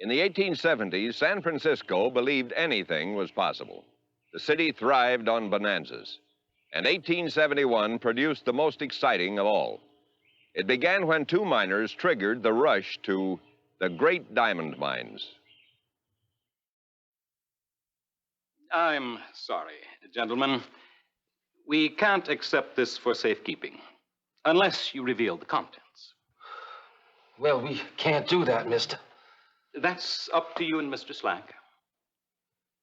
In the 1870s, San Francisco believed anything was possible. The city thrived on bonanzas, and 1871 produced the most exciting of all. It began when two miners triggered the rush to the great diamond mines. I'm sorry, gentlemen. We can't accept this for safekeeping unless you reveal the contents. Well, we can't do that, mister. That's up to you and Mr. Slack.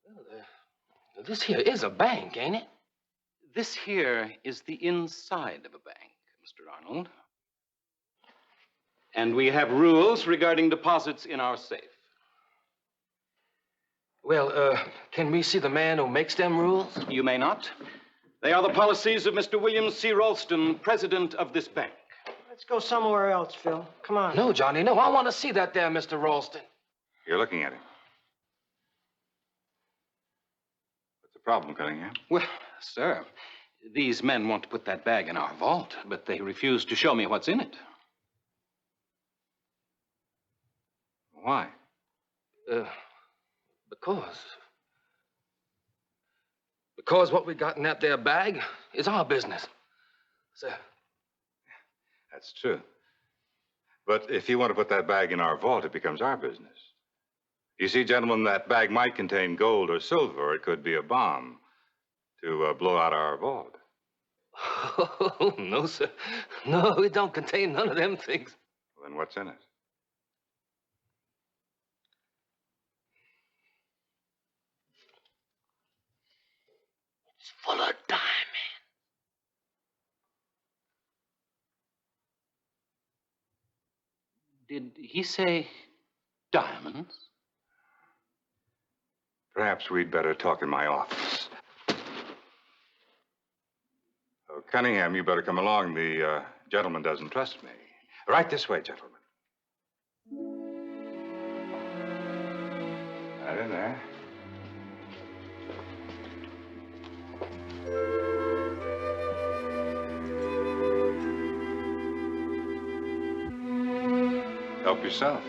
Well, this here is a bank, ain't it? This here is the inside of a bank, Mr. Arnold. And we have rules regarding deposits in our safe. Well, can we see the man who makes them rules? You may not. They are the policies of Mr. William C. Ralston, president of this bank. Let's go somewhere else, Phil. Come on. No, Johnny, no. I want to see that there, Mr. Ralston. You're looking at him. What's the problem, Cunningham? Well, sir, these men want to put that bag in our vault, but they refuse to show me what's in it. Why? Because what we got in that there bag is our business, sir. That's true. But if you want to put that bag in our vault, it becomes our business. You see, gentlemen, that bag might contain gold or silver, or it could be a bomb to blow out our vault. Oh, no, sir. No, it don't contain none of them things. Well, then what's in it? It's full of diamonds. Did he say diamonds? Perhaps we'd better talk in my office. Oh, Cunningham, you better come along. The gentleman doesn't trust me. Right this way, gentlemen. Right in there. Help yourself.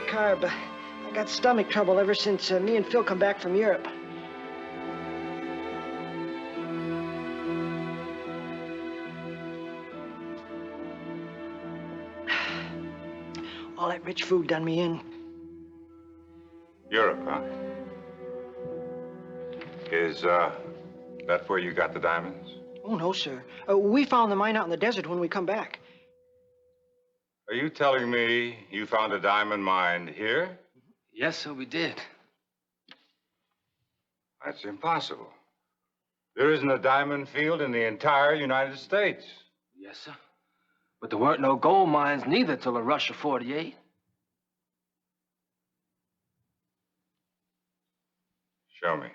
Carb, I got stomach trouble ever since me and Phil come back from Europe. All that rich food done me in. Europe, huh? Is that where you got the diamonds? Oh, no, sir. We found the mine out in the desert when we come back. Are you telling me you found a diamond mine here? Yes, sir, we did. That's impossible. There isn't a diamond field in the entire United States. Yes, sir. But there weren't no gold mines neither till the rush of 48. Show me.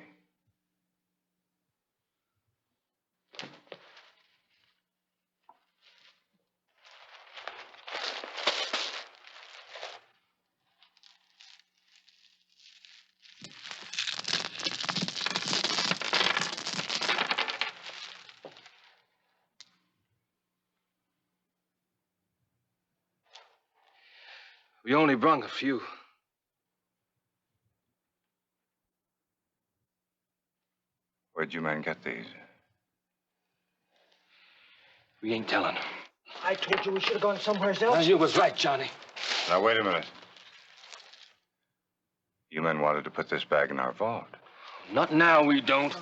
We only brung a few. Where'd you men get these? We ain't telling them. I told you we should have gone somewhere Now, else. you was right, Johnny. Now, wait a minute. You men wanted to put this bag in our vault. Not now, we don't.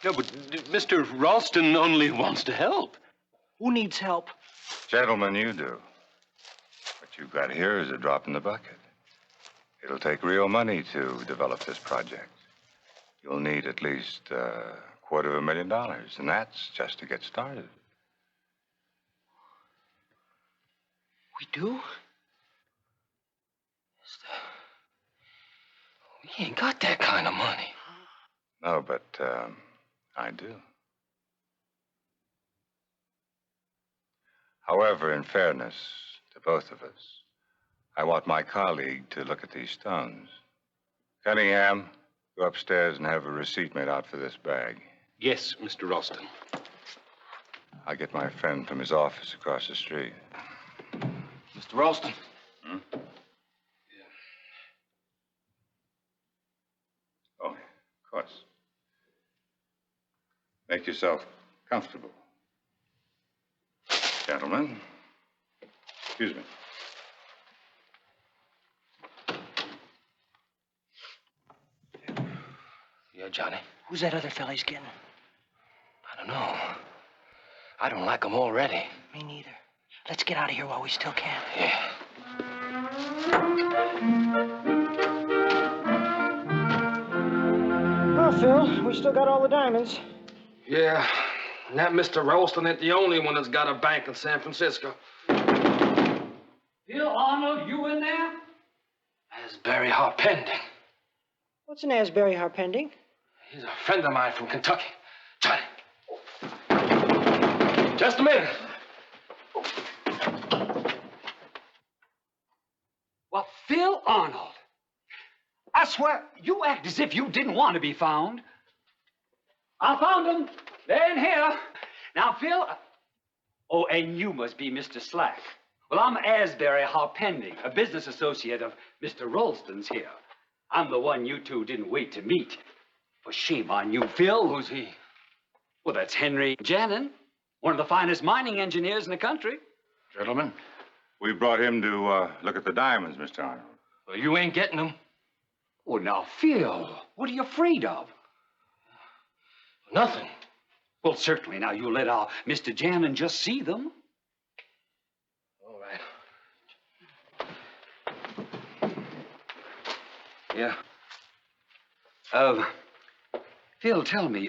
No, but Mr. Ralston only wants to help. Who needs help? Gentlemen, you do. What you've got here is a drop in the bucket. It'll take real money to develop this project. You'll need at least $250,000, and that's just to get started. We do? We ain't got that kind of money. No, but I do. However, in fairness to both of us, I want my colleague to look at these stones. Cunningham, go upstairs and have a receipt made out for this bag. Yes, Mr. Ralston. I'll get my friend from his office across the street. Mr. Ralston. Hmm? Oh, of course. Make yourself comfortable. Gentlemen. Excuse me. Yeah, Johnny. Who's that other fella he's getting? I don't know. I don't like him already. Me neither. Let's get out of here while we still can. Yeah. Well, Phil, we still got all the diamonds. Yeah. And that Mr. Ralston ain't the only one that's got a bank in San Francisco. Bill Arnold, you in there? That's Barry Harpending. What's an Asbury Harpending? He's a friend of mine from Kentucky. Johnny. Just a minute. Well, Phil Arnold. I swear, you act as if you didn't want to be found. I found them. They're in here. Now, Phil... Oh, and you must be Mr. Slack. Well, I'm Asbury Harpending, a business associate of Mr. Ralston's here. I'm the one you two didn't wait to meet. For shame on you, Phil. Who's he? Well, that's Henry Jannon, one of the finest mining engineers in the country. Gentlemen, we brought him to look at the diamonds, Mr. Arnold. Well, you ain't getting them. Oh, now, Phil, what are you afraid of? Nothing. Well, certainly. Now, you let our Mr. Jannon just see them. All right. Yeah. Phil, tell me,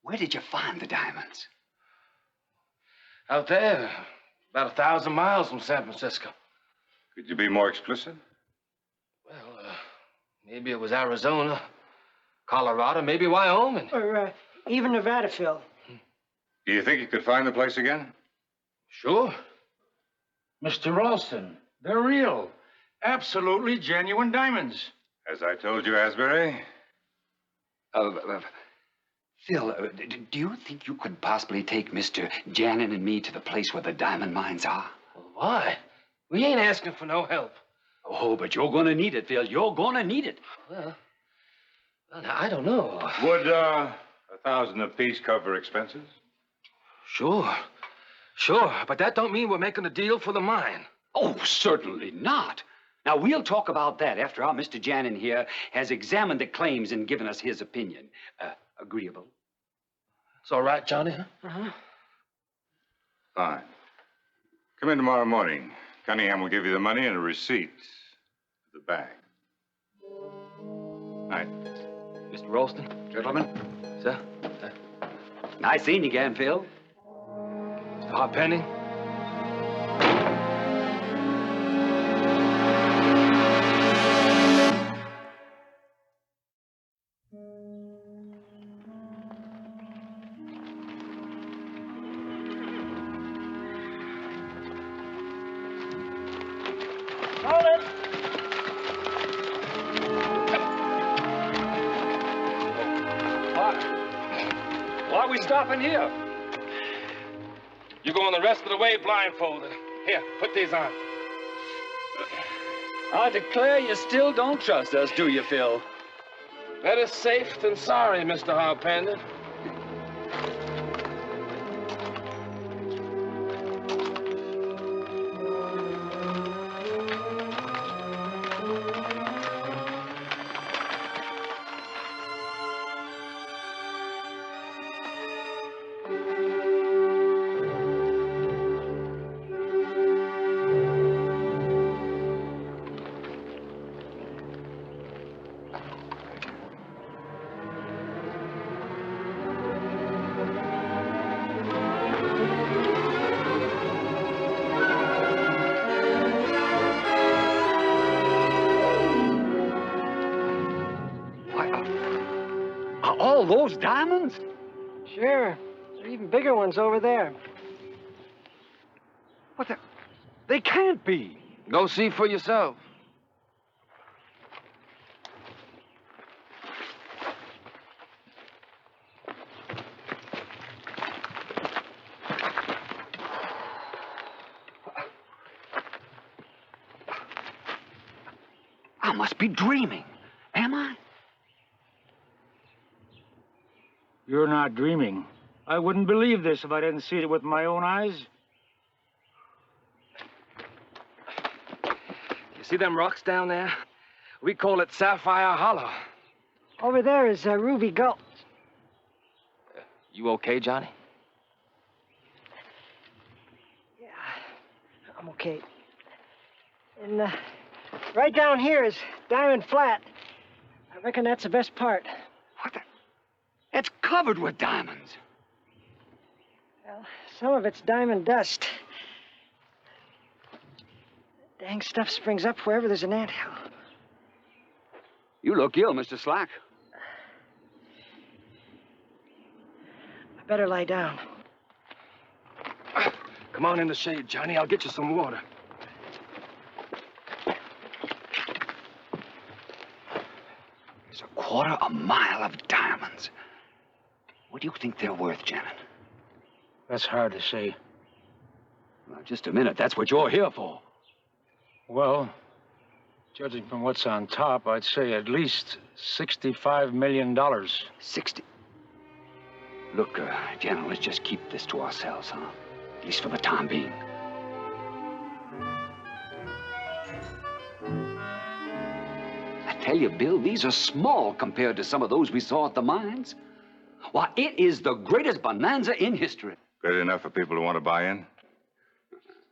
where did you find the diamonds? Out there, about 1,000 miles from San Francisco. Could you be more explicit? Well, maybe it was Arizona, Colorado, maybe Wyoming. Or even Nevada, Phil. Do you think you could find the place again? Sure. Mr. Ralston, they're real. Absolutely genuine diamonds. As I told you, Asbury, Phil, do you think you could possibly take Mr. Jannon and me to the place where the diamond mines are? Well, why? We ain't asking for no help. Oh, but you're gonna need it, Phil. You're gonna need it. Well, I don't know. would 1,000 apiece cover expenses? Sure. But that don't mean we're making a deal for the mine. Oh, certainly not. Now, we'll talk about that after our Mr. Jannon here has examined the claims and given us his opinion. Agreeable? It's all right, Johnny, huh? Uh-huh. Fine. Come in tomorrow morning. Cunningham will give you the money and a receipt for the bag. Night. Mr. Ralston? Gentlemen. Sir? Nice seeing you again, Phil. Mr. Harpending? Hold it. Why are we stopping here? You're going the rest of the way blindfolded. Here, put these on. I declare you still don't trust us, do you, Phil? Better safe than sorry, Mr. Harpending. All those diamonds? Sure. There are even bigger ones over there. What the... They can't be. Go see for yourself. I must be dreaming. Am I? You're not dreaming. I wouldn't believe this if I didn't see it with my own eyes. You see them rocks down there? We call it Sapphire Hollow. Over there is Ruby Gulch. You okay, Johnny? Yeah, I'm okay. And right down here is Diamond Flat. I reckon that's the best part. What the? It's covered with diamonds. Well, some of it's diamond dust. Dang stuff springs up wherever there's an anthill. You look ill, Mr. Slack. I better lie down. Come on in the shade, Johnny. I'll get you some water. There's a quarter a mile of diamonds. What do you think they're worth, Janet? That's hard to say. Well, just a minute. That's what you're here for. Well, judging from what's on top, I'd say at least $65 million. 60. Look, Janet, let's just keep this to ourselves, huh? At least for the time being. I tell you, Bill, these are small compared to some of those we saw at the mines. Why, it is the greatest bonanza in history. Good enough for people who want to buy in?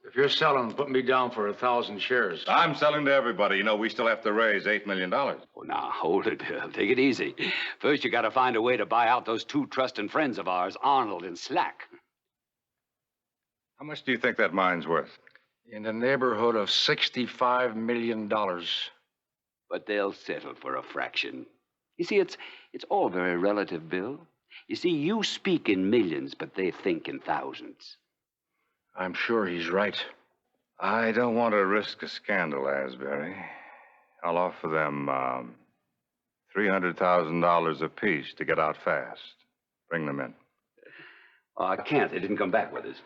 If you're selling, put me down for 1,000 shares. I'm selling to everybody. You know, we still have to raise $8 million. Oh, now, hold it, Bill. Take it easy. First, you gotta find a way to buy out those two trusting friends of ours, Arnold and Slack. How much do you think that mine's worth? In the neighborhood of $65 million. But they'll settle for a fraction. You see, it's all very relative, Bill. You see, you speak in millions, but they think in thousands. I'm sure he's right. I don't want to risk a scandal, Asbury. I'll offer them $300,000 apiece to get out fast. Bring them in. Oh, I can't. They didn't come back with us.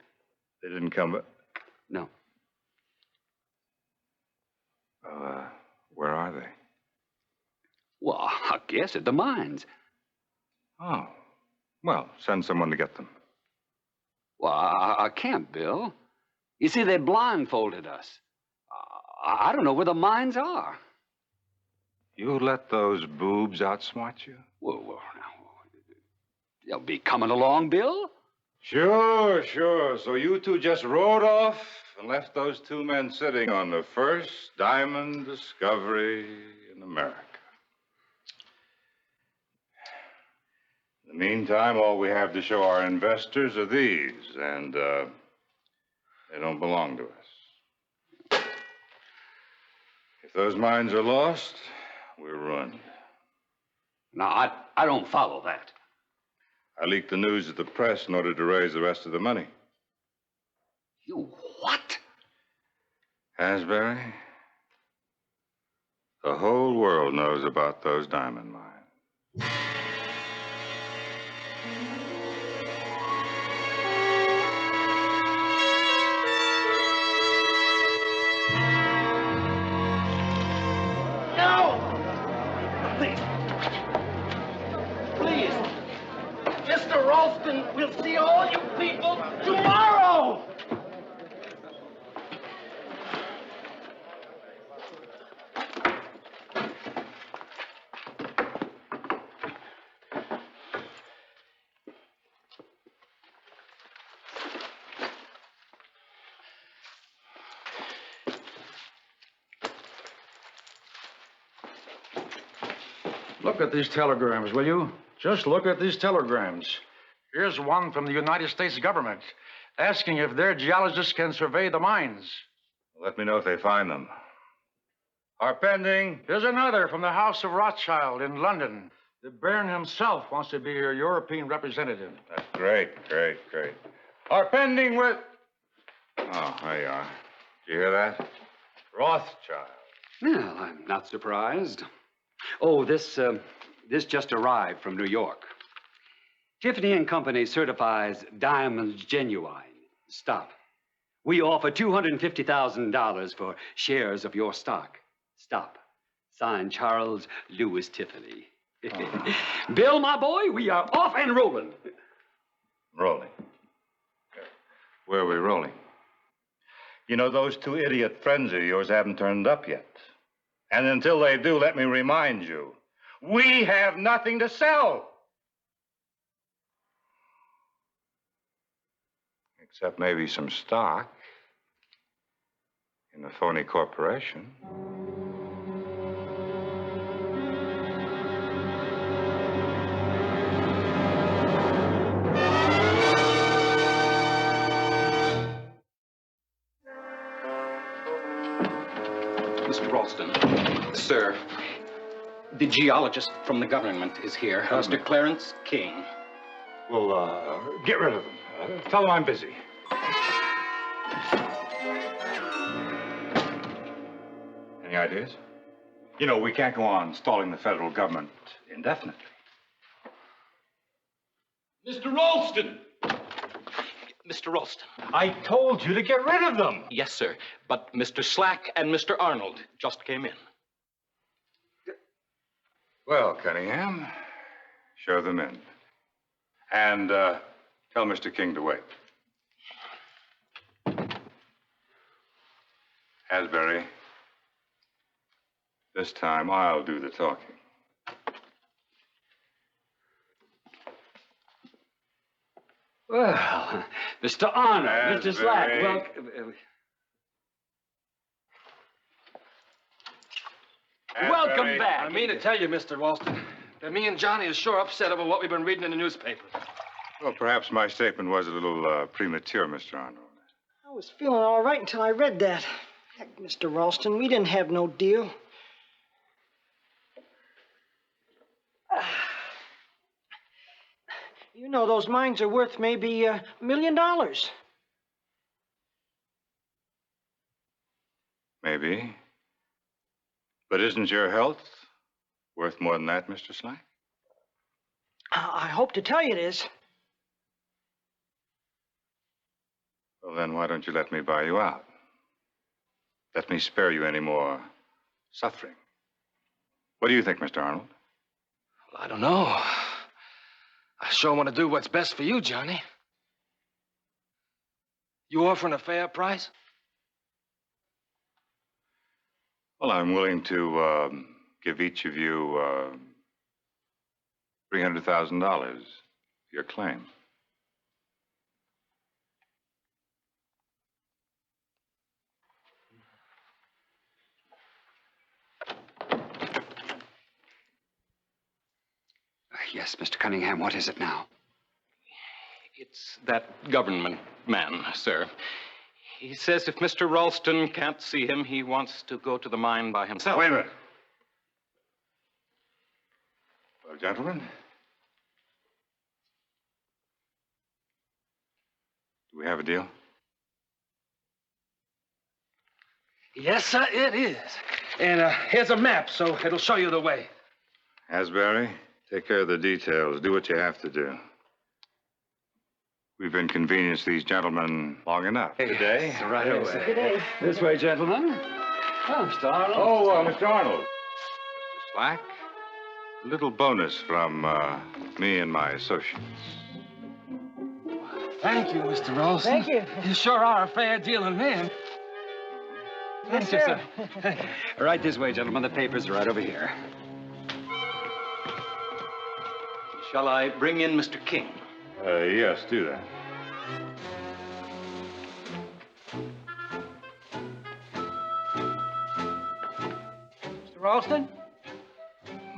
They didn't come back? No. Where are they? Well, I guess at the mines. Oh. Well, send someone to get them. Well, I can't, Bill. You see, they blindfolded us. I don't know where the mines are. You let those boobs outsmart you? Well, now, they'll be coming along, Bill. Sure. So you two just rode off and left those two men sitting on the first diamond discovery in America. In the meantime, all we have to show our investors are these, and they don't belong to us. If those mines are lost, we're ruined. Now, I don't follow that. I leaked the news to the press in order to raise the rest of the money. You what? Asbury, the whole world knows about those diamond mines. Mr. Ralston will see all you people tomorrow! Look at these telegrams, will you? Just look at these telegrams. Here's one from the United States government asking if their geologists can survey the mines. Let me know if they find them. Are pending. Here's another from the House of Rothschild in London. The Baron himself wants to be your European representative. That's great. Are pending with... Oh, there you are. Did you hear that? Rothschild. Well, I'm not surprised. Oh, this just arrived from New York. Tiffany and Company certifies diamonds genuine. Stop. We offer $250,000 for shares of your stock. Stop. Signed, Charles Lewis Tiffany. Bill, my boy, we are off and rolling. Rolling. Where are we rolling? You know, those two idiot friends of yours haven't turned up yet. And until they do, let me remind you, we have nothing to sell. Except maybe some stock in a phony corporation. Mr. Ralston. Sir, the geologist from the government is here, Mr. Clarence King. Well, get rid of him. Tell him I'm busy. Any ideas? You know, we can't go on stalling the federal government indefinitely. Mr. Ralston! Mr. Ralston. I told you to get rid of them. Yes, sir. But Mr. Slack and Mr. Arnold just came in. Well, Cunningham, show them in. And tell Mr. King to wait. Asbury, this time I'll do the talking. Well, Mr. Arnold, Mr. Slack, welcome back. I mean to tell you, Mr. Ralston, that me and Johnny is sure upset over what we've been reading in the newspaper. Well, perhaps my statement was a little premature, Mr. Arnold. I was feeling all right until I read that. Heck, Mr. Ralston, we didn't have no deal. You know those mines are worth maybe $1 million. Maybe. But isn't your health worth more than that, Mr. Slack? I hope to tell you it is. Well, then why don't you let me buy you out? Let me spare you any more suffering. What do you think, Mr. Arnold? Well, I don't know. I sure want to do what's best for you, Johnny. You offering a fair price? Well, I'm willing to give each of you $300,000, your claim. Yes, Mr. Cunningham, what is it now? It's that government man, sir. He says if Mr. Ralston can't see him, he wants to go to the mine by himself. Wait a minute. Well, gentlemen, do we have a deal? Yes, sir, it is. And here's a map, so it'll show you the way. Asbury, take care of the details. Do what you have to do. We've inconvenienced these gentlemen long enough today. Right away. Good day. This way, gentlemen. Oh, Mr. Arnold. Oh, Mr. Arnold. Mr. Slack, a little bonus from me and my associates. Thank you, Mr. Ralston. Thank you. You sure are a fair dealing man. Yes, Thank you, sir. Right this way, gentlemen. The papers are right over here. Shall I bring in Mr. King? Yes, do that. Mr. Ralston?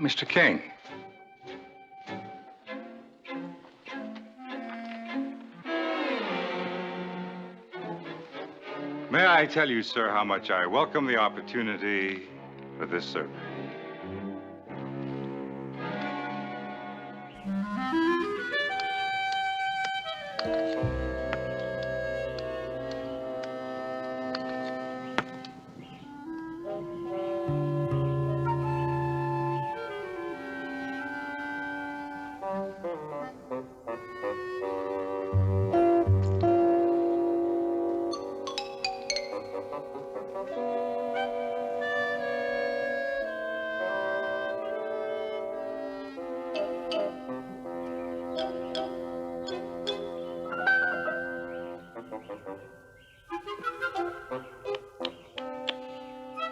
Mr. King. May I tell you, sir, how much I welcome the opportunity for this survey?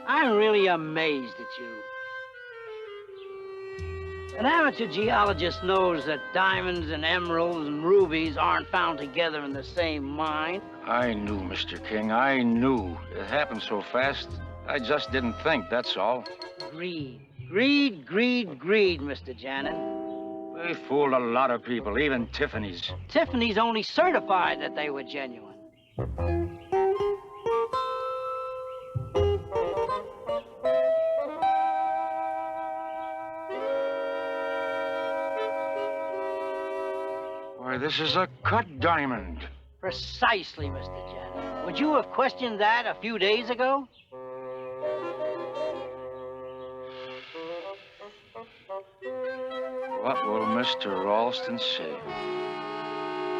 I'm really amazed at you. An amateur geologist knows that diamonds and emeralds and rubies aren't found together in the same mine. I knew, Mr. King, I knew. It happened so fast, I just didn't think, that's all. Greed, greed, greed, greed, Mr. Janin. They fooled a lot of people, even Tiffany's. Tiffany's only certified that they were genuine. Why, this is a cut diamond. Precisely, Mr. Janin. Would you have questioned that a few days ago? What will Mr. Ralston say?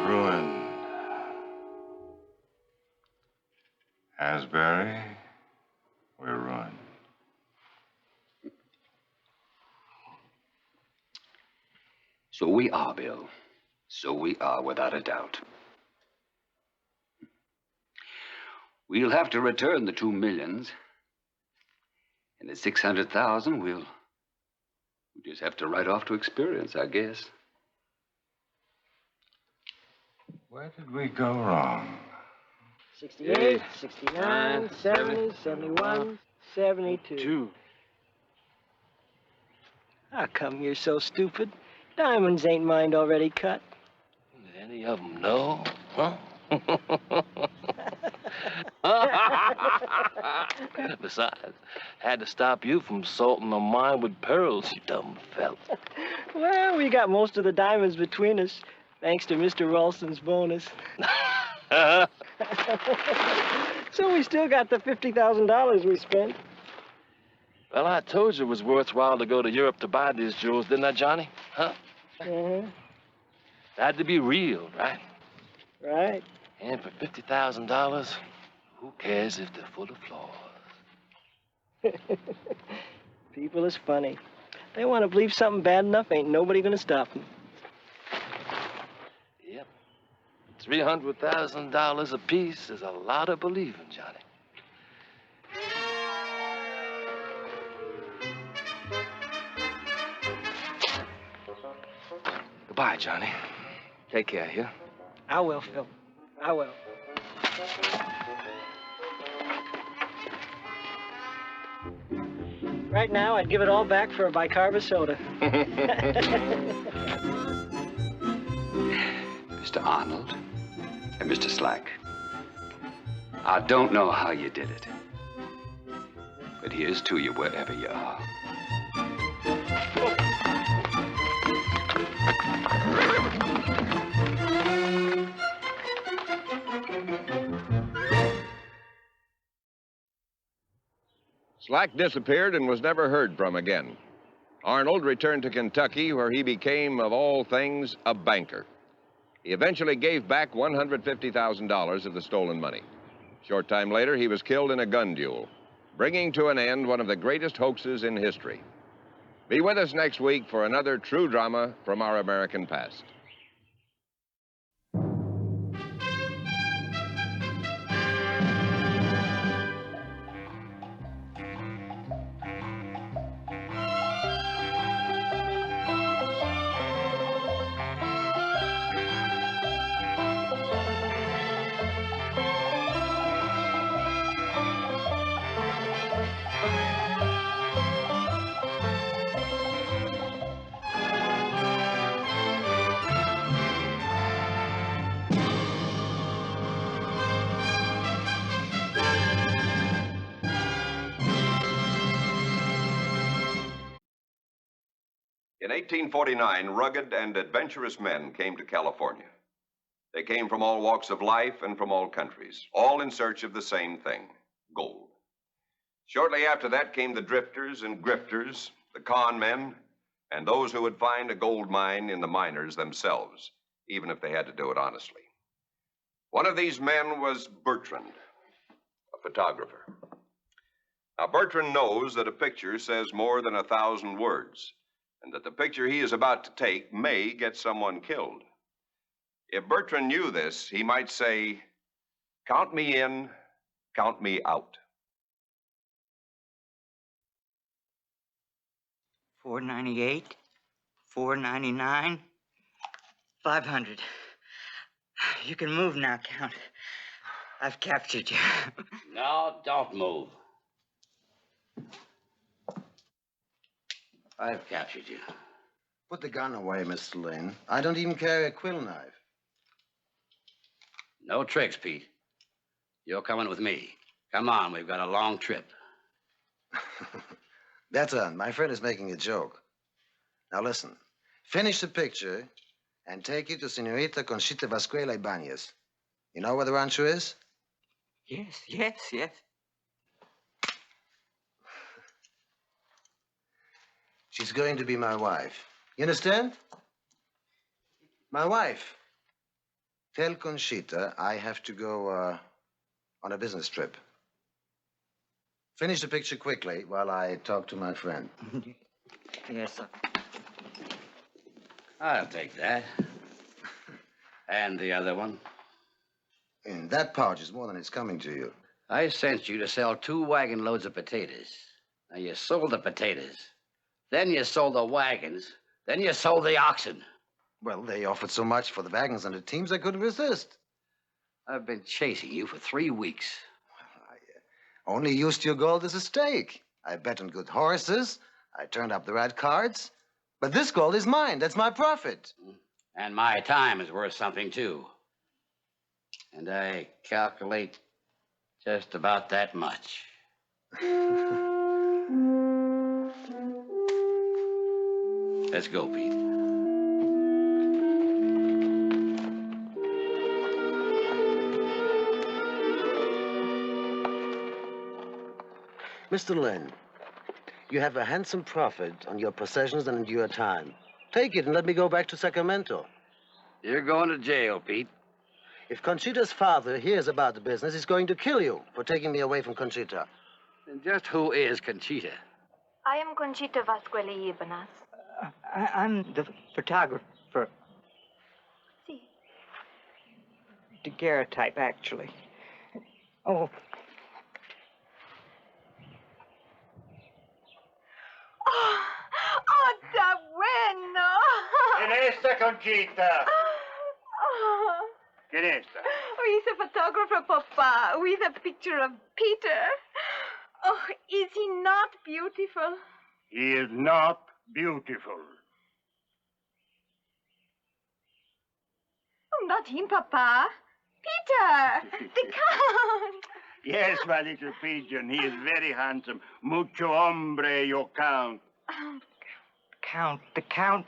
Ruined. Asbury, we're ruined. So we are, Bill. So we are, without a doubt. We'll have to return the $2 million. And the 600,000, we'll just have to write off to experience, I guess. Where did we go wrong? 68, 69, 70, 71, 72. How come you're so stupid? Diamonds ain't mined already cut. Did any of them know? Huh? Besides, had to stop you from salting the mine with pearls, you dumb fella. Well, we got most of the diamonds between us, thanks to Mr. Ralston's bonus. So we still got the $50,000 we spent. Well, I told you it was worthwhile to go to Europe to buy these jewels, didn't I, Johnny? Huh? Uh-huh. Had to be real, right? Right. And for $50,000, who cares if they're full of flaws? People is funny. They want to believe something bad enough, ain't nobody gonna stop them. Yep. $300,000 apiece is a lot of believing, Johnny. Goodbye, Johnny. Take care, yeah? I will, Phil. I will. Right now, I'd give it all back for a bicarb soda. Mr. Arnold and Mr. Slack, I don't know how you did it, but here's to you wherever you are. Slack disappeared and was never heard from again. Arnold returned to Kentucky, where he became, of all things, a banker. He eventually gave back $150,000 of the stolen money. A short time later, he was killed in a gun duel, bringing to an end one of the greatest hoaxes in history. Be with us next week for another true drama from our American past. In 1849, rugged and adventurous men came to California. They came from all walks of life and from all countries, all in search of the same thing, gold. Shortly after that came the drifters and grifters, the con men, and those who would find a gold mine in the miners themselves, even if they had to do it honestly. One of these men was Bertrand, a photographer. Now, Bertrand knows that a picture says more than 1,000 words, and that the picture he is about to take may get someone killed. If Bertrand knew this, he might say, "Count me in, count me out." $4.98, $4.99, $500. You can move now, Count. I've captured you. No, don't move. I've captured you. Put the gun away, Mr. Lynn. I don't even carry a quill knife. No tricks, Pete. You're coming with me. Come on, we've got a long trip. Better. My friend is making a joke. Now listen. Finish the picture and take you to Senorita Conchita Vascuela Ibanez. You know where the rancho is? Yes, yes, yes. She's going to be my wife. You understand? My wife. Tell Conchita I have to go on a business trip. Finish the picture quickly while I talk to my friend. Yes, sir. I'll take that. And the other one? And that pouch is more than it's coming to you. I sent you to sell 2 wagon loads of potatoes. Now, you sold the potatoes. Then you sold the wagons. Then you sold the oxen. Well, they offered so much for the wagons and the teams I couldn't resist. I've been chasing you for 3 weeks. I only used your gold as a stake. I bet on good horses. I turned up the right cards. But this gold is mine. That's my profit. And my time is worth something, too. And I calculate just about that much. Let's go, Pete. Mr. Lynn, you have a handsome profit on your possessions and your time. Take it and let me go back to Sacramento. You're going to jail, Pete. If Conchita's father hears about the business, he's going to kill you for taking me away from Conchita. And just who is Conchita? I am Conchita Vascuela Ibanez. I'm the photographer. See. Daguerreotype, actually. Oh. Oh, está bueno. ¿Quién esta, Conchita? Oh. ¿Quién esta? He's a photographer, Papa, with a picture of Peter. Oh, is he not beautiful? He is not beautiful. Oh, not him, Papa. Peter, the Count. Yes, my little pigeon. He is very handsome. Mucho hombre, your Count. The Count.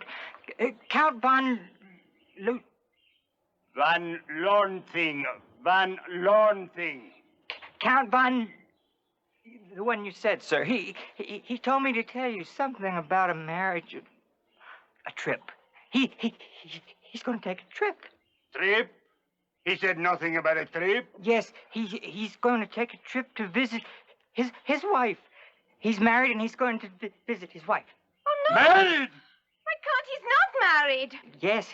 Count von Van Lornthing. Van Lornthing. Count von... The one you said, sir. He told me to tell you something about a marriage, a trip. He's going to take a trip. Trip? He said nothing about a trip? Yes, he's going to take a trip to visit his wife. He's married and he's going to visit his wife. Oh, no. Married? My Count, he's not married. Yes,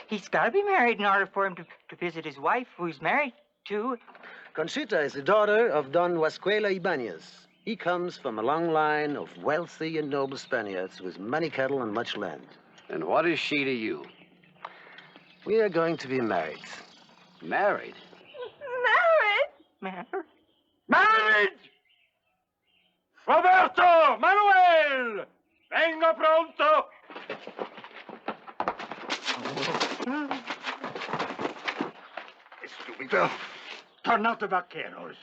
he's got to be married in order for him to visit his wife, who he's married to. Conchita is the daughter of Don Vascuela Ibanez. He comes from a long line of wealthy and noble Spaniards with many cattle and much land. And what is she to you? We are going to be married. Married? Married? Married! Roberto! Manuel! Venga pronto! Estúpido. Turn out the vaqueros.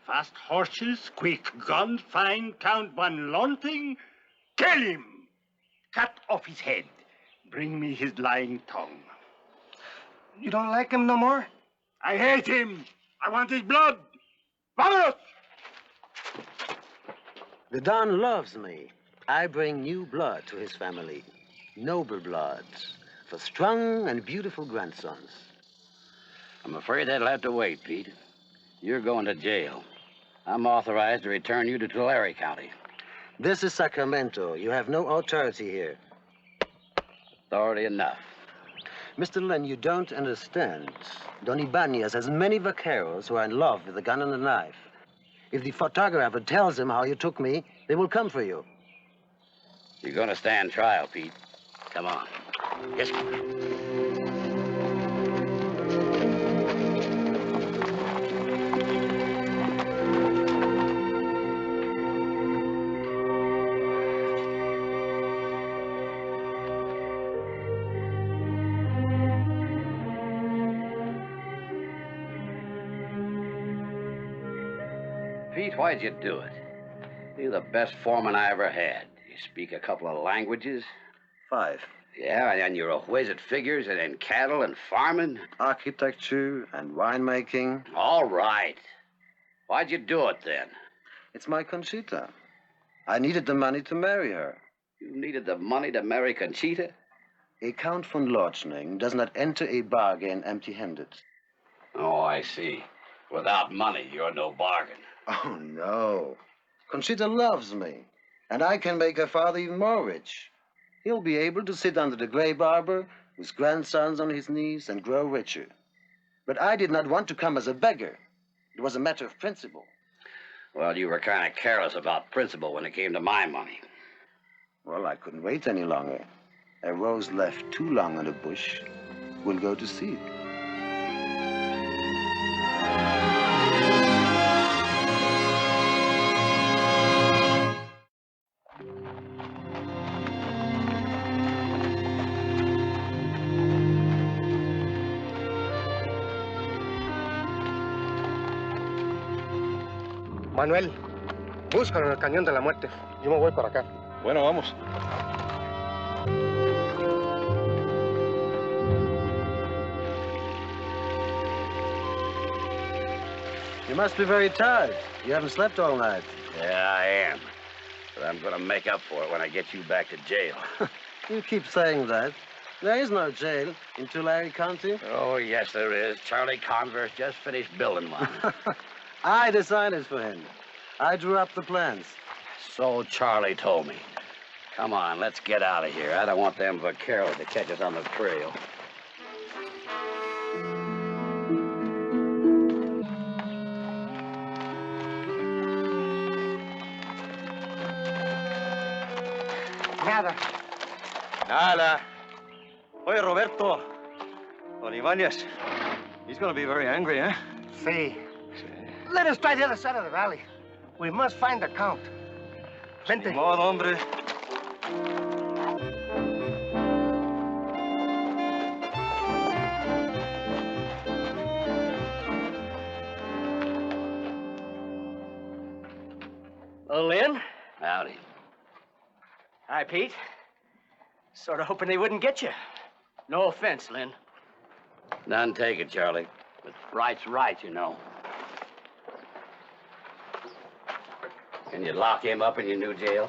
Fast horses, quick guns, find Count Van Lonting. Kill him! Cut off his head. Bring me his lying tongue. You don't like him no more? I hate him. I want his blood. Vámonos! The Don loves me. I bring new blood to his family. Noble blood for strong and beautiful grandsons. I'm afraid that'll have to wait, Pete. You're going to jail. I'm authorized to return you to Tulare County. This is Sacramento. You have no authority here. Authority enough. Mr. Lynn, you don't understand. Don Ibanez has many vaqueros who are in love with the gun and the knife. If the photographer tells him how you took me, they will come for you. You're gonna stand trial, Pete. Come on. Yes. Pete, why'd you do it? You're the best foreman I ever had. You speak a couple of languages. 5. Yeah, and you're a whiz at figures and in cattle and farming. Architecture and winemaking. All right. Why'd you do it then? It's my Conchita. I needed the money to marry her. You needed the money to marry Conchita? A Count von Lorchning does not enter a bargain empty-handed. Oh, I see. Without money, you're no bargain. Oh, no. Conchita loves me, and I can make her father even more rich. He'll be able to sit under the grape arbor with grandsons on his knees and grow richer. But I did not want to come as a beggar. It was a matter of principle. Well, you were kind of careless about principle when it came to my money. Well, I couldn't wait any longer. A rose left too long in a bush will go to seed. Manuel, búscalo en el Cañón de la Muerte. Yo me voy para acá. Bueno, vamos. You must be very tired. You haven't slept all night. Yeah, I am. But I'm gonna make up for it when I get you back to jail. You keep saying that. There is no jail in Tulare County. Oh, yes, there is. Charlie Converse just finished building one. I designed for him. I drew up the plans. So Charlie told me. Come on, let's get out of here. I don't want them vaqueros to catch us on the trail. Nada. Nada. Oye, Roberto. Don Ibanez. He's going to be very angry, eh? Sí. Let us try the other side of the valley. We must find the Count. Vente. Ni modo, hombre. Hello, Lynn. Howdy. Hi, Pete. Sort of hoping they wouldn't get you. No offense, Lynn. None taken, Charlie. But right's right, you know. Can you lock him up in your new jail?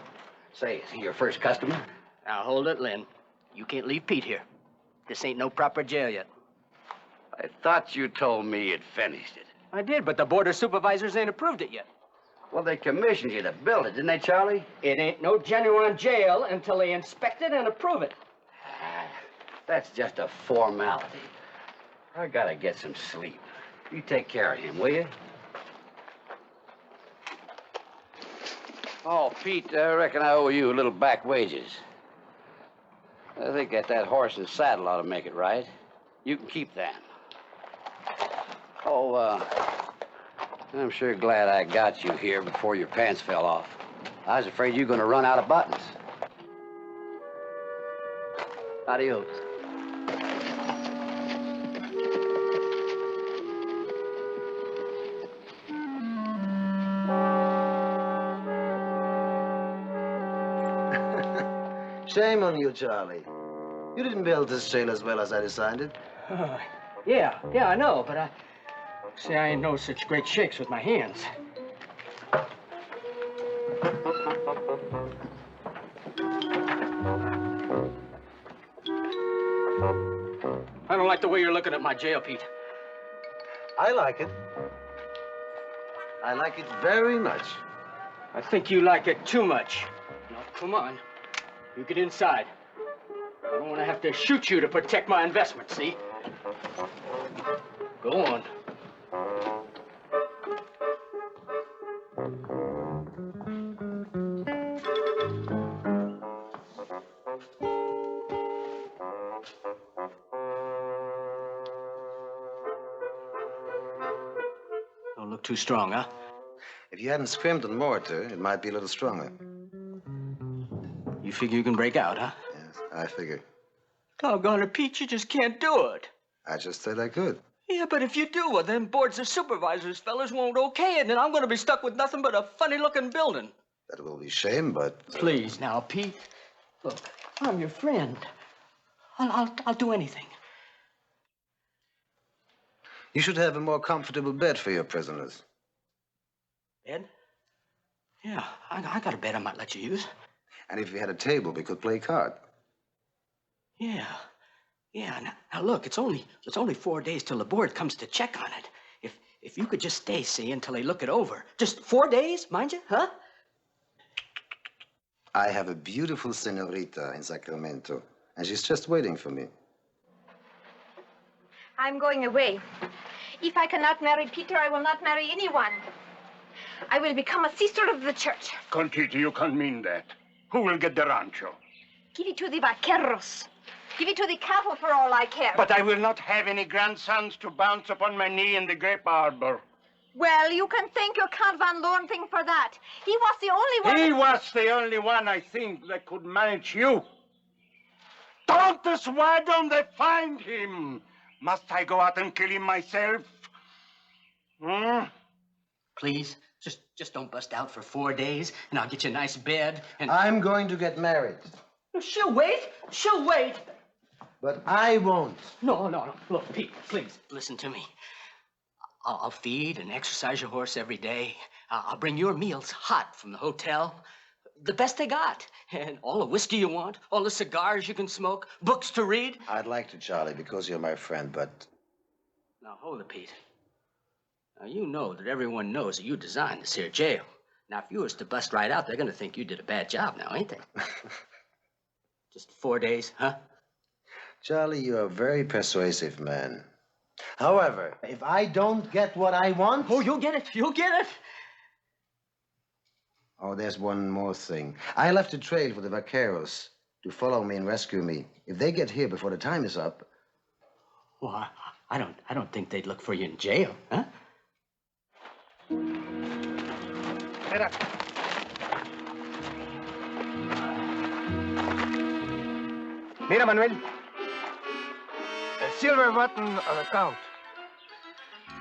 Say, is he your first customer? Now, hold it, Lynn. You can't leave Pete here. This ain't no proper jail yet. I thought you told me you'd finished it. I did, but the board of supervisors ain't approved it yet. Well, they commissioned you to build it, didn't they, Charlie? It ain't no genuine jail until they inspect it and approve it. That's just a formality. I gotta get some sleep. You take care of him, will you? Oh, Pete, I reckon I owe you a little back wages. I think that horse and saddle ought to make it right. You can keep them. Oh, I'm sure glad I got you here before your pants fell off. I was afraid you were going to run out of buttons. Adios. Shame on you, Charlie. You didn't build this jail as well as I designed it. Yeah, I know, but I ain't no such great shakes with my hands. I don't like the way you're looking at my jail, Pete. I like it. I like it very much. I think you like it too much. Now, come on. You get inside. I don't want to have to shoot you to protect my investment, see? Go on. Don't look too strong, huh? If you hadn't scrimmed and mortar, it might be a little stronger. You figure you can break out, huh? Yes, I figure. Doggone it, Pete, you just can't do it. I just said I could. Yeah, but if you do, well, then boards of supervisors fellas won't okay it, and I'm gonna be stuck with nothing but a funny-looking building. That will be shame, but... Please, now, Pete. Look, I'm your friend. I'll do anything. You should have a more comfortable bed for your prisoners. Bed? Yeah, I got a bed I might let you use. And if you had a table, we could play cards. Yeah. Now look, it's only 4 days till the board comes to check on it. If you could just stay, see, until they look it over. Just 4 days, mind you, huh? I have a beautiful senorita in Sacramento, and she's just waiting for me. I'm going away. If I cannot marry Peter, I will not marry anyone. I will become a sister of the church. Conchita, you can't mean that. Who will get the rancho? Give it to the vaqueros. Give it to the cattle for all I care. But I will not have any grandsons to bounce upon my knee in the grape arbor. Well, you can thank your Count Van Lorenthing for that. He was the only one... He was the only one, I think, that could manage you. Tontos, why don't they find him? Must I go out and kill him myself? Please, just don't bust out for 4 days, and I'll get you a nice bed, and... I'm going to get married. She'll wait. She'll wait. But I won't. No. Look, Pete, please, listen to me. I'll feed and exercise your horse every day. I'll bring your meals hot from the hotel. The best they got. And all the whiskey you want, all the cigars you can smoke, books to read. I'd like to, Charlie, because you're my friend, but... Now, hold it, Pete. Now, you know that everyone knows that you designed this here jail. Now, if you was to bust right out, they're gonna think you did a bad job now, ain't they? Just 4 days, huh? Charlie, you're a very persuasive man. However, if I don't get what I want... Oh, you'll get it. You'll get it. Oh, there's one more thing. I left a trail for the vaqueros to follow me and rescue me. If they get here before the time is up... Well, I don't think they'd look for you in jail, huh? Mira, Manuel. A silver button on the count.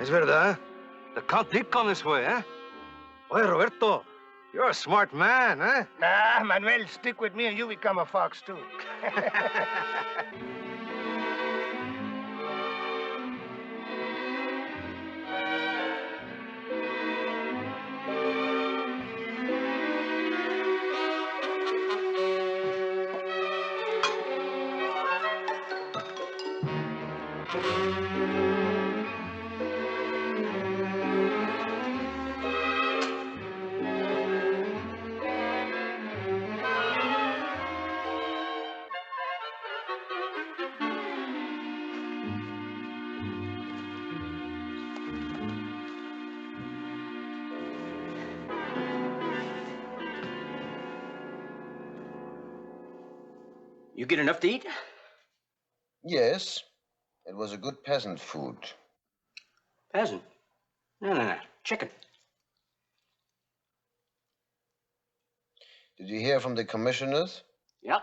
Es verdad. The Count did come this way, eh? Oye, Roberto, you're a smart man, eh? Nah, Manuel, stick with me and you become a fox, too. You get enough to eat? Yes. It was a good peasant food. Peasant? No. Chicken. Did you hear from the commissioners? Yep.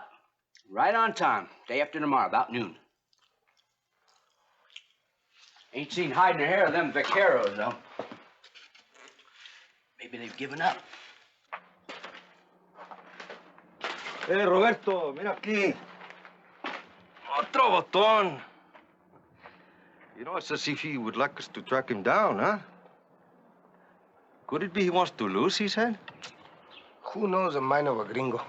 Right on time. Day after tomorrow, about noon. Ain't seen hide nor hair of them vaqueros, though. Maybe they've given up. Hey, Roberto, mira aquí. Otro botón. You know, it's as if he would like us to track him down, huh? Could it be he wants to lose his head? Who knows the mind of a gringo?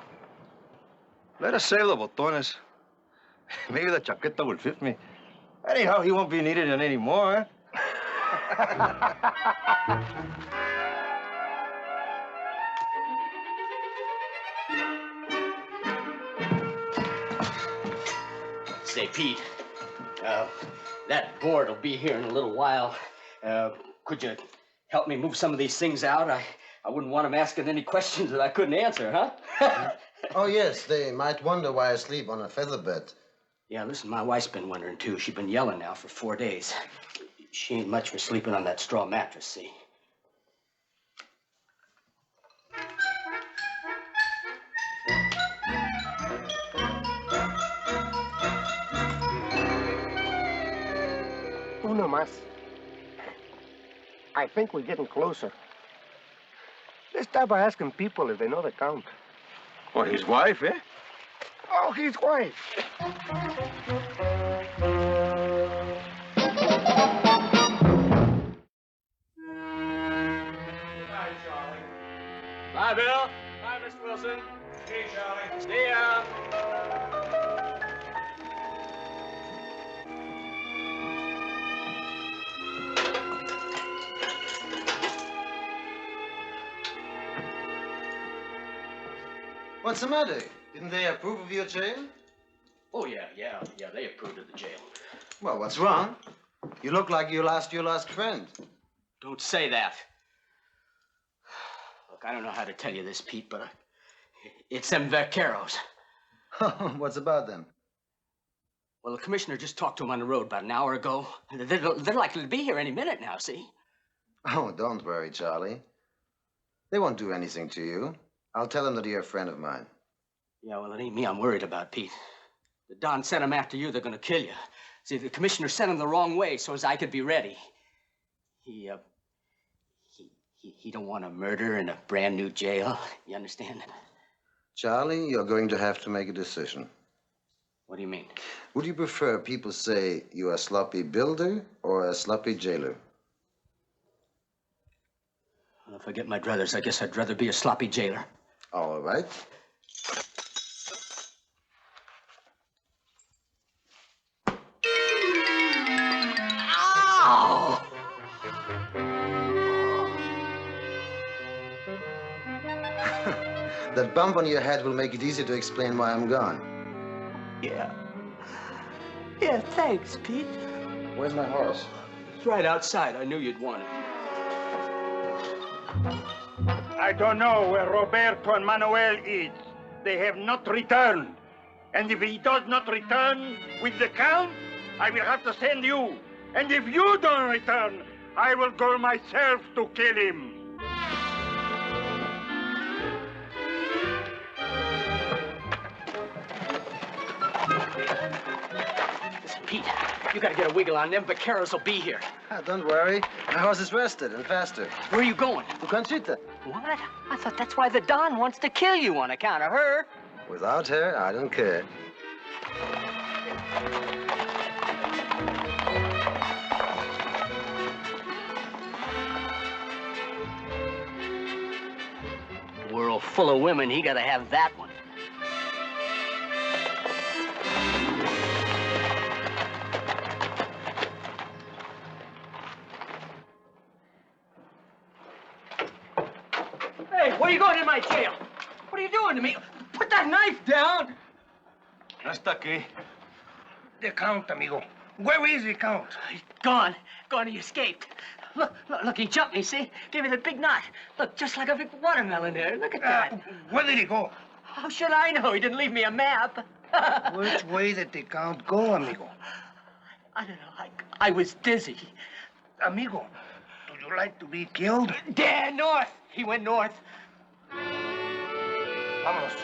Let us save the botones. Maybe the chaqueta will fit me. Anyhow, he won't be needed anymore, eh? Say, Pete, that board will be here in a little while. Could you help me move some of these things out? I wouldn't want them asking any questions that I couldn't answer, huh? Oh, yes, they might wonder why I sleep on a feather bed. Yeah, listen, my wife's been wondering, too. She's been yelling now for 4 days. She ain't much for sleeping on that straw mattress, see? Uno más. I think we're getting closer. Let's start by asking people if they know the Count. Or his wife, eh? Oh, his wife. Bye, Bill. Bye, Mr. Wilson. See you, Charlie. See ya. What's the matter? Didn't they approve of your jail? Oh, yeah, they approved of the jail. Well, what's wrong? You look like you lost your last friend. Don't say that. Look, I don't know how to tell you this, Pete, but it's them vaqueros. What's about them? Well, the commissioner just talked to him on the road about an hour ago. They're likely to be here any minute now, see? Oh, don't worry, Charlie. They won't do anything to you. I'll tell them that you're a friend of mine. Yeah, well, it ain't me I'm worried about, Pete. The Don sent them after you, they're gonna kill you. See, the commissioner sent them the wrong way so as I could be ready. He don't want a murder in a brand new jail. You understand? Charlie, you're going to have to make a decision. What do you mean? Would you prefer people say you're a sloppy builder or a sloppy jailer? Well, if I get my druthers, I guess I'd rather be a sloppy jailer. All right. Ow! That bump on your head will make it easier to explain why I'm gone. Yeah. Yeah, thanks, Pete. Where's my horse? It's right outside. I knew you'd want it. I don't know where Roberto and Manuel is. They have not returned. And if he does not return with the Count, I will have to send you. And if you don't return, I will go myself to kill him. Listen, Pete, you gotta get a wiggle on them. Vaqueros will be here. Don't worry. My horse is rested and faster. Where are you going? To Conchita. What? I thought that's why the Don wants to kill you on account of her. Without her, I don't care. World full of women, he gotta have that one. Hey, where are you going in my jail? What are you doing to me? Put that knife down! Hasta aquí. The Count, amigo. Where is the Count? He's gone. Gone, he escaped. Look, he jumped me, see? Gave me the big knot. Look, just like a big watermelon there. Look at that. Where did he go? How should I know? He didn't leave me a map. Which way did the Count go, amigo? I don't know. I was dizzy. Amigo, do you like to be killed? Yeah, north. He went north. Vámonos.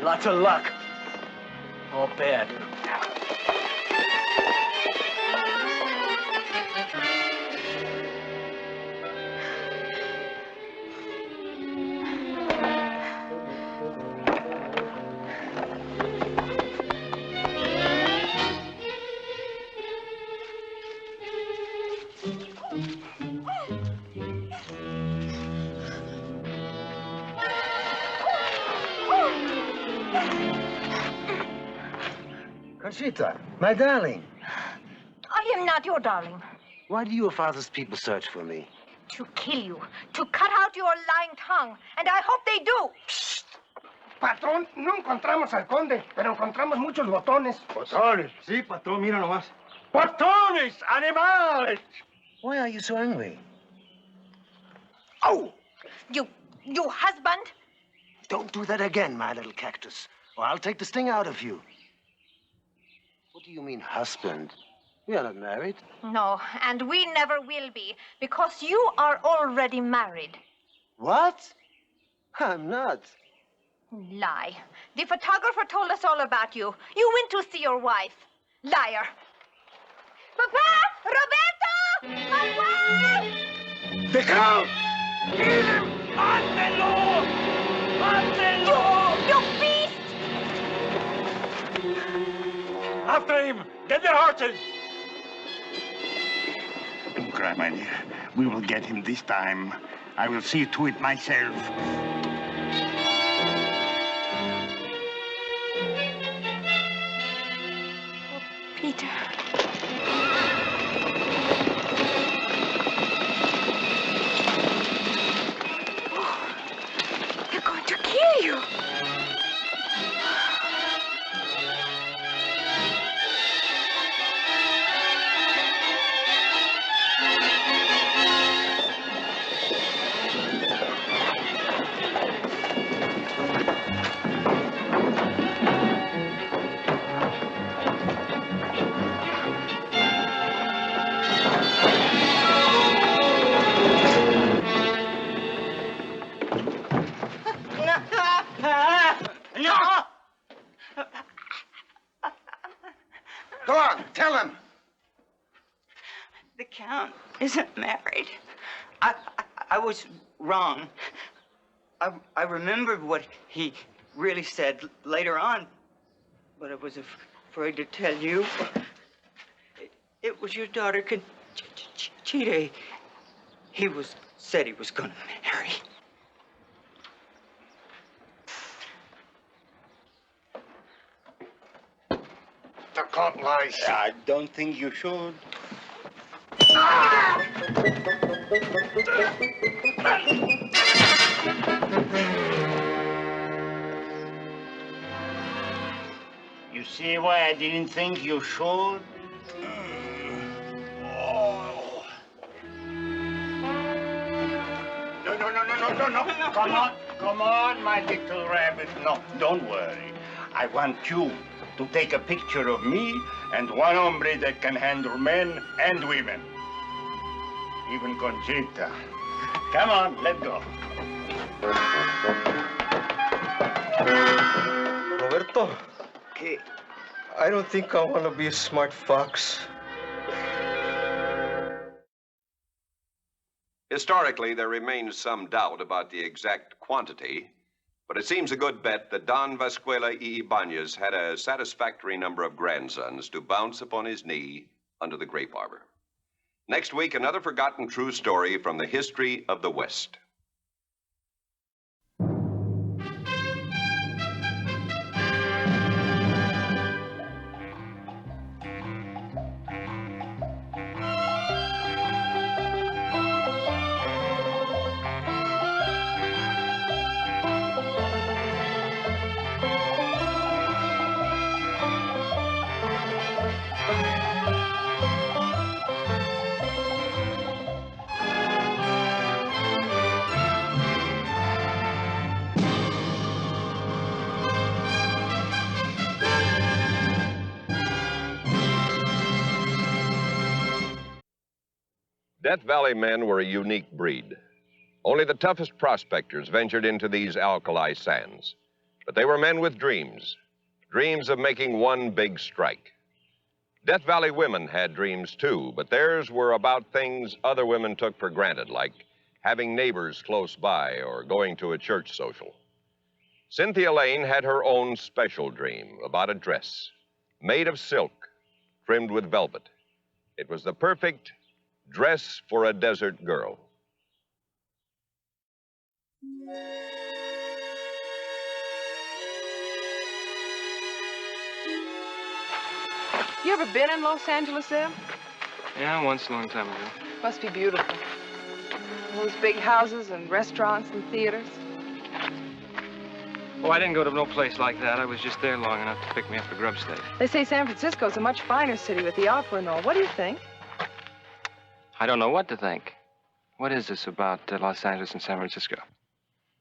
Lots of luck. All bad. Conchita, my darling. I am not your darling. Why do your father's people search for me? To kill you, to cut out your lying tongue, and I hope they do. Patrón, no encontramos al conde, pero encontramos muchos botones. Botones. Sí, patrón, mira nomás. Botones, animales. Why are you so angry? Oh! You husband? Don't do that again, my little cactus, or I'll take the sting out of you. What do you mean, husband? We are not married. No, and we never will be, because you are already married. What? I'm not. Lie. The photographer told us all about you. You went to see your wife. Liar. Papa! Roberto! My wife! The Count! Kill him! Mátelo! Mátelo! You beast! After him! Get their horses! Don't cry, my dear. We will get him this time. I will see to it myself. Peter. Oh, they're going to kill you. Go on, tell him. The Count isn't married. I was wrong. I remembered what he really said later on, but I was afraid to tell you. It was your daughter, Conchita. He said he was going to marry. The Count lies. I don't think you should. You see why I didn't think you should? No. Come on, my little rabbit. No, don't worry. I want you to take a picture of me and one hombre that can handle men and women. Even Conchita. Come on, let's go. Roberto, I don't think I want to be a smart fox. Historically, there remains some doubt about the exact quantity, but it seems a good bet that Don Vascuela y Ibanez had a satisfactory number of grandsons to bounce upon his knee under the grape arbor. Next week, another forgotten true story from the history of the West. Death Valley men were a unique breed. Only the toughest prospectors ventured into these alkali sands. But they were men with dreams, dreams of making one big strike. Death Valley women had dreams too, but theirs were about things other women took for granted, like having neighbors close by or going to a church social. Cynthia Lane had her own special dream about a dress made of silk, trimmed with velvet. It was the perfect dress for a desert girl. You ever been in Los Angeles, Em? Yeah, once a long time ago. Must be beautiful. Those big houses and restaurants and theaters. Oh, I didn't go to no place like that. I was just there long enough to pick me up a grub stake. They say San Francisco's a much finer city with the opera and all. What do you think? I don't know what to think. What is this about Los Angeles and San Francisco?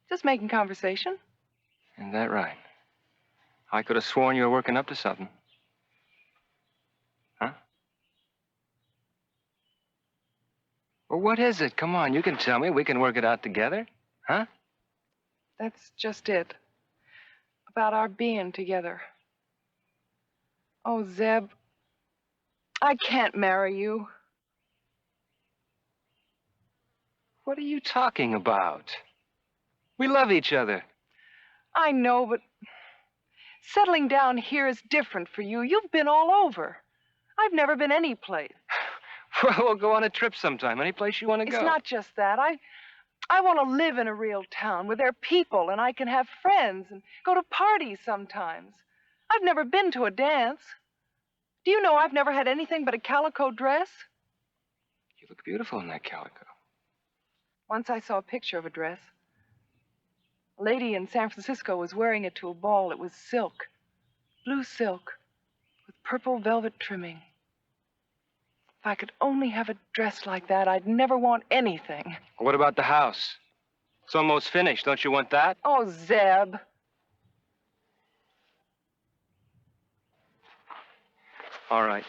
Just making conversation. Isn't that right? I could have sworn you were working up to something. Huh? Well, what is it? Come on, you can tell me. We can work it out together. Huh? That's just it. About our being together. Oh, Zeb, I can't marry you. What are you talking about? We love each other. I know, but settling down here is different for you. You've been all over. I've never been any place. Well, we'll go on a trip sometime. Any place you want to go. It's not just that. I want to live in a real town where there are people and I can have friends and go to parties sometimes. I've never been to a dance. Do you know I've never had anything but a calico dress? You look beautiful in that calico. Once I saw a picture of a dress. A lady in San Francisco was wearing it to a ball. It was silk, blue silk, with purple velvet trimming. If I could only have a dress like that, I'd never want anything. What about the house? It's almost finished. Don't you want that? Oh, Zeb. All right.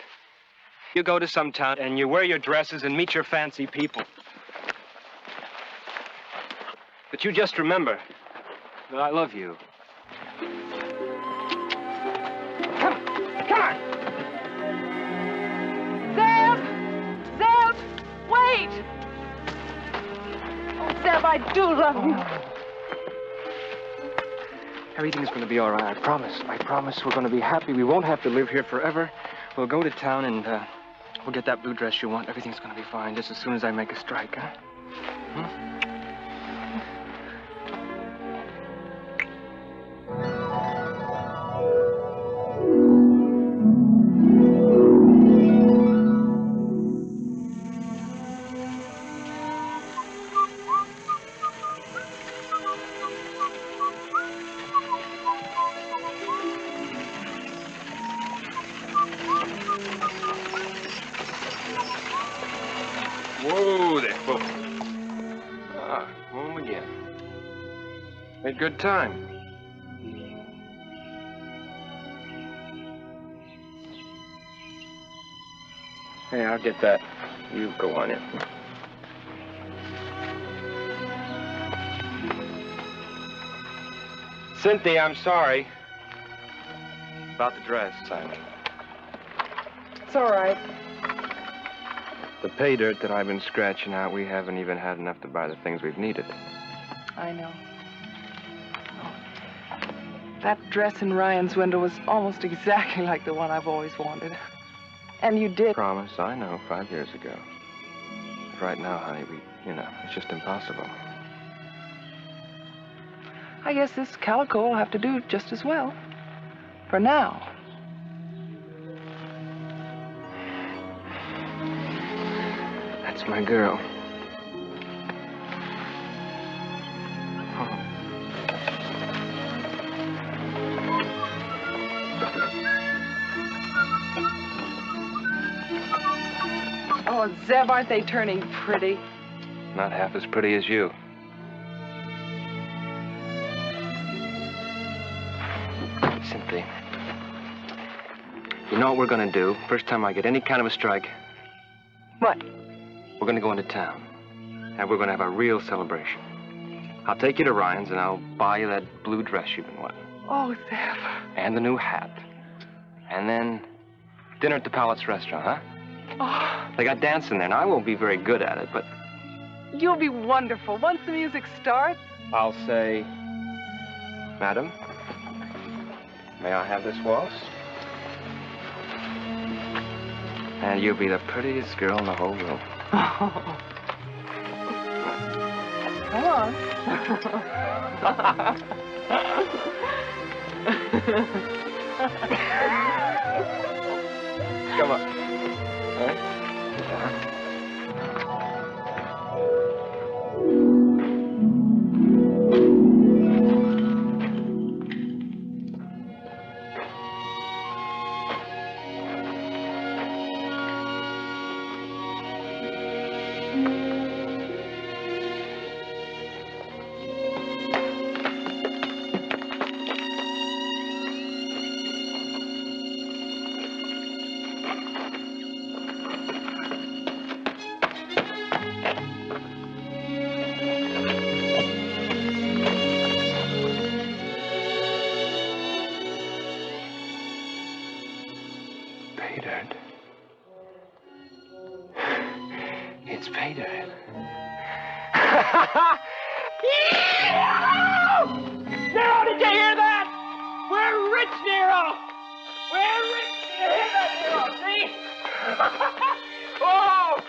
You go to some town and you wear your dresses and meet your fancy people. But you just remember that I love you. Come on. Zeb! Zeb! Wait! Oh, Zeb, I do love you. Everything's going to be all right. I promise. I promise we're going to be happy. We won't have to live here forever. We'll go to town and we'll get that blue dress you want. Everything's going to be fine just as soon as I make a strike, huh? Hmm? Whoa there. Whoa. Ah, home again. Had good time. Hey, I'll get that. You go on in. Cynthia, I'm sorry. About the dress, Simon. It's all right. The pay dirt that I've been scratching out, we haven't even had enough to buy the things we've needed. I know. That dress in Ryan's window was almost exactly like the one I've always wanted. And you did. Promise, I know, 5 years ago. But right now, honey, it's just impossible. I guess this calico will have to do just as well. For now. That's my girl. Oh, Zeb, aren't they turning pretty? Not half as pretty as you. Cynthia, you know what we're gonna do? First time I get any kind of a strike. What? We're gonna go into town. And we're gonna have a real celebration. I'll take you to Ryan's and I'll buy you that blue dress you've been wanting. Oh, Zeb. And the new hat. And then dinner at the Palace restaurant, huh? Oh, They got dancing there. Now, I won't be very good at it, but you'll be wonderful. Once the music starts. I'll say, Madam, may I have this waltz? And you'll be the prettiest girl in the whole room. Oh. Come on. Come on. All right? pay dirt. It's pay dirt. Nero, did you hear that? We're rich, Nero! We're rich! Did you hear that, Nero? See? Oh!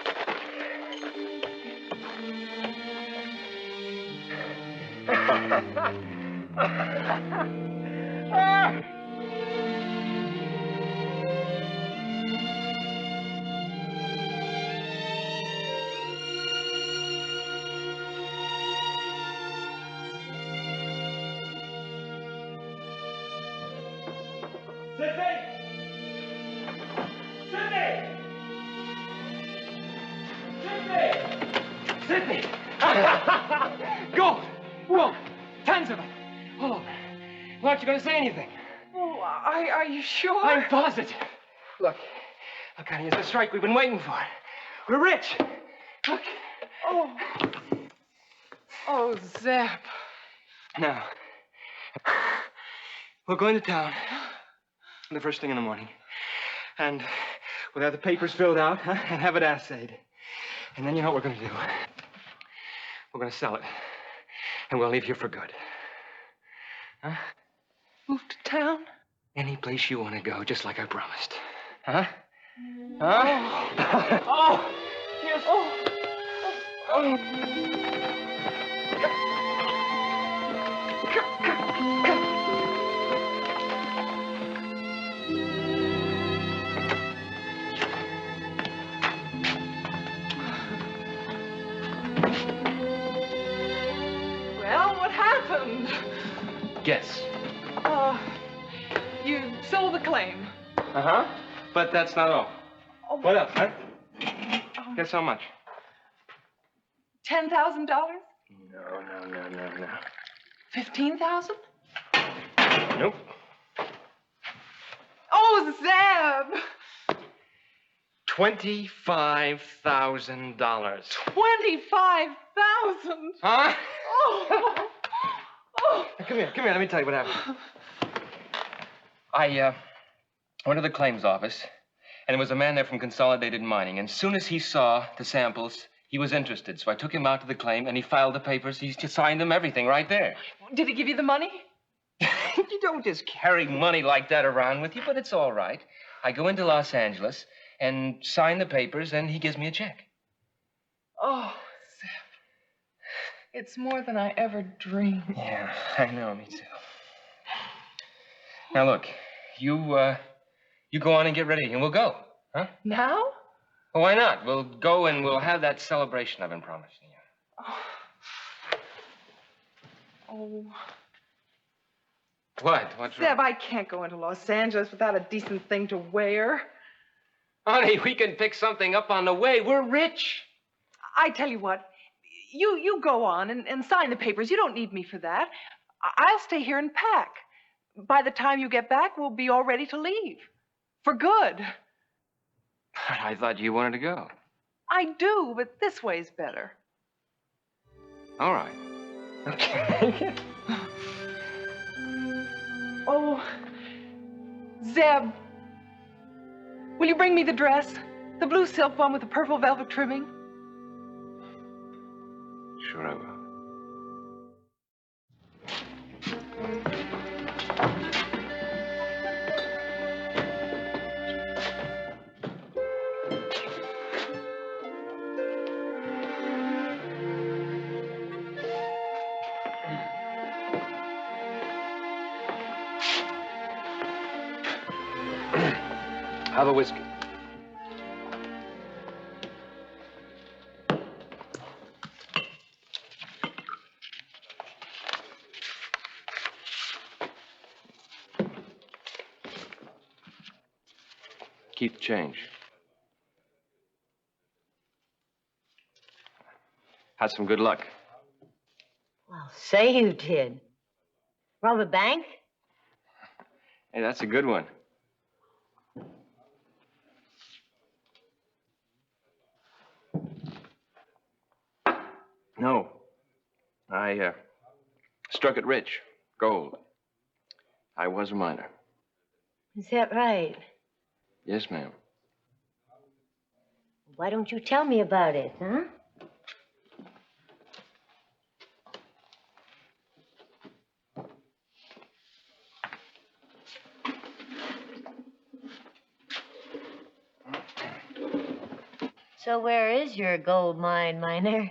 Sidney! Gold! Wool! Tons of it! All over. Why aren't you going to say anything? Oh, are you sure? I'm positive. Look, honey, it's the strike we've been waiting for. We're rich. Look. Oh. Oh, Zeb. Now, we'll go into town the first thing in the morning. And we'll have the papers filled out, and have it assayed. And then you know what we're going to do. We're going to sell it. And we'll leave here for good. Huh? Move to town? Any place you want to go, just like I promised. Huh? Huh? Oh! Yes. Oh! Oh! Well, what happened? Guess. You sold the claim. Uh-huh. But that's not all. Oh. What else, huh? Guess how much? $10,000? No. $15,000? Nope. Oh, Zeb! $25,000. $25,000? Huh? Oh. Oh. Come here, let me tell you what happened. I went to the claims office, and there was a man there from Consolidated Mining. And as soon as he saw the samples, he was interested. So I took him out to the claim, and he filed the papers. He just signed them, everything, right there. Did he give you the money? You don't just carry money like that around with you, but it's all right. I go into Los Angeles and sign the papers, and he gives me a check. Oh, Zeb. It's more than I ever dreamed. Yeah, I know, me too. Now, look, you go on and get ready, and we'll go, huh? Now? Well, why not? We'll go and we'll have that celebration I've been promising you. Oh. What? What's wrong? Zeb, I can't go into Los Angeles without a decent thing to wear. Honey, we can pick something up on the way. We're rich. I tell you what, you go on and sign the papers. You don't need me for that. I'll stay here and pack. By the time you get back, we'll be all ready to leave. For good. I thought you wanted to go. I do, but this way's better. All right. Okay. Oh, Zeb, will you bring me the dress? The blue silk one with the purple velvet trimming? Sure I will. Have a whiskey. Keep the change. Had some good luck. Well, say you did. Rob a bank? Hey, that's a good one. No. I struck it rich. Gold. I was a miner. Is that right? Yes, ma'am. Why don't you tell me about it, huh? So where is your gold mine, miner?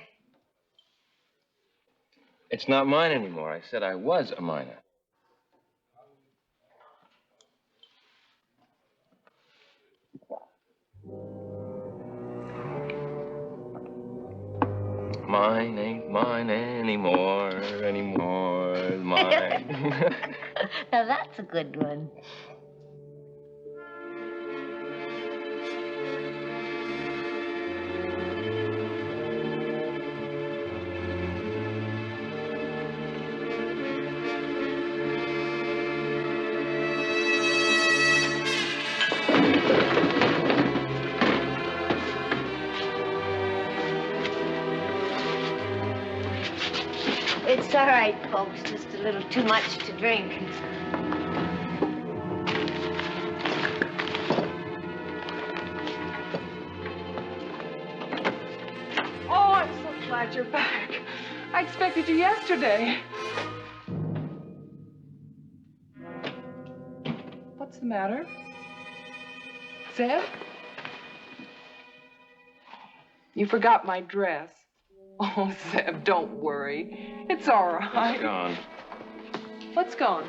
It's not mine anymore. I said I was a miner. Mine ain't mine anymore, mine. Now that's a good one. It's all right, folks. Just a little too much to drink. Oh, I'm so glad you're back. I expected you yesterday. What's the matter? Zeb? You forgot my dress. Oh, Zeb, don't worry. It's all right. It's gone. What's gone?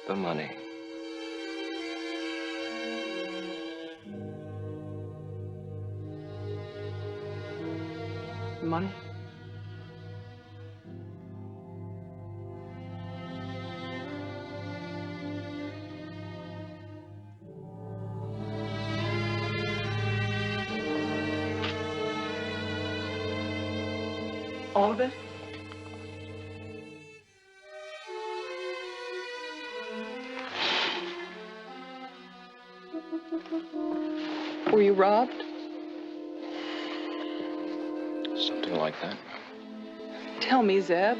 The money. Money? All of it? Were you robbed? Something like that. Tell me, Zeb.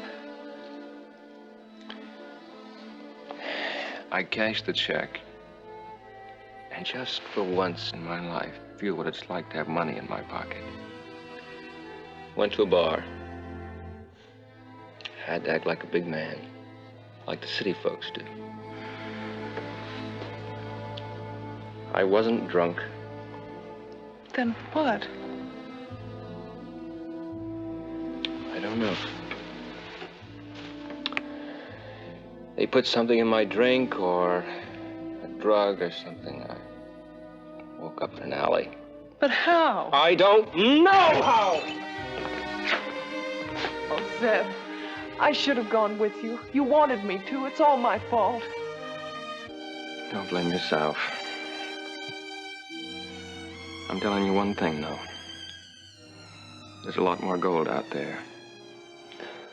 I cashed the check. And just for once in my life, feel what it's like to have money in my pocket. Went to a bar. Had to act like a big man, like the city folks do. I wasn't drunk. Then what? I don't know. They put something in my drink or a drug or something. I woke up in an alley. But how? I don't know how! Oh, Zeb, I should have gone with you. You wanted me to. It's all my fault. Don't blame yourself. I'm telling you one thing, though. There's a lot more gold out there.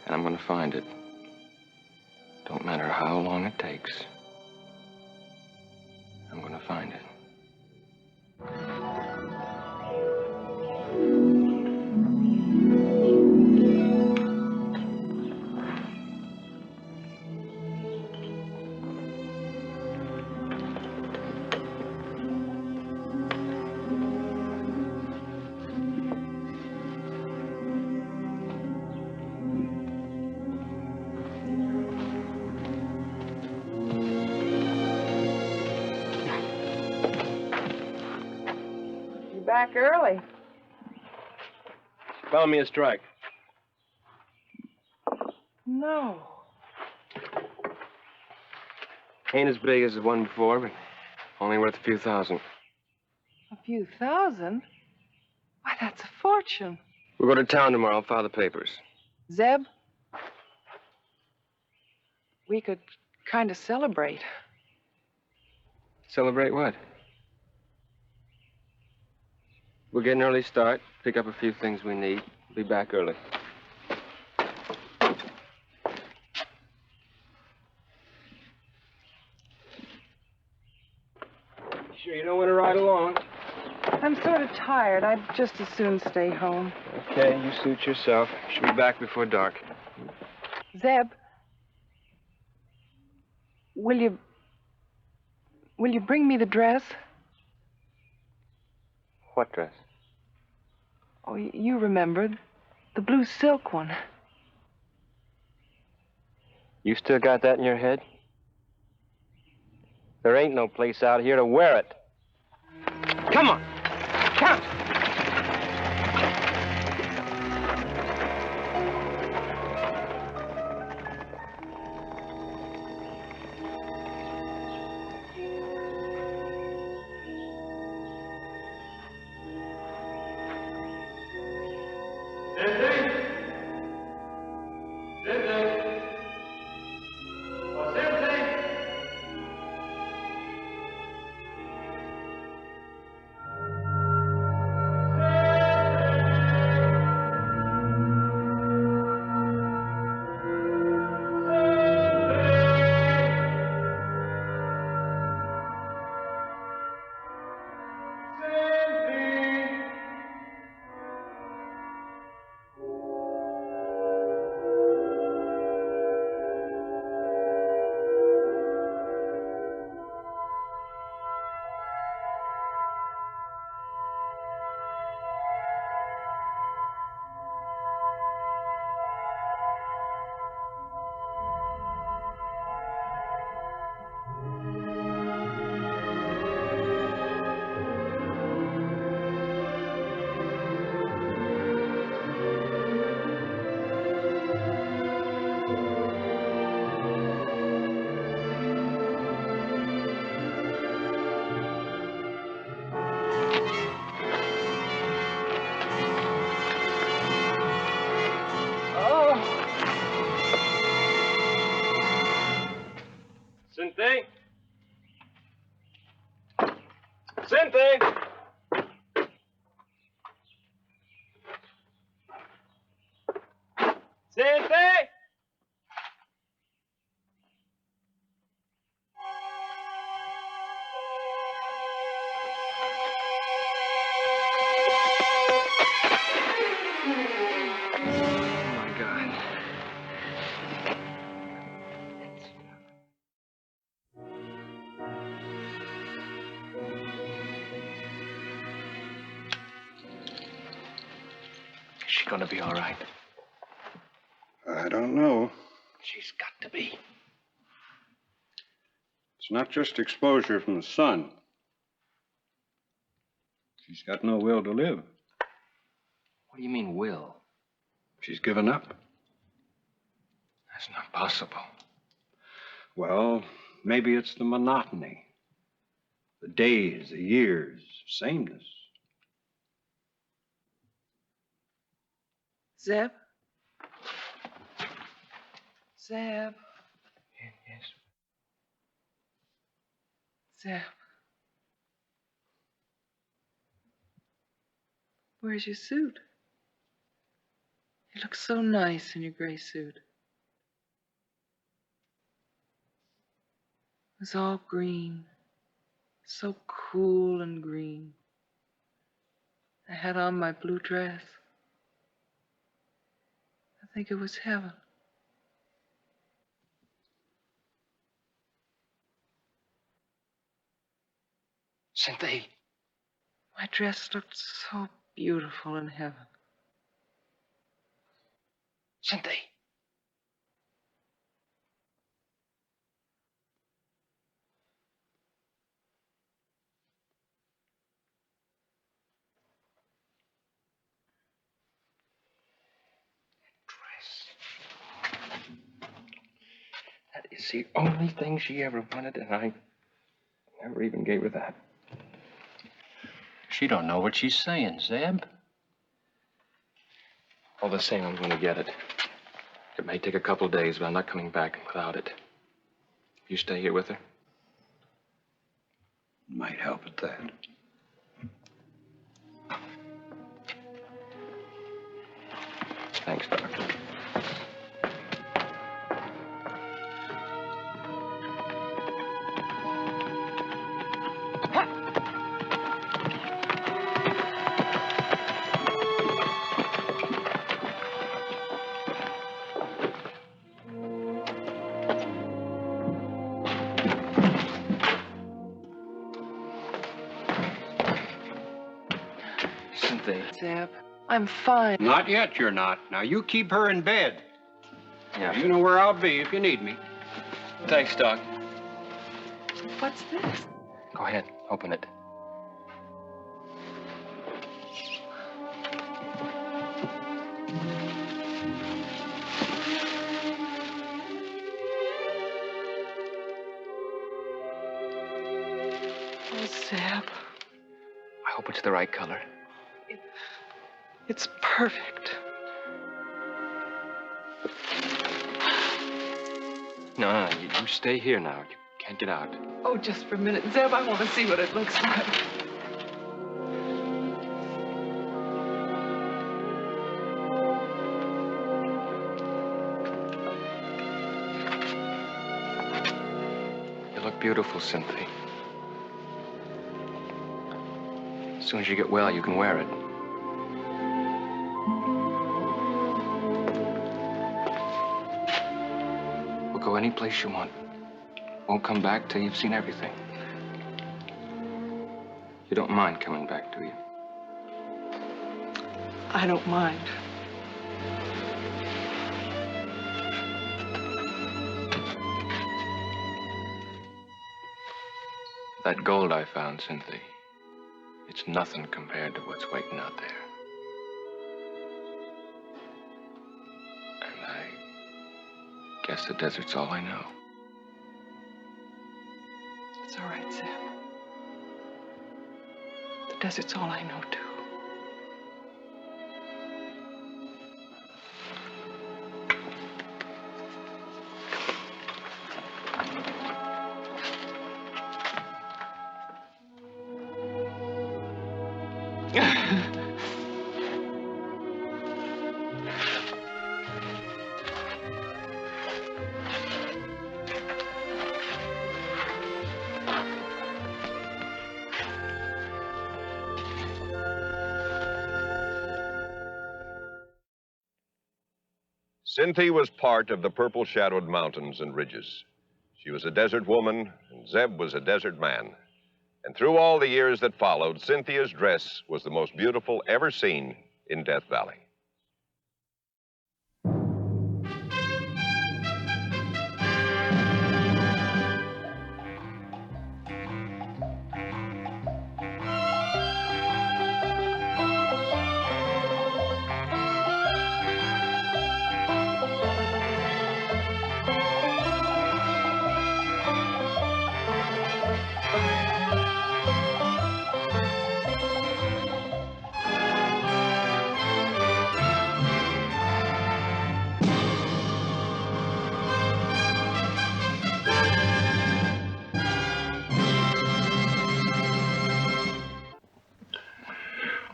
And I'm gonna find it. Don't matter how long it takes. I'm gonna find it. Back early. Found me a strike. No. Ain't as big as the one before, but only worth a few thousand. A few thousand? Why, that's a fortune. We'll go to town tomorrow and file the papers. Zeb, we could kind of celebrate. Celebrate what? We'll get an early start, pick up a few things we need, be back early. Sure you don't want to ride along? I'm sort of tired. I'd just as soon stay home. Okay, you suit yourself. Should be back before dark. Zeb, Will you bring me the dress? What dress? Oh, you remember. The blue silk one. You still got that in your head? There ain't no place out here to wear it. Come on. Come. Cynthia? Cynthia! Cynthia! Oh, my God. Is she gonna be all right? I don't know. She's got to be. It's not just exposure from the sun. She's got no will to live. What do you mean, will? She's given up. That's not possible. Well, maybe it's the monotony. The days, the years, sameness. Zeb? Zeb? Yes. Zeb? Where's your suit? You look so nice in your gray suit. It was all green. So cool and green. I had on my blue dress. I think it was heaven. Cynthia. My dress looked so beautiful in heaven. Cynthia. That is the only thing she ever wanted, and I never even gave her that. She don't know what she's saying, Zeb. All the same, I'm going to get it. It may take a couple of days, but I'm not coming back without it. You stay here with her? Might help at that. Thanks, Doctor. Cynthia. Zeb, I'm fine. Not yet, you're not. Now, you keep her in bed. Yeah. You know where I'll be if you need me. Thanks, Doc. What's this? Go ahead, open it. Oh, Zeb. I hope it's the right color. It's perfect. No, you stay here now. You can't get out. Oh, just for a minute. Zeb, I want to see what it looks like. You look beautiful, Cynthia. As soon as you get well, you can wear it. We'll go any place you want. Won't come back till you've seen everything. You don't mind coming back, do you? I don't mind. That gold I found, Cynthia, it's nothing compared to what's waiting out there. And I guess the desert's all I know. It's all right, Zeb. The desert's all I know, too. Cynthia was part of the purple-shadowed mountains and ridges. She was a desert woman, and Zeb was a desert man. And through all the years that followed, Cynthia's dress was the most beautiful ever seen in Death Valley.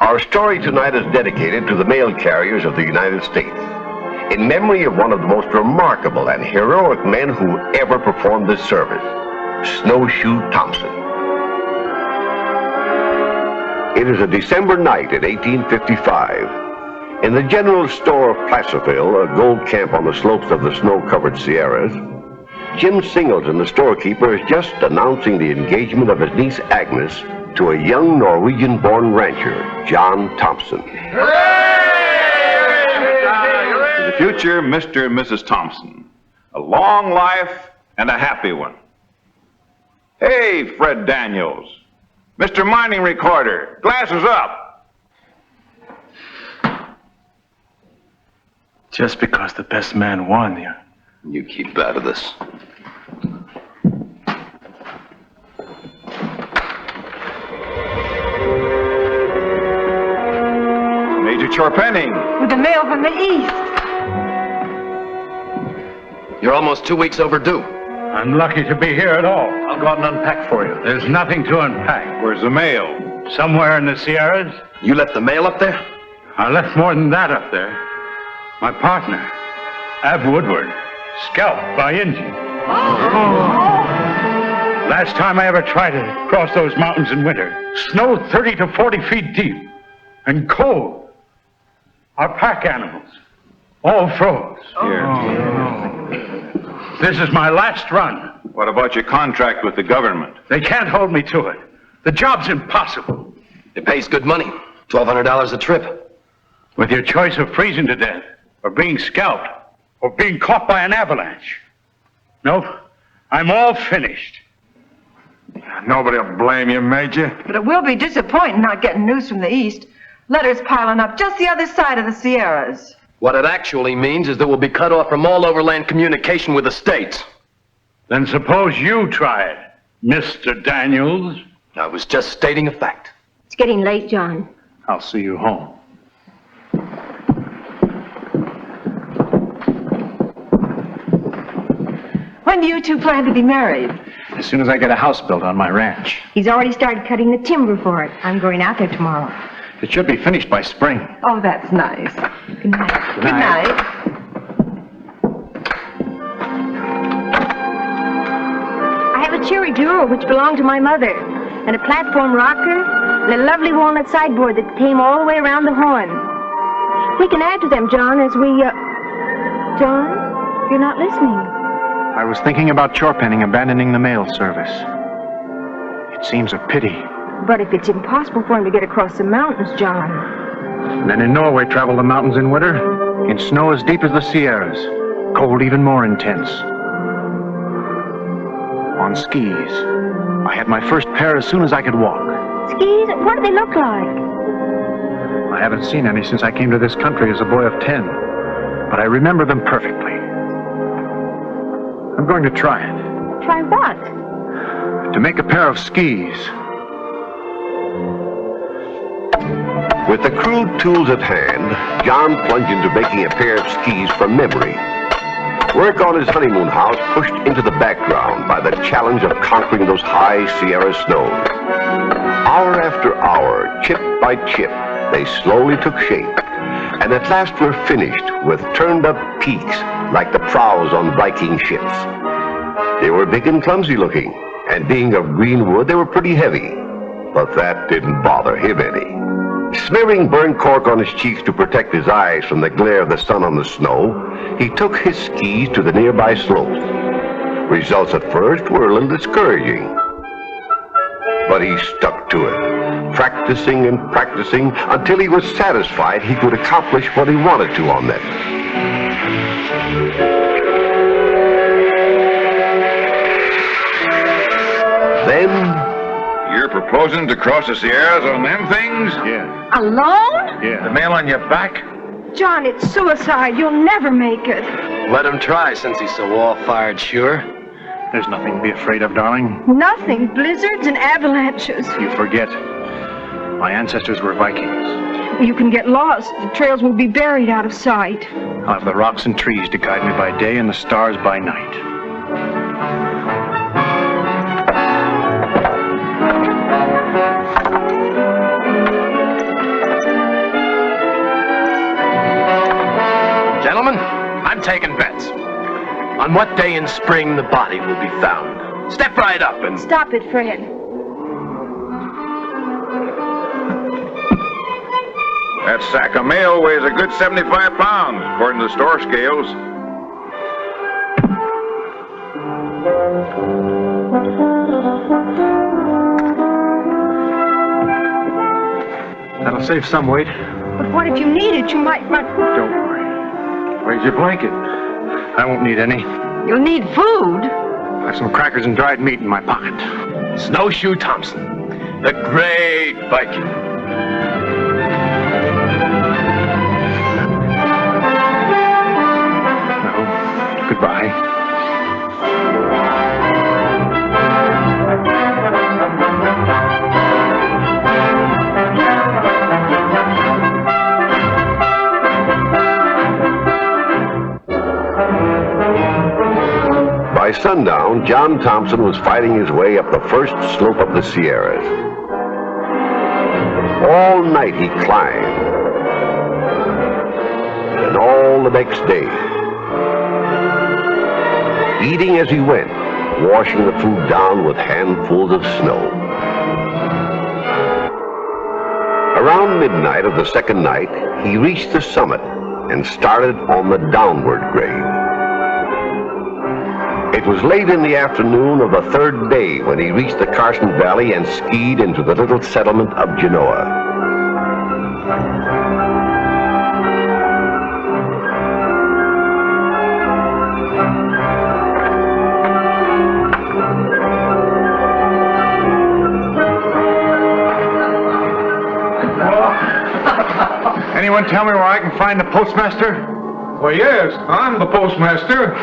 Our story tonight is dedicated to the mail carriers of the United States, in memory of one of the most remarkable and heroic men who ever performed this service, Snowshoe Thompson. It is a December night in 1855. In the general store of Placerville, a gold camp on the slopes of the snow-covered Sierras, Jim Singleton, the storekeeper, is just announcing the engagement of his niece Agnes to a young Norwegian-born rancher, John Thompson. To the future Mr. and Mrs. Thompson. A long life and a happy one. Hey, Fred Daniels. Mr. Mining Recorder, glasses up. Just because the best man won, You keep out of this. Major Chorpenning. With the mail from the east. You're almost 2 weeks overdue. I'm lucky to be here at all. I'll go out and unpack for you. There's nothing to unpack. Where's the mail? Somewhere in the Sierras. You left the mail up there? I left more than that up there. My partner, Ab Woodward, scalped by Injun. Last time I ever tried to cross those mountains in winter, snow 30 to 40 feet deep, and cold. Our pack animals all froze. This is my last run. What about your contract with the government? They can't hold me to it. The job's impossible. It pays good money. $1,200 a trip. With your choice of freezing to death, or being scalped, or being caught by an avalanche. Nope, I'm all finished. Nobody will blame you, Major. But it will be disappointing not getting news from the east. Letters piling up just the other side of the Sierras. What it actually means is that we'll be cut off from all overland communication with the States. Then suppose you try it, Mr. Daniels. I was just stating a fact. It's getting late, John. I'll see you home. When do you two plan to be married? As soon as I get a house built on my ranch. He's already started cutting the timber for it. I'm going out there tomorrow. It should be finished by spring. Oh, that's nice. Good night. Good night. Good night. I have a cherry bureau which belonged to my mother, and a platform rocker, and a lovely walnut sideboard that came all the way around the horn. We can add to them, John, as we, John, you're not listening. I was thinking about Chorpenning abandoning the mail service. It seems a pity. But if it's impossible for him to get across the mountains, John. Men in Norway travel the mountains in winter, in snow as deep as the Sierras, cold even more intense. On skis. I had my first pair as soon as I could walk. Skis? What do they look like? I haven't seen any since I came to this country as a boy of 10, but I remember them perfectly. I'm going to try it. Try what? To make a pair of skis. With the crude tools at hand, John plunged into making a pair of skis from memory. Work on his honeymoon house pushed into the background by the challenge of conquering those high Sierra snows. Hour after hour, chip by chip, they slowly took shape, and at last were finished with turned-up peaks like the prows on Viking ships. They were big and clumsy looking, and being of green wood, they were pretty heavy, but that didn't bother him any. Smearing burnt cork on his cheeks to protect his eyes from the glare of the sun on the snow, he took his skis to the nearby slopes. Results at first were a little discouraging, but he stuck to it, practicing and practicing until he was satisfied he could accomplish what he wanted to on them. Then... You're proposing to cross the Sierras on them things? Yeah. Alone? Yeah. The mail on your back? John, it's suicide. You'll never make it. Let him try since he's so all-fired sure. There's nothing to be afraid of, darling. Nothing. Blizzards and avalanches. You forget. My ancestors were Vikings. You can get lost. The trails will be buried out of sight. I'll have the rocks and trees to guide me by day and the stars by night. Gentlemen, I'm taking bets. On what day in spring the body will be found. Step right up and... Stop it, Fred. That sack of mail weighs a good 75 pounds, according to the store scales. That'll save some weight. But what if you need it? You might run... Don't worry. Where's your blanket? I won't need any. You'll need food. I have some crackers and dried meat in my pocket. Snowshoe Thompson, the great Viking. Well, goodbye. By sundown, John Thompson was fighting his way up the first slope of the Sierras. All night he climbed, and all the next day. Eating as he went, washing the food down with handfuls of snow. Around midnight of the second night, he reached the summit and started on the downward grade. It was late in the afternoon of the third day when he reached the Carson Valley and skied into the little settlement of Genoa. Anyone tell me where I can find the postmaster? Well, yes, I'm the postmaster.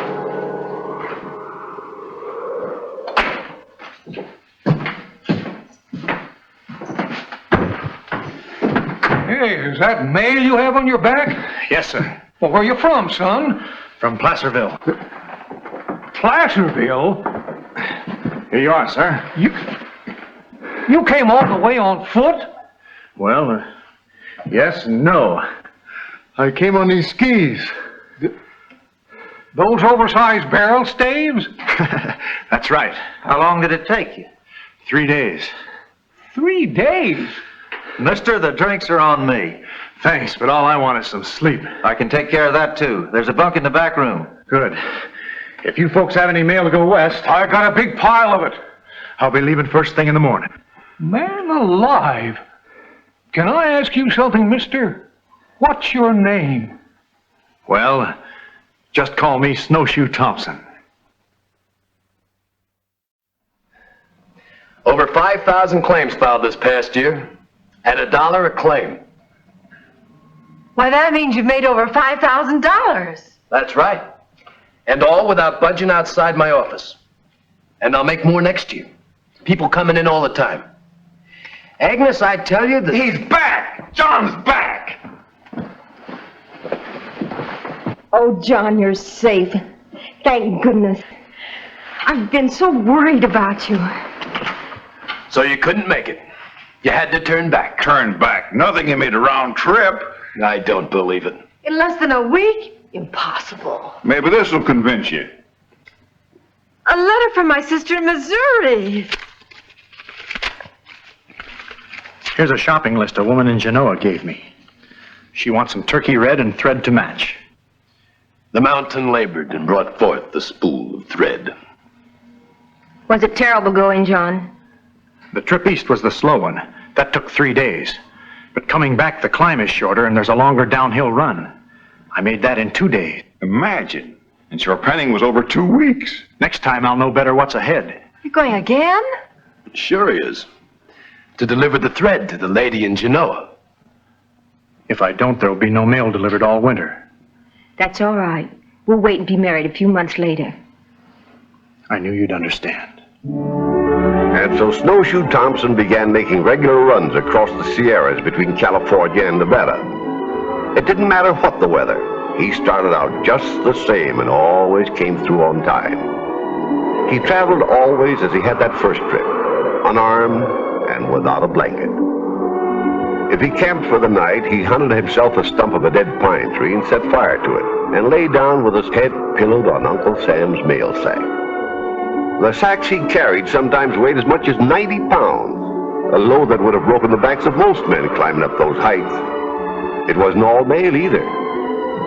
Hey, is that mail you have on your back? Yes, sir. Well, where you from, son? From Placerville. Placerville? Here you are, sir. You came all the way on foot? Well, yes and no. I came on these skis. Those oversized barrel staves? That's right. How long did it take you? 3 days. 3 days? Mister, the drinks are on me. Thanks, but all I want is some sleep. I can take care of that, too. There's a bunk in the back room. Good. If you folks have any mail to go west... I got a big pile of it. I'll be leaving first thing in the morning. Man alive. Can I ask you something, mister? What's your name? Well, just call me Snowshoe Thompson. Over 5,000 claims filed this past year, at $1 a claim. Why, that means you've made over $5,000. That's right. And all without budging outside my office. And I'll make more next year. People coming in all the time. Agnes, I tell you that... He's back! John's back! Oh, John, you're safe. Thank goodness. I've been so worried about you. So you couldn't make it. You had to turn back. Turn back? Nothing, you made a round trip. I don't believe it. In less than a week? Impossible. Maybe this will convince you. A letter from my sister in Missouri. Here's a shopping list a woman in Genoa gave me. She wants some turkey red and thread to match. The mountain labored and brought forth the spool of thread. Was it terrible going, John? The trip east was the slow one. That took 3 days. But coming back, the climb is shorter and there's a longer downhill run. I made that in 2 days. Imagine. And your penning was over 2 weeks. Next time I'll know better what's ahead. You're going again? Sure he is. To deliver the thread to the lady in Genoa. If I don't, there'll be no mail delivered all winter. That's all right. We'll wait and be married a few months later. I knew you'd understand. And so Snowshoe Thompson began making regular runs across the Sierras between California and Nevada. It didn't matter what the weather. He started out just the same and always came through on time. He traveled always as he had that first trip, unarmed and without a blanket. If he camped for the night, he hunted himself a stump of a dead pine tree and set fire to it, and lay down with his head pillowed on Uncle Sam's mail sack. The sacks he carried sometimes weighed as much as 90 pounds, a load that would have broken the backs of most men climbing up those heights. It wasn't all mail either.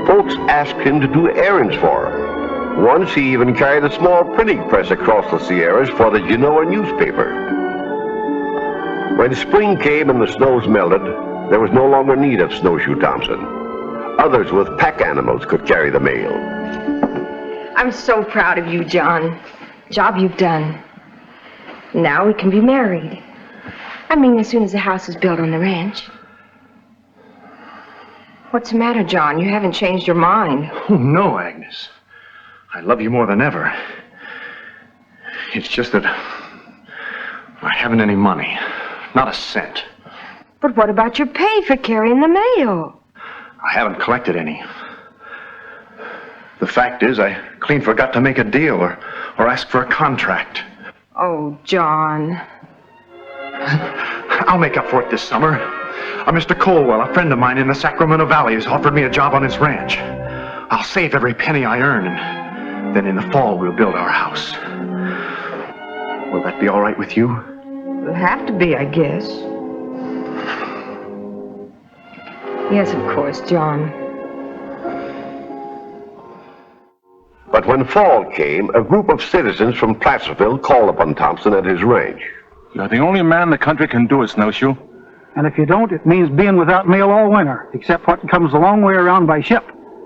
Folks asked him to do errands for them. Once he even carried a small printing press across the Sierras for the Genoa newspaper. When spring came and the snows melted, there was no longer need of Snowshoe Thompson. Others with pack animals could carry the mail. I'm so proud of you, John. Job you've done. Now we can be married. I mean, as soon as the house is built on the ranch. What's the matter, John? You haven't changed your mind. Oh, no, Agnes. I love you more than ever. It's just that I haven't any money. Not a cent. But what about your pay for carrying the mail? I haven't collected any. The fact is, I clean forgot to make a deal or ask for a contract. Oh, John. I'll make up for it this summer. Mr. Colwell, a friend of mine in the Sacramento Valley, has offered me a job on his ranch. I'll save every penny I earn, and then in the fall we'll build our house. Will that be all right with you? It'll have to be, I guess. Yes, of course, John. But when fall came, a group of citizens from Placerville called upon Thompson at his ranch. You're the only man the country can do it, Snowshoe. And if you don't, it means being without mail all winter, except what comes a long way around by ship.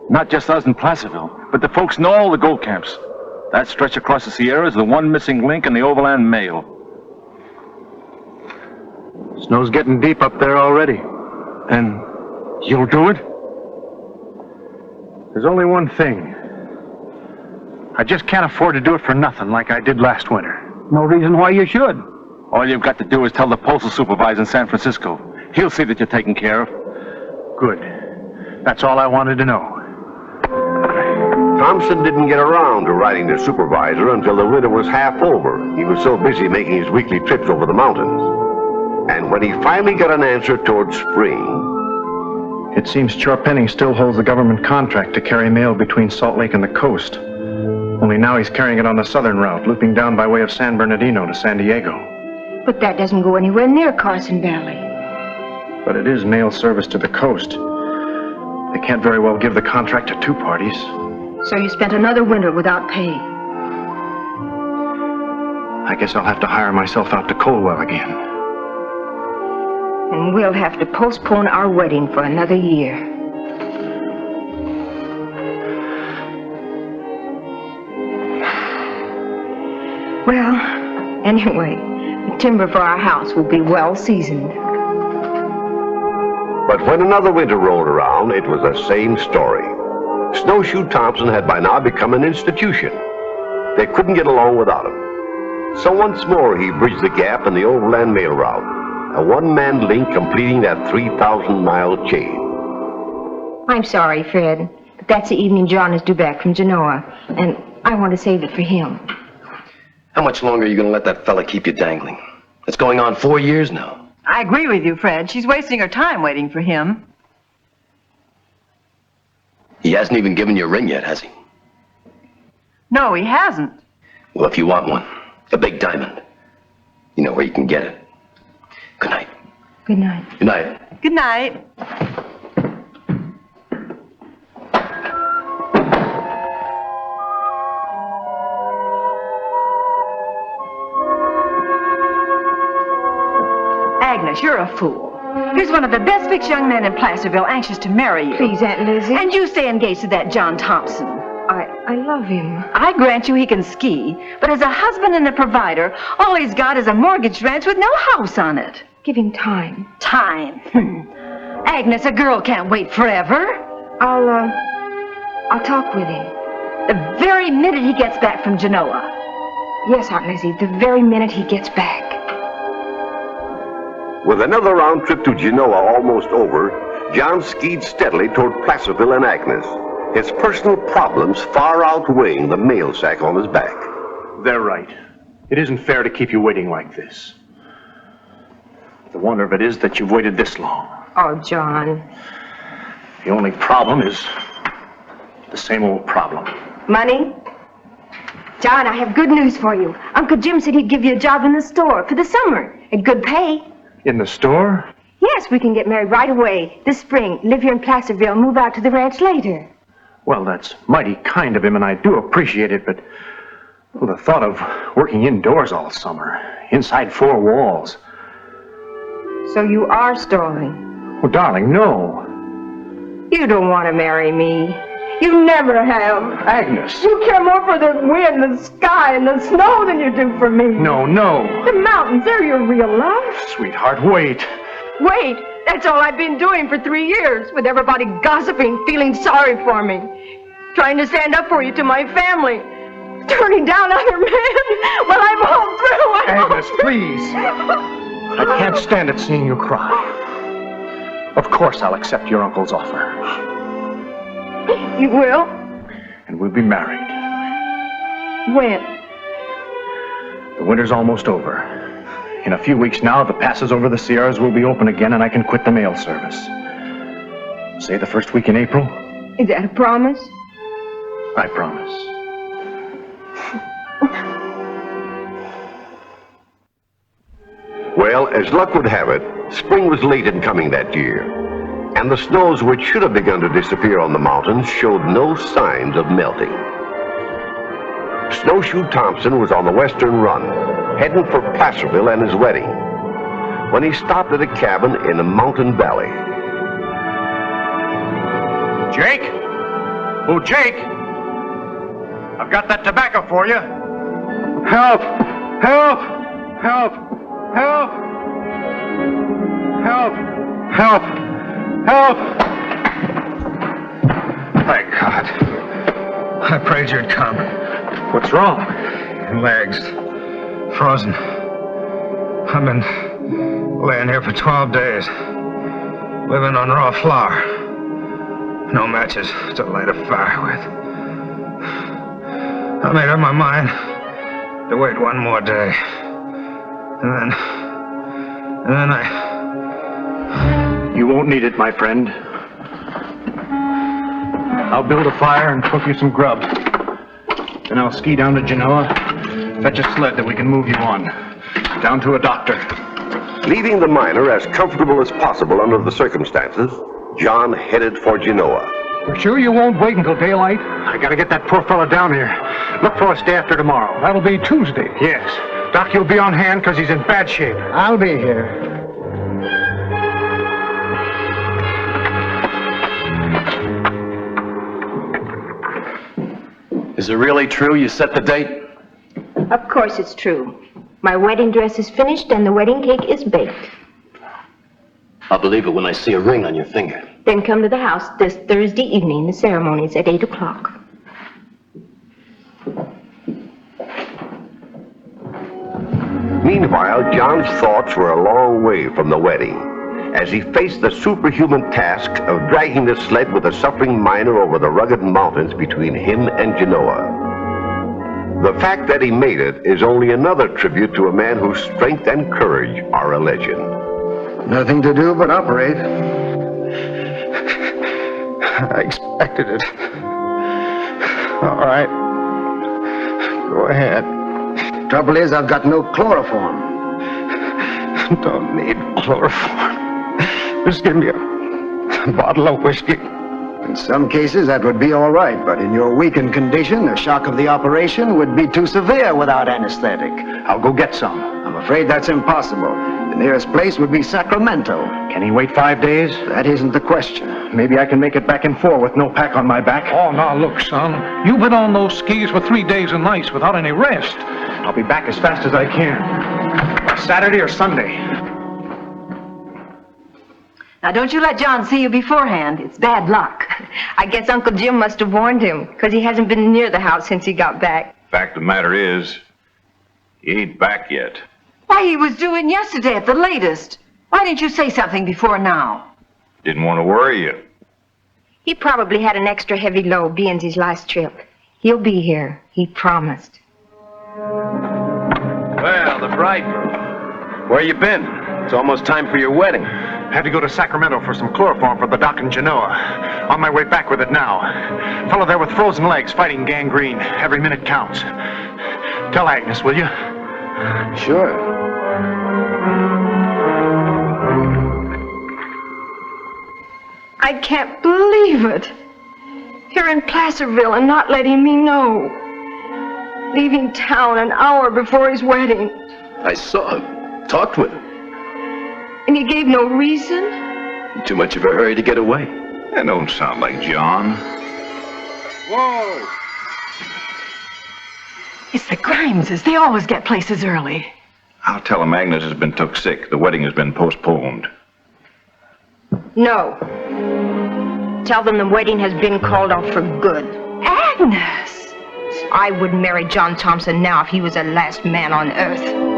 Not just us in Placerville, but the folks in all the gold camps. That stretch across the Sierra is the one missing link in the overland mail. Snow's getting deep up there already. Then you'll do it? There's only one thing. I just can't afford to do it for nothing like I did last winter. No reason why you should. All you've got to do is tell the postal supervisor in San Francisco. He'll see that you're taken care of. Good. That's all I wanted to know. Thompson didn't get around to writing the supervisor until the winter was half over. He was so busy making his weekly trips over the mountains. And when he finally got an answer towards spring... It seems Chorpenning still holds the government contract to carry mail between Salt Lake and the coast. Only now he's carrying it on the southern route, looping down by way of San Bernardino to San Diego. But that doesn't go anywhere near Carson Valley. But it is mail service to the coast. They can't very well give the contract to two parties. So you spent another winter without pay. I guess I'll have to hire myself out to Colwell again. And we'll have to postpone our wedding for another year. Well, anyway, the timber for our house will be well seasoned. But when another winter rolled around, it was the same story. Snowshoe Thompson had by now become an institution. They couldn't get along without him. So once more he bridged the gap in the overland mail route, a one-man link completing that 3,000-mile chain. I'm sorry, Fred, but that's the evening John is due back from Genoa, and I want to save it for him. How much longer are you going to let that fella keep you dangling? It's going on 4 years now. I agree with you, Fred. She's wasting her time waiting for him. He hasn't even given you a ring yet, has he? No, he hasn't. Well, if you want one, a big diamond, you know where you can get it. Good night. Good night. Good night. Good night. Agnes, you're a fool. Here's one of the best fixed young men in Placerville anxious to marry you. Please, Aunt Lizzie. And you stay engaged to that John Thompson. I love him. I grant you he can ski, but as a husband and a provider, all he's got is a mortgaged ranch with no house on it. Give him time. Time? Agnes, a girl can't wait forever. I'll talk with him. The very minute he gets back from Genoa. Yes, Aunt Lizzie, the very minute he gets back. With another round trip to Genoa almost over, John skied steadily toward Placerville and Agnes, his personal problems far outweighing the mail sack on his back. They're right. It isn't fair to keep you waiting like this. The wonder of it is that you've waited this long. Oh, John. The only problem is the same old problem. Money? John, I have good news for you. Uncle Jim said he'd give you a job in the store for the summer at good pay. In the store? Yes, we can get married right away this spring, live here in Placerville, move out to the ranch later. Well, that's mighty kind of him, and I do appreciate it, but well, the thought of working indoors all summer, inside four walls. So you are stalling? Oh, darling, no. You don't want to marry me. You never have. Agnes. You care more for the wind, the sky, and the snow than you do for me. No, no. The mountains, they're your real love. Sweetheart, wait. Wait, that's all I've been doing for 3 years, with everybody gossiping, feeling sorry for me, trying to stand up for you to my family, turning down other men. Well, I'm all through. Agnes, please. I can't stand it seeing you cry. Of course I'll accept your uncle's offer. You will? And we'll be married. When? The winter's almost over. In a few weeks now, the passes over the Sierras will be open again and I can quit the mail service. Say the first week in April? Is that a promise? I promise. Well, as luck would have it, spring was late in coming that year, and the snows which should have begun to disappear on the mountains showed no signs of melting. Snowshoe Thompson was on the western run, heading for Placerville and his wedding. when he stopped at a cabin in a mountain valley. Jake? Oh, Jake! I've got that tobacco for you. Help! Help! Help! Help! Help! Help! Help! Thank God. I prayed you'd come. What's wrong? Legs. Frozen. I've been laying here for 12 days. Living on raw flour. No matches to light a fire with. I made up my mind to wait one more day. And then I... You won't need it, my friend. I'll build a fire and cook you some grub. Then I'll ski down to Genoa, fetch a sled that we can move you on. Down to a doctor. Leaving the miner as comfortable as possible under the circumstances, John headed for Genoa. You're sure you won't wait until daylight? I gotta get that poor fella down here. Look for us day after tomorrow. That'll be Tuesday. Yes. Doc, you'll be on hand because he's in bad shape. I'll be here. Is it really true you set the date? Of course it's true. My wedding dress is finished and the wedding cake is baked. I'll believe it when I see a ring on your finger. Then come to the house this Thursday evening. The ceremony's at 8 o'clock. Meanwhile, John's thoughts were a long way from the wedding, as he faced the superhuman task of dragging the sled with the suffering miner over the rugged mountains between him and Genoa. The fact that he made it is only another tribute to a man whose strength and courage are a legend. Nothing to do but operate. I expected it. All right. Go ahead. Trouble is, I've got no chloroform. Don't need chloroform. Just give me a bottle of whiskey. In some cases, that would be all right, but in your weakened condition, the shock of the operation would be too severe without anesthetic. I'll go get some. I'm afraid that's impossible. The nearest place would be Sacramento. Can he wait 5 days? That isn't the question. Maybe I can make it back in 4 with no pack on my back. Oh, now look, son. You've been on those skis for 3 days and nights without any rest. I'll be back as fast as I can. Saturday or Sunday. Now, don't you let John see you beforehand. It's bad luck. I guess Uncle Jim must have warned him, because he hasn't been near the house since he got back. Fact of the matter is, he ain't back yet. Why, he was due in yesterday at the latest. Why didn't you say something before now? Didn't want to worry you. He probably had an extra heavy load, being his last trip. He'll be here. He promised. Well, the bridegroom. Where you been? It's almost time for your wedding. Had to go to Sacramento for some chloroform for the doc in Genoa. On my way back with it now. Fellow there with frozen legs fighting gangrene. Every minute counts. Tell Agnes, will you? Sure. I can't believe it. Here in Placerville and not letting me know. Leaving town an hour before his wedding. I saw him. Talked with him. And he gave no reason? In too much of a hurry to get away. That don't sound like John. Whoa! It's the Grimeses. They always get places early. I'll tell him Agnes has been took sick. The wedding has been postponed. No. Tell them the wedding has been called off for good. Agnes! I would marry John Thompson now if he was the last man on earth.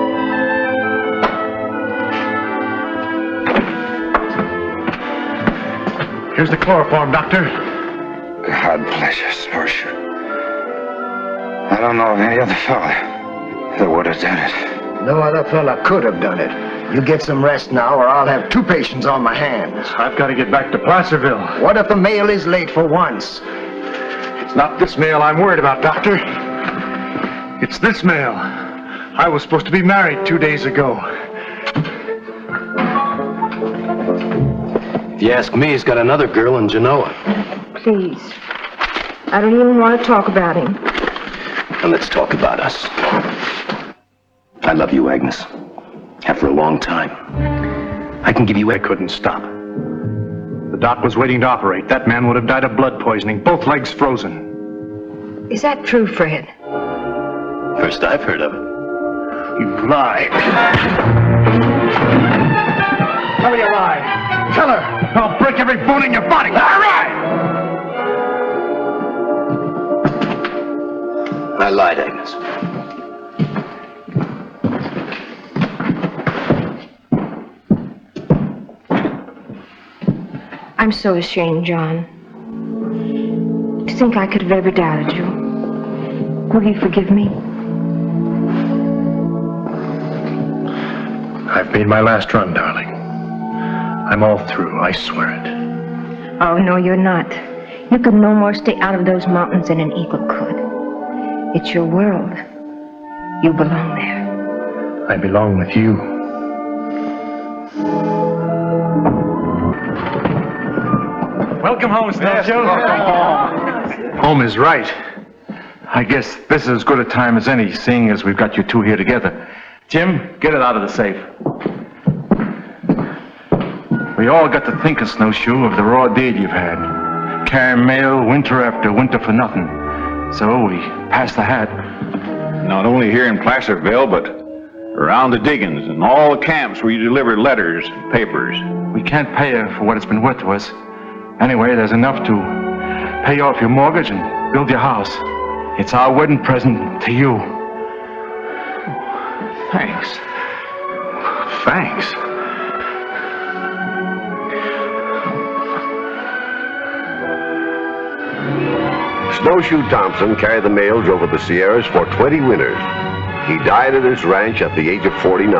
Here's the chloroform, Doctor. God bless you, Sparsh. I don't know of any other fella that would have done it. No other fella could have done it. You get some rest now, or I'll have 2 patients on my hands. I've got to get back to Placerville. What if the mail is late for once? It's not this mail I'm worried about, Doctor. It's this mail. I was supposed to be married 2 days ago. If you ask me, he's got another girl in Genoa. Please. I don't even want to talk about him. And let's talk about us. I love you, Agnes. Have for a long time. I can give you... I couldn't stop. The doc was waiting to operate. That man would have died of blood poisoning, both legs frozen. Is that true, Fred? First I've heard of it. You lie. Tell her you lie. Tell her. I'll break every bone in your body. All right. I lied, Agnes. I'm so ashamed, John. To think I could have ever doubted you. Will you forgive me? I've made my last run, darling. I'm all through, I swear it. Oh, no, you're not. You could no more stay out of those mountains than an eagle could. It's your world. You belong there. I belong with you. Welcome home, Snowshoe. Home is right. I guess this is as good a time as any, seeing as we've got you two here together. Jim, get it out of the safe. We all got to think of Snowshoe of the raw deed you've had. Carrying mail winter after winter for nothing. So we passed the hat. Not only here in Placerville, but around the diggings and all the camps where you deliver letters and papers. We can't pay you for what it's been worth to us. Anyway, there's enough to pay off your mortgage and build your house. It's our wedding present to you. Thanks. Thanks. Snowshoe Thompson carried the mails over the Sierras for 20 winters. He died at his ranch at the age of 49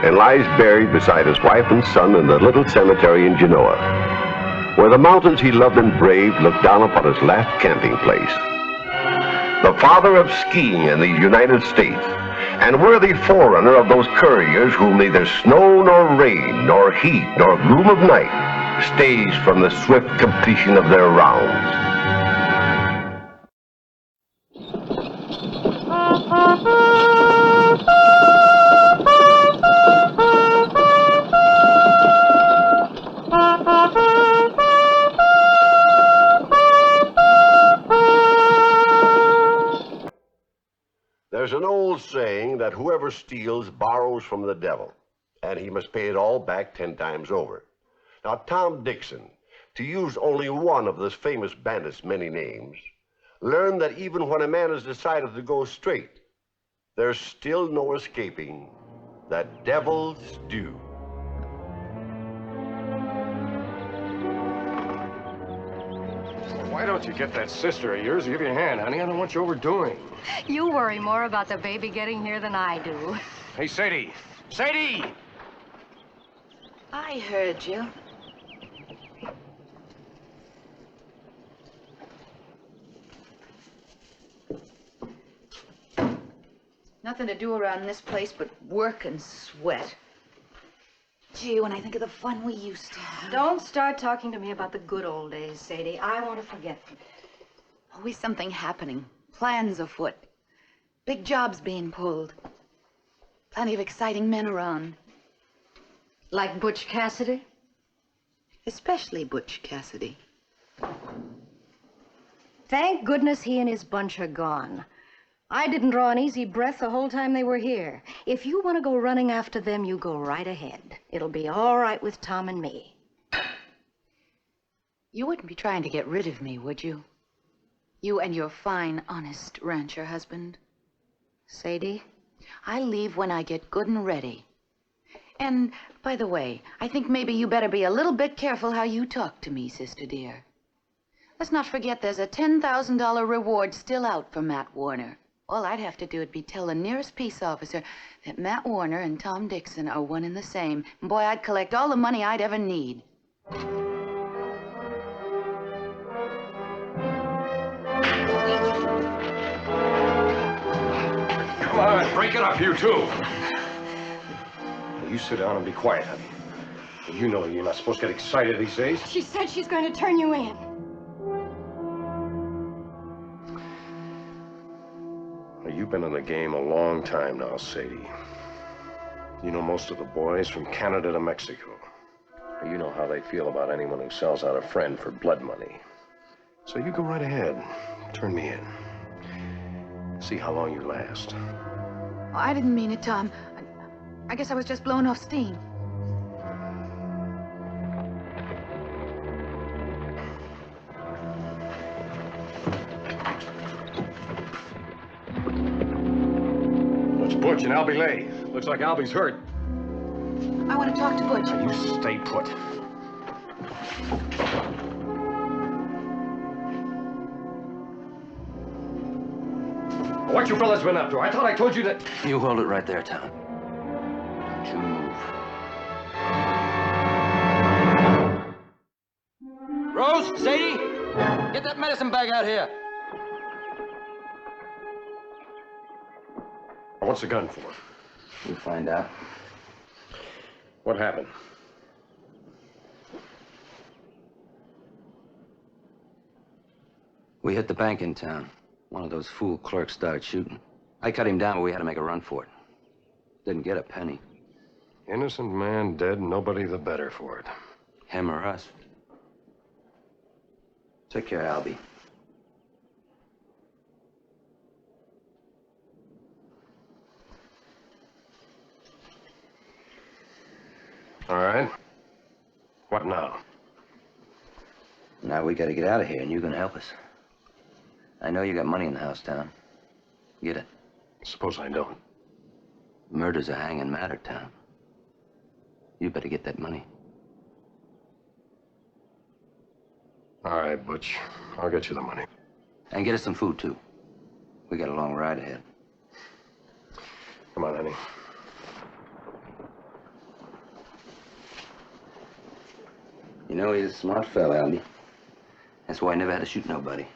and lies buried beside his wife and son in the little cemetery in Genoa, where the mountains he loved and braved look down upon his last camping place. The father of skiing in the United States, and worthy forerunner of those couriers whom neither snow nor rain, nor heat, nor gloom of night stays from the swift completion of their rounds. There's an old saying that whoever steals borrows from the devil, and he must pay it all back 10 times over. Now, Tom Dixon, to use only one of this famous bandit's many names, learned that even when a man has decided to go straight, there's still no escaping that devil's due. Why don't you get that sister of yours to give you a hand, honey? I don't want you overdoing. You worry more about the baby getting here than I do. Hey, Sadie. Sadie! I heard you. Nothing to do around this place but work and sweat. Gee, when I think of the fun we used to have. Don't start talking to me about the good old days, Sadie. I want to forget them. Always something happening. Plans afoot. Big jobs being pulled. Plenty of exciting men around. Like Butch Cassidy? Especially Butch Cassidy. Thank goodness he and his bunch are gone. I didn't draw an easy breath the whole time they were here. If you want to go running after them, you go right ahead. It'll be all right with Tom and me. You wouldn't be trying to get rid of me, would you? You and your fine, honest rancher husband. Sadie? I leave when I get good and ready. And, by the way, I think maybe you better be a little bit careful how you talk to me, sister dear. Let's not forget there's a $10,000 reward still out for Matt Warner. All I'd have to do would be tell the nearest peace officer that Matt Warner and Tom Dixon are one and the same. And boy, I'd collect all the money I'd ever need. Come on, break it up, you two. You sit down and be quiet, honey. You know you're not supposed to get excited these days. She said she's going to turn you in. You've been in the game a long time now, Sadie. You know most of the boys from Canada to Mexico. You know how they feel about anyone who sells out a friend for blood money. So you go right ahead. Turn me in. See how long you last. Oh, I didn't mean it, Tom. I guess I was just blowing off steam. It's Butch and Albie Lay. Looks like Albie's hurt. I want to talk to Butch. Now, you stay put. What you fellas been up to? I thought I told you that... You hold it right there, Tom. Don't you move. Rose, Sadie, get that medicine bag out here. What's the gun for? We'll find out. What happened? We hit the bank in town. One of those fool clerks started shooting. I cut him down, but we had to make a run for it. Didn't get a penny. Innocent man dead, nobody the better for it. Him or us. Take care, Albie. All right. What now? Now we gotta get out of here, and you're gonna help us. I know you got money in the house, Tom. Get it. Suppose I don't. Murder's a hanging matter, Tom. You better get that money. All right, Butch. I'll get you the money. And get us some food, too. We got a long ride ahead. Come on, honey. You know, he's a smart fella, Albie. That's why I never had to shoot nobody.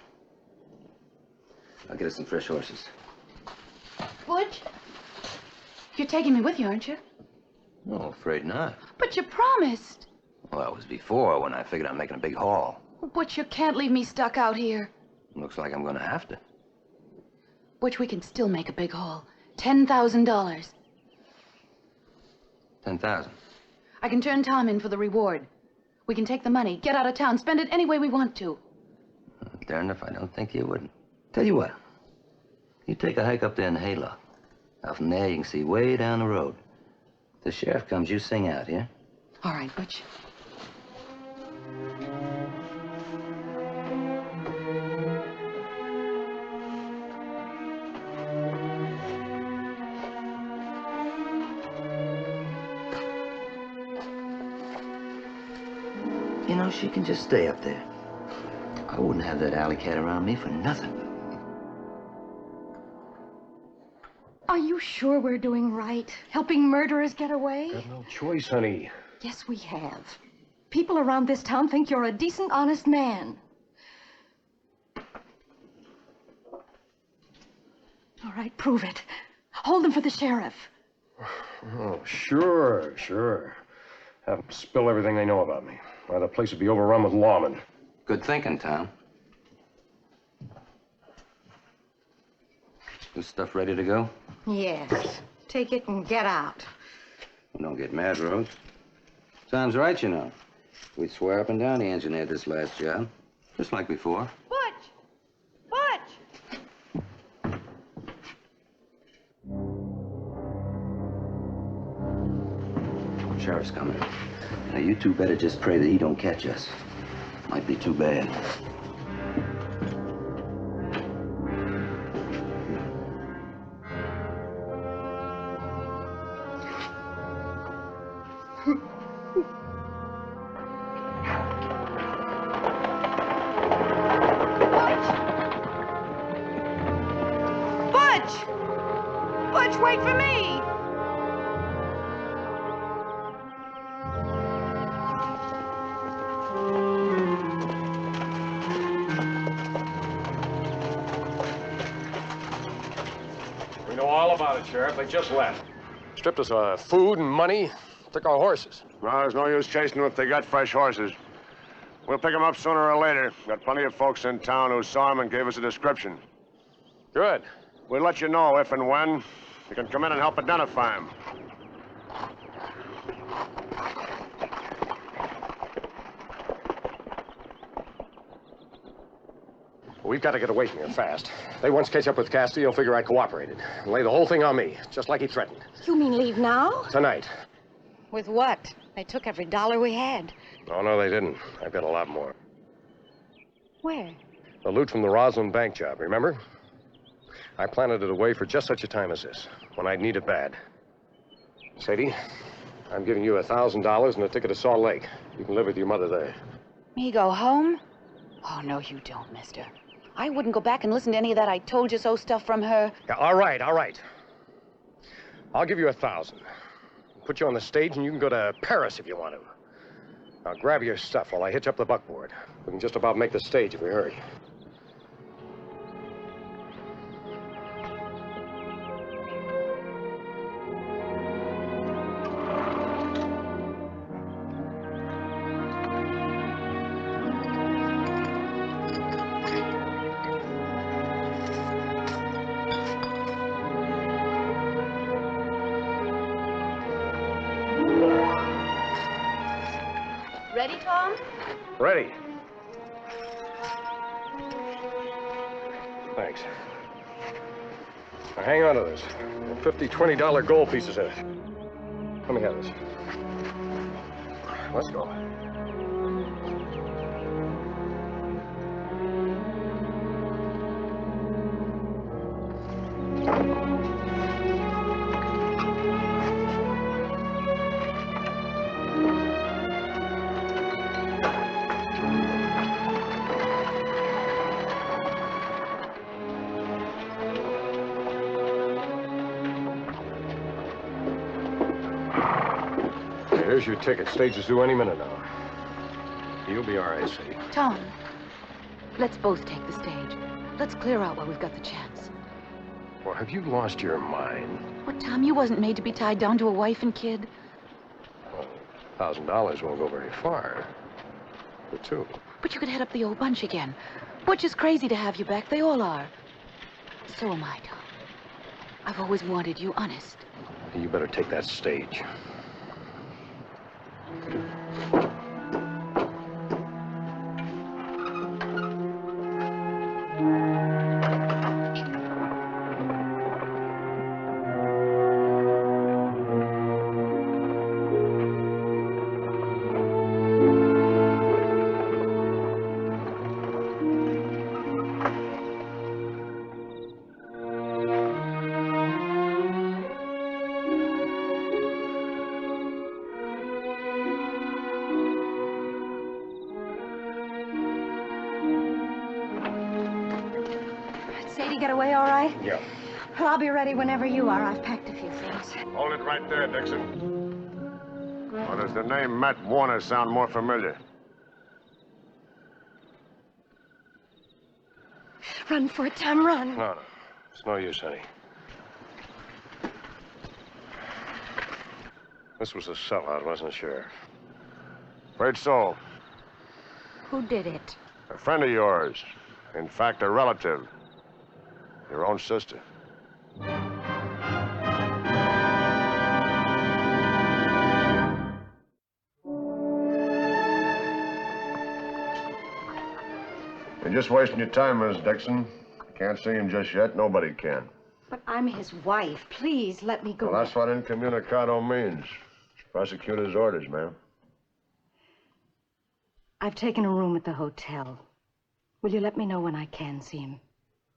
I'll get us some fresh horses. Butch, you're taking me with you, aren't you? No, afraid not. But you promised. Well, that was before, when I figured I'm making a big haul. Butch, you can't leave me stuck out here. Looks like I'm gonna have to. Butch, we can still make a big haul. $10,000. 10,000. I can turn Tom in for the reward. We can take the money, get out of town, spend it any way we want to. Darned if I don't think you wouldn't. Tell you what. You take a hike up there in Hayloft. Out from there, you can see way down the road. If the sheriff comes, you sing out, yeah? All right, Butch. You know, she can just stay up there. I wouldn't have that alley cat around me for nothing. Are you sure we're doing right? Helping murderers get away? Got no choice, honey. Yes, we have. People around this town think you're a decent, honest man. All right, prove it. Hold them for the sheriff. Oh, sure. Have them spill everything they know about me. Why, the place would be overrun with lawmen. Good thinking, Tom. This stuff ready to go? Yes. Take it and get out. Don't get mad, Rose. Tom's right, you know. We'd swear up and down he engineered this last job. Just like before. Butch! Butch! Sheriff's coming. Now, you two better just pray that he don't catch us. Might be too bad. Butch! Butch, wait for me! We know all about it, Sheriff. They just left. Stripped us of food and money, took our horses. Well, there's no use chasing them if they got fresh horses. We'll pick them up sooner or later. Got plenty of folks in town who saw them and gave us a description. Good. We'll let you know if and when. You can come in and help identify them. We've got to get away from here fast. They once catch up with Cassidy, he'll figure I cooperated. And lay the whole thing on me, just like he threatened. You mean leave now? Tonight. With what? They took every dollar we had. Oh, no, they didn't. I've got a lot more. Where? The loot from the Roslyn Bank job, remember? I planted it away for just such a time as this, when I'd need it bad. Sadie, I'm giving you $1,000 and a ticket to Salt Lake. You can live with your mother there. Me go home? Oh, no, you don't, mister. I wouldn't go back and listen to any of that I told you so stuff from her. Yeah, all right, all right. I'll give you $1,000. Put you on the stage and you can go to Paris if you want to. Now grab your stuff while I hitch up the buckboard. We can just about make the stage if we hurry. Ready, Tom? Ready. Thanks. Now hang on to this. $50, $20 gold pieces in it. Let me have this. Let's go. Here's your ticket. Stage is due any minute now. You'll be all right, Sadie. Tom, let's both take the stage. Let's clear out while we've got the chance. Well, have you lost your mind? What, Tom, you wasn't made to be tied down to a wife and kid? Well, $1,000 won't go very far. For two. But you could head up the old bunch again. Butch is crazy to have you back. They all are. So am I, Tom. I've always wanted you, honest. You better take that stage. Get away all right? Yeah. Well, I'll be ready whenever you are. I've packed a few things. Hold it right there, Dixon. Or does the name Matt Warner sound more familiar? Run for it, Tom, run. No. It's no use, honey. This was a sellout, wasn't it, Sheriff? Afraid so. Who did it? A friend of yours. In fact, a relative. Your own sister. You're just wasting your time, Miss Dixon. Can't see him just yet. Nobody can. But I'm his wife. Please let me go. Well, that's what incommunicado means. Prosecutor's orders, ma'am. I've taken a room at the hotel. Will you let me know when I can see him?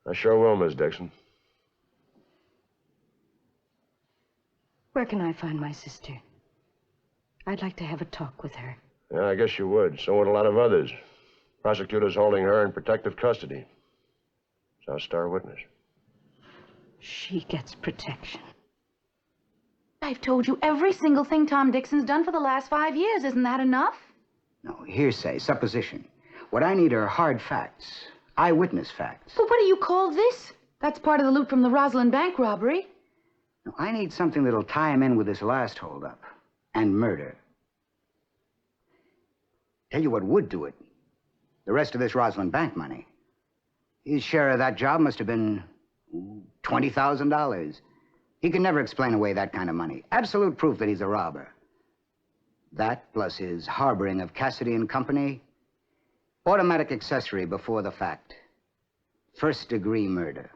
I sure will, Miss Dixon. Where can I find my sister? I'd like to have a talk with her. Yeah, I guess you would. So would a lot of others. Prosecutor's holding her in protective custody. It's our star witness. She gets protection. I've told you every single thing Tom Dixon's done for the last 5 years. Isn't that enough? No, hearsay, supposition. What I need are hard facts. Eyewitness facts. But what do you call this? That's part of the loot from the Roslyn Bank robbery. No, I need something that'll tie him in with this last holdup. And murder. Tell you what would do it. The rest of this Roslyn Bank money. His share of that job must have been $20,000. He can never explain away that kind of money. Absolute proof that he's a robber. That, plus his harboring of Cassidy and Company. Automatic accessory before the fact. First-degree murder.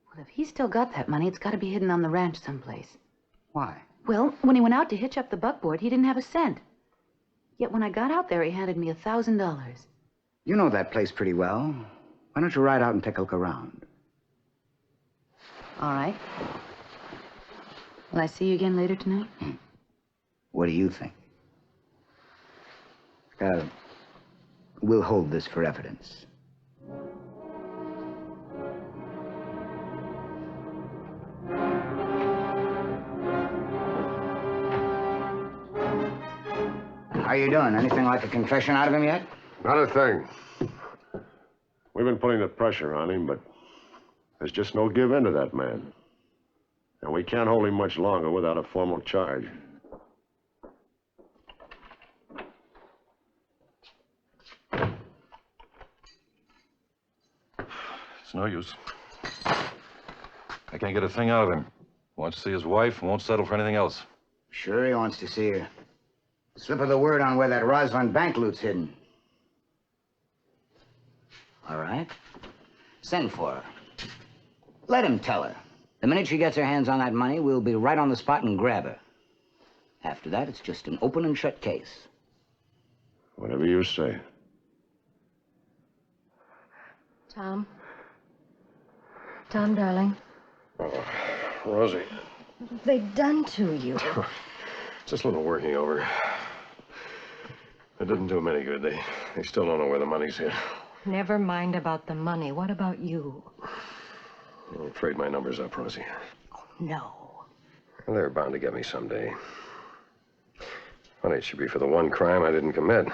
Well, if he's still got that money, it's got to be hidden on the ranch someplace. Why? Well, when he went out to hitch up the buckboard, he didn't have a cent. Yet when I got out there, he handed me $1,000. You know that place pretty well. Why don't you ride out and take a look around? All right. Will I see you again later tonight? What do you think? We'll hold this for evidence. How you doing? Anything like a confession out of him yet? Not a thing. We've been putting the pressure on him, but there's just no give in to that man. And we can't hold him much longer without a formal charge. It's no use. I can't get a thing out of him. Wants to see his wife and won't settle for anything else. Sure he wants to see her. Slip of the word on where that Rosalind bank loot's hidden. All right. Send for her. Let him tell her. The minute she gets her hands on that money, we'll be right on the spot and grab her. After that, it's just an open and shut case. Whatever you say. Tom? Tom, darling. Oh, Rosie. What have they done to you? Just a little working over. It didn't do them any good. They still don't know where the money's hid. Never mind about the money. What about you? I'm afraid my number's up, Rosie. No. Well, they're bound to get me someday. Funny, it should be for the one crime I didn't commit.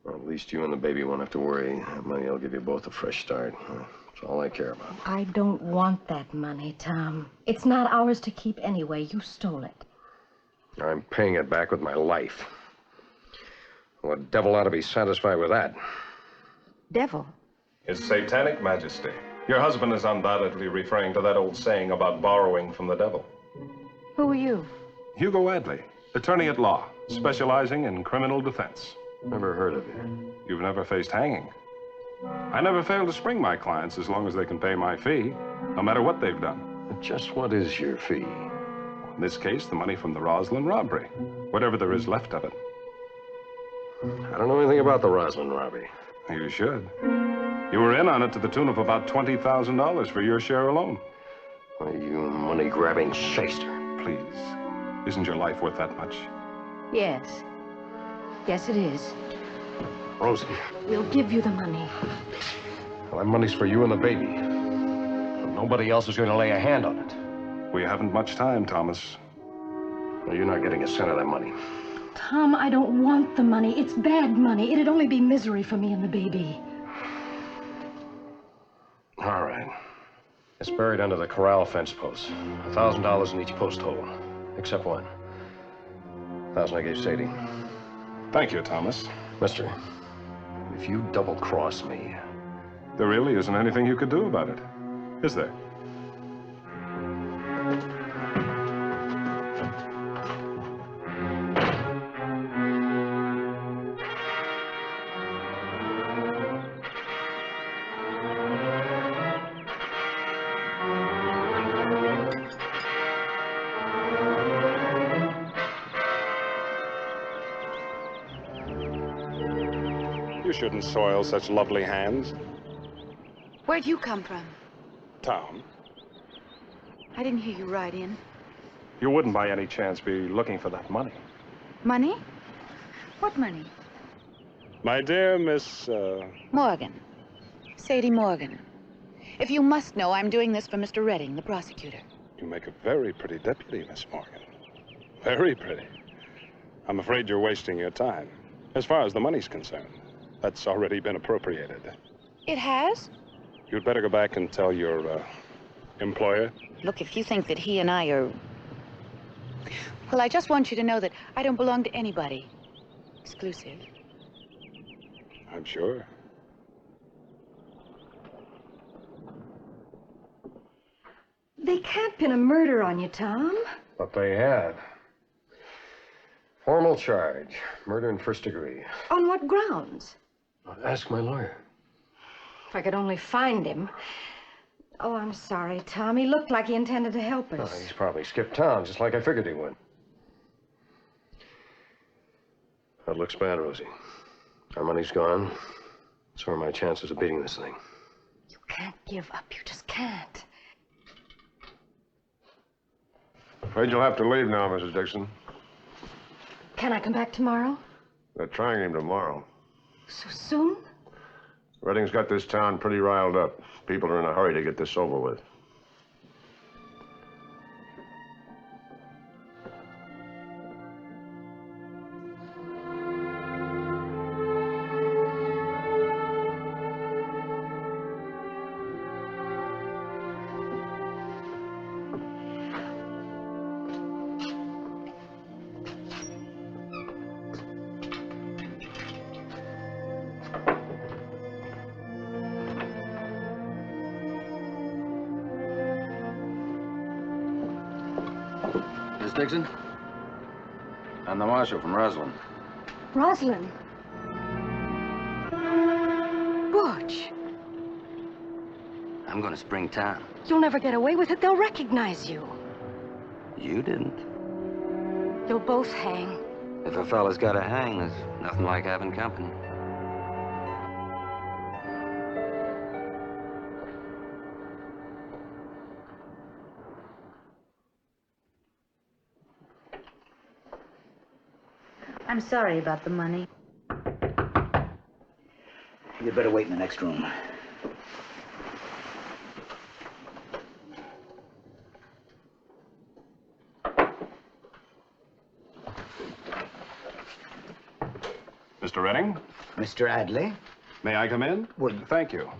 Well, at least you and the baby won't have to worry. That money will give you both a fresh start. That's all I care about. I don't want that money, Tom. It's not ours to keep anyway. You stole it. I'm paying it back with my life. Well, the devil ought to be satisfied with that. Devil? His Satanic Majesty. Your husband is undoubtedly referring to that old saying about borrowing from the devil. Who are you? Hugo Adley, attorney at law, specializing in criminal defense. Never heard of you. You've never faced hanging. I never fail to spring my clients as long as they can pay my fee, no matter what they've done. Just what is your fee? In this case, the money from the Roslyn robbery, whatever there is left of it. I don't know anything about the Roslyn robbery. You should. You were in on it to the tune of about $20,000 for your share alone. Why, you money-grabbing shyster. Please. Isn't your life worth that much? Yes. Yes, it is. Rosie. We'll give you the money. Well, that money's for you and the baby. And nobody else is going to lay a hand on it. We haven't much time, Thomas. Well, you're not getting a cent of that money. Tom, I don't want the money. It's bad money. It'd only be misery for me and the baby. All right. It's buried under the corral fence posts. $1,000 in each post hole, except one. 1,000 I gave Sadie. Thank you, Thomas. Mister, if you double-cross me... There really isn't anything you could do about it, is there? You shouldn't soil such lovely hands. Where'd you come from? Town. I didn't hear you ride in. You wouldn't by any chance be looking for that money. Money? What money? My dear Miss, Morgan. Sadie Morgan. If you must know, I'm doing this for Mr. Redding, the prosecutor. You make a very pretty deputy, Miss Morgan. Very pretty. I'm afraid you're wasting your time. As far as the money's concerned, that's already been appropriated. It has? You'd better go back and tell your, employer. Look, if you think that he and I are... Well, I just want you to know that I don't belong to anybody. Exclusive. I'm sure. They can't pin a murder on you, Tom. But they have. Formal charge. Murder in first degree. On what grounds? Ask my lawyer. I could only find him. Oh, I'm sorry, Tom. He looked like he intended to help us. Oh, he's probably skipped town, just like I figured he would. That looks bad, Rosie. Our money's gone. So are my chances of beating this thing. You can't give up. You just can't. Afraid you'll have to leave now, Mrs. Dixon. Can I come back tomorrow? They're trying him tomorrow. So soon? Redding's got this town pretty riled up. People are in a hurry to get this over with. Miss Dixon? I'm the marshal from Roslyn. Roslyn. Butch. I'm going to Springtown. You'll never get away with it. They'll recognize you. You didn't. You'll both hang. If a fella's got to hang, there's nothing like having company. I'm sorry about the money. You'd better wait in the next room. Mr. Redding? Mr. Adley? May I come in? Well, thank you.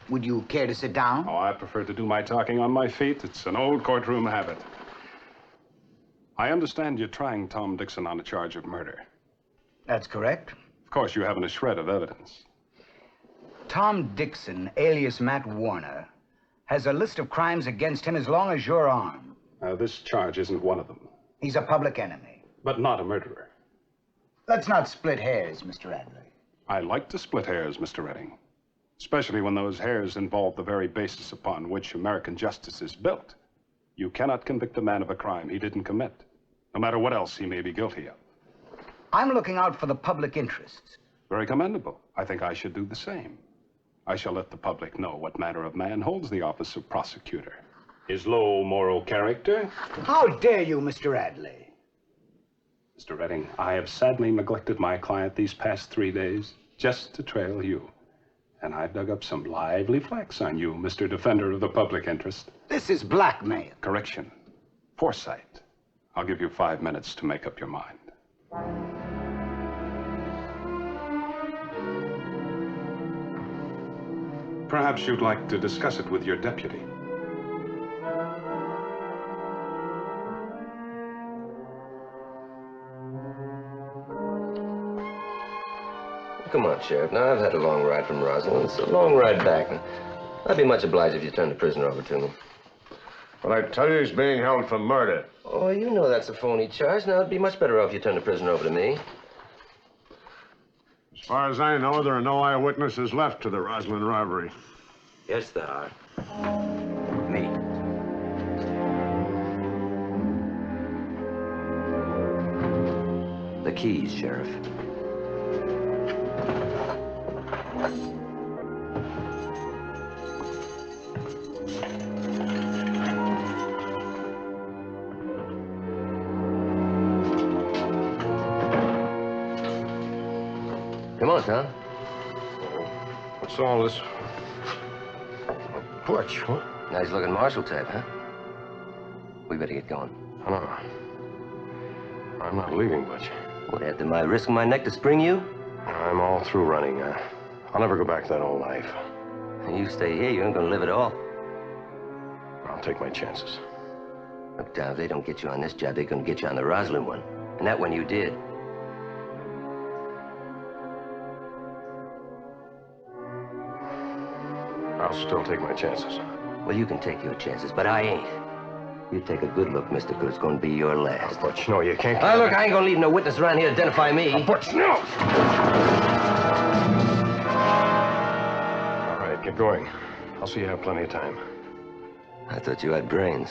Would you care to sit down? Oh, I prefer to do my talking on my feet. It's an old courtroom habit. I understand you're trying Tom Dixon on a charge of murder. That's correct. Of course, you haven't a shred of evidence. Tom Dixon, alias Matt Warner, has a list of crimes against him as long as you're armed. This charge isn't one of them. He's a public enemy. But not a murderer. Let's not split hairs, Mr. Adley. I like to split hairs, Mr. Redding. Especially when those hairs involve the very basis upon which American justice is built. You cannot convict a man of a crime he didn't commit, no matter what else he may be guilty of. I'm looking out for the public interests. Very commendable. I think I should do the same. I shall let the public know what manner of man holds the office of prosecutor. His low moral character. How dare you, Mr. Adley? Mr. Redding, I have sadly neglected my client these past 3 days just to trail you. And I've dug up some lively flax on you, Mr. Defender of the public interest. This is blackmail. Correction. Foresight. I'll give you 5 minutes to make up your mind. Perhaps you'd like to discuss it with your deputy. Come on, Sheriff. Now, I've had a long ride from Roswell. It's a long ride back. I'd be much obliged if you turned the prisoner over to me. But I tell you, he's being held for murder. Oh, you know that's a phony charge. Now, it'd be much better off if you turned the prisoner over to me. As far as I know, there are no eyewitnesses left to the Roslyn robbery. Yes, there are. Me. The keys, Sheriff. Come on, Tom. What's all this? Butch, what? Nice looking marshal type, huh? We better get going. No. I'm not leaving, Butch. What, after my risking my neck to spring you? I'm all through running. I'll never go back to that old life. You stay here, you ain't gonna live at all. I'll take my chances. Look, Tom, if they don't get you on this job, they're gonna get you on the Roslyn one. And that one you did. I'll still take my chances. Well, you can take your chances, but I ain't. You take a good look, mister, because it's going to be your last. Oh, Butch, no, you can't. Look, I ain't going to leave no witness around here to identify me. Oh, Butch, no! All right, get going. I'll see you have plenty of time. I thought you had brains.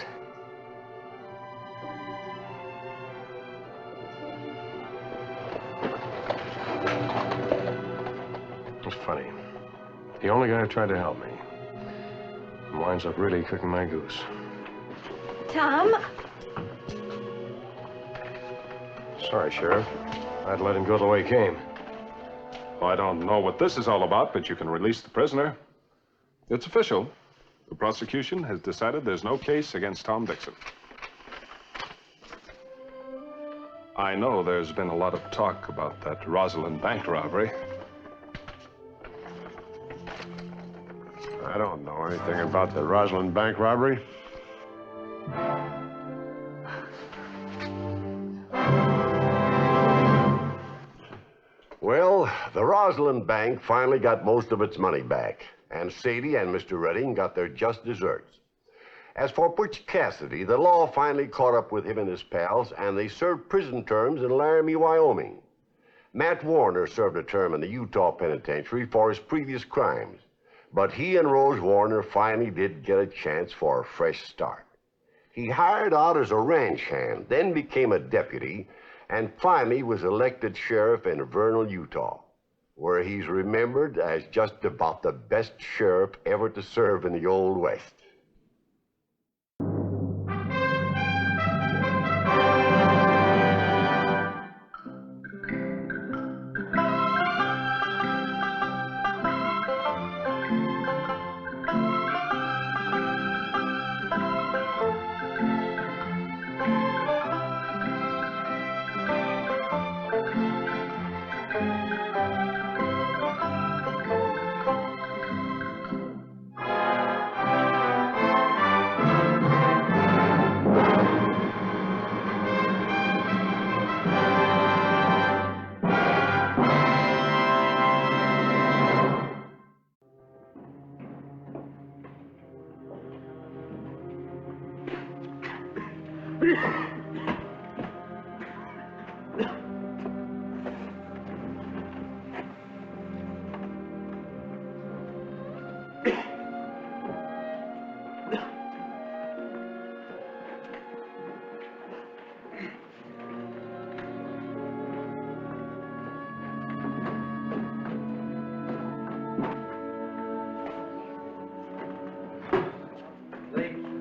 It's funny. The only guy who tried to help me winds up really cooking my goose. Tom? Sorry, Sheriff. I'd let him go the way he came. Well, I don't know what this is all about, but you can release the prisoner. It's official. The prosecution has decided there's no case against Tom Dixon. I know there's been a lot of talk about that Rosalind bank robbery. I don't know anything about the Rosalind bank robbery. Well, the Rosalind Bank finally got most of its money back, and Sadie and Mr. Redding got their just desserts. As for Butch Cassidy, the law finally caught up with him and his pals, and they served prison terms in Laramie, Wyoming. Matt Warner served a term in the Utah Penitentiary for his previous crimes, but he and Rose Warner finally did get a chance for a fresh start. He hired out as a ranch hand, then became a deputy, and finally was elected sheriff in Vernal, Utah, where he's remembered as just about the best sheriff ever to serve in the Old West.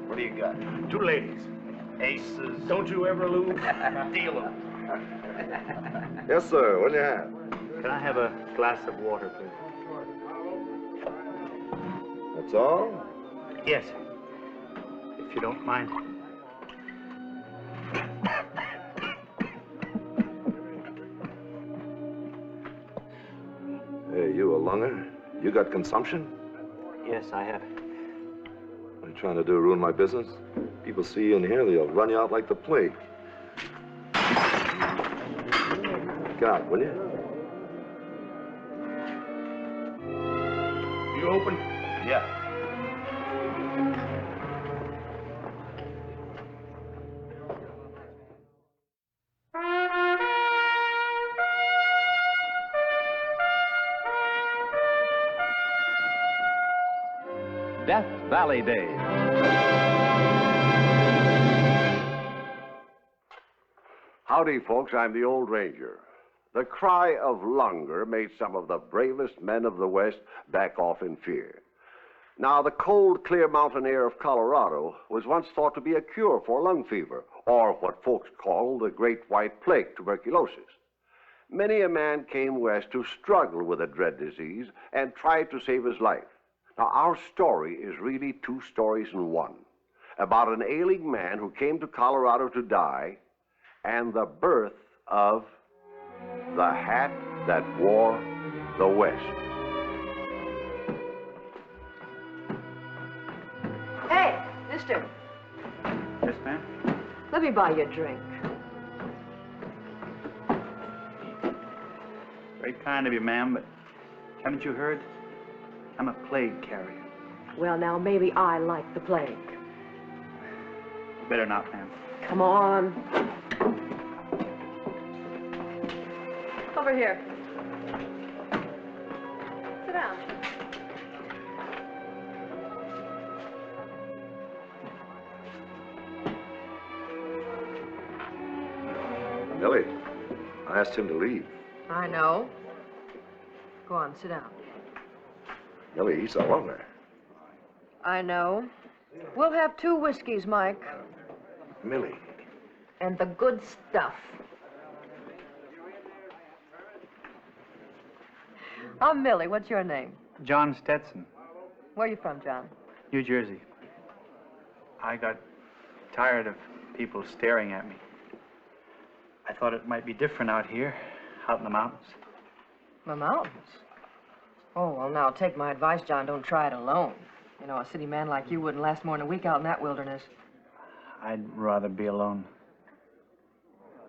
What do you got? Two ladies. Aces. Don't you ever lose? Deal them. Yes, sir. What do you have? Can I have a glass of water, please? That's all? Yes, if you don't mind. Hey, you a lunger? You got consumption? Yes, I have. What are you trying to do, ruin my business? People see you in here, they'll run you out like the plague. Get out, will you? You open? Yeah. Death Valley Days. Howdy, folks. I'm the Old Ranger. The cry of Lunger made some of the bravest men of the West back off in fear. Now, the cold, clear mountain air of Colorado was once thought to be a cure for lung fever, or what folks call the Great White Plague, tuberculosis. Many a man came west to struggle with the dread disease and tried to save his life. Now, our story is really two stories in one, about an ailing man who came to Colorado to die, and the birth of the hat that wore the West. Hey, mister, Yes, ma'am? let me buy you a drink. Very kind of you, ma'am, but haven't you heard? I'm a plague carrier. Well, now, maybe I like the plague. Better not, ma'am. Come on. Over here. Sit down. Millie, I asked him to leave. I know. Go on, sit down. Millie, he's a loner. I know. We'll have 2 whiskeys, Mike. Millie. And the good stuff. I'm Millie. What's your name? John Stetson, Where are you from, John? New Jersey. I got tired of people staring at me. I thought it might be different out here, out in the mountains. The mountains? Oh, well, now, take my advice, John. Don't try it alone. You know, a city man like you wouldn't last more than a week out in that wilderness. I'd rather be alone.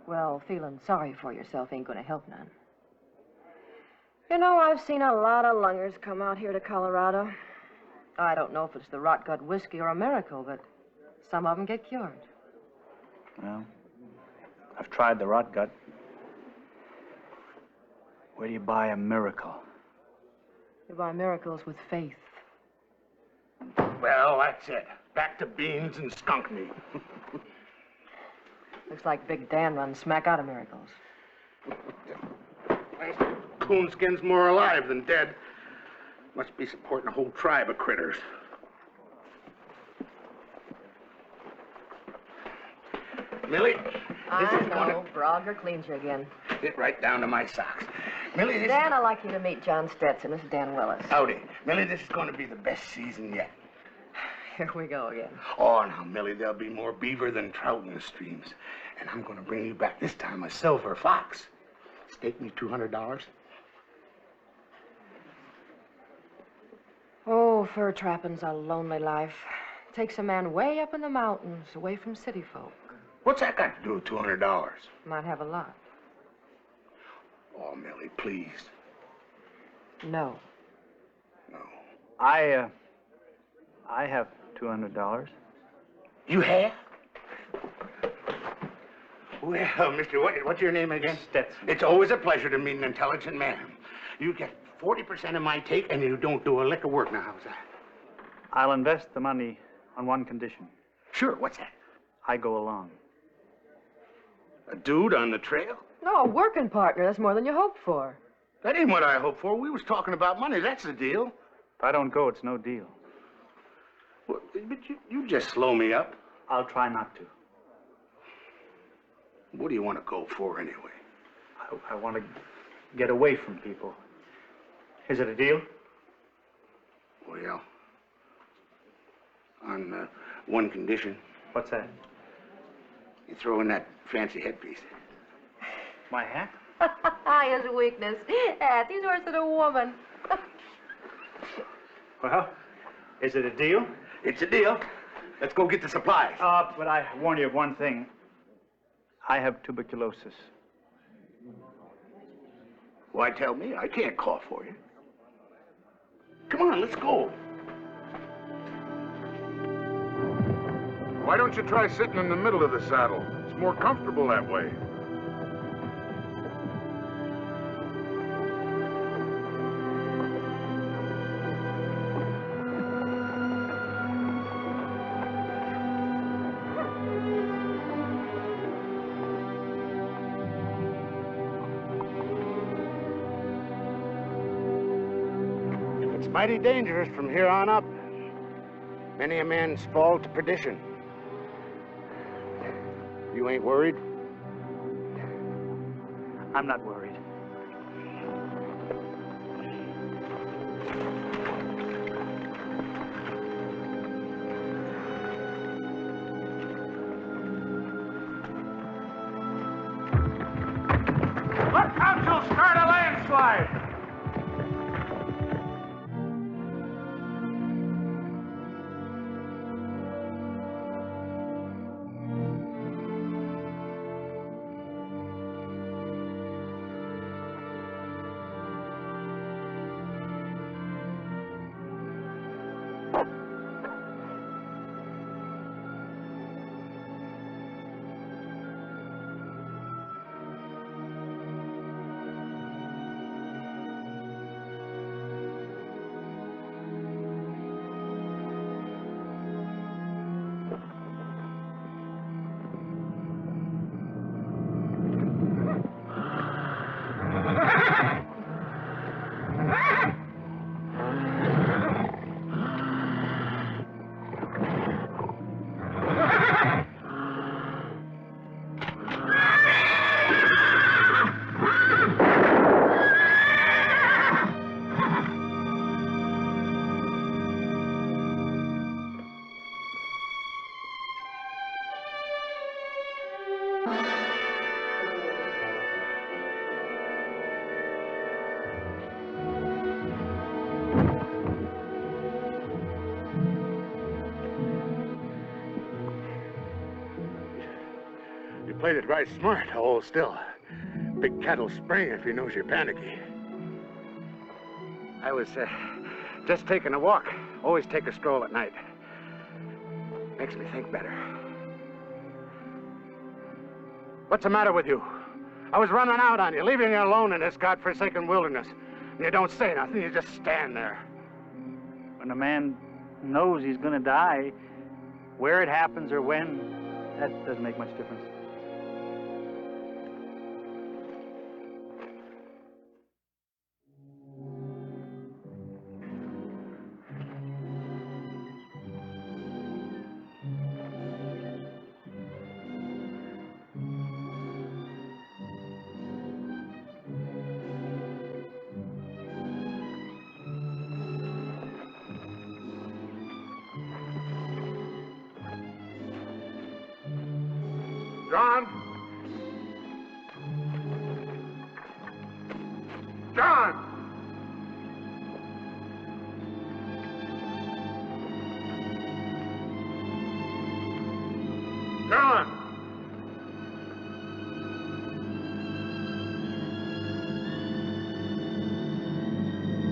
Well, feeling sorry for yourself ain't gonna help none. You know, I've seen a lot of lungers come out here to Colorado. I don't know if it's the rot gut whiskey or a miracle, but some of them get cured. Well, I've tried the rot gut. Where do you buy a miracle? You buy miracles with faith. Well, that's it. Back to beans and skunk meat. Looks like Big Dan runs smack out of miracles. Coonskin's more alive than dead. Must be supporting a whole tribe of critters. Millie, this is gonna Brogger cleans you again. get right down to my socks. Millie, this Dan, I'd like you to meet John Stetson. This is Dan Willis. Howdy. Millie, this is going to be the best season yet. Here we go again. Oh, now, Millie, there'll be more beaver than trout in the streams. And I'm going to bring you back this time a silver fox. Stake me $200. Oh, fur trapping's a lonely life. Takes a man way up in the mountains, away from city folk. What's that got to do with $200? Might have a lot. Oh, Millie, please. No. I have $200. You have? Well, mister, what's your name again? Stetson. It's always a pleasure to meet an intelligent man. You get 40% of my take, and you don't do a lick of work. Now, how's that? I'll invest the money on one condition. Sure, what's that? I go along. A dude on the trail? No, a working partner. That's more than you hoped for. That ain't what I hoped for. We was talking about money. That's the deal. If I don't go, it's no deal. Well, but you just slow me up. I'll try not to. What do you want to go for, anyway? I want to get away from people. Is it a deal? Well, on one condition. What's that? You throw in that fancy headpiece. My hat? His weakness. Hat. He's worse than a woman. Well, is it a deal? It's a deal. Let's go get the supplies. But I warn you of one thing. I have tuberculosis. Why tell me? I can't cough for you. Come on, let's go. Why don't you try sitting in the middle of the saddle? It's more comfortable that way. It's mighty dangerous from here on up. Many a man's fall to perdition. You ain't worried? I'm not worried. Look out, you'll start a landslide! played it right smart, to hold still. Big cat'll spring if he knows you're panicky. I was just taking a walk. Always take a stroll at night. Makes me think better. What's the matter with you? I was running out on you, leaving you alone in this godforsaken wilderness. And you don't say nothing, you just stand there. When a man knows he's gonna die, where it happens or when, that doesn't make much difference. John? John! John!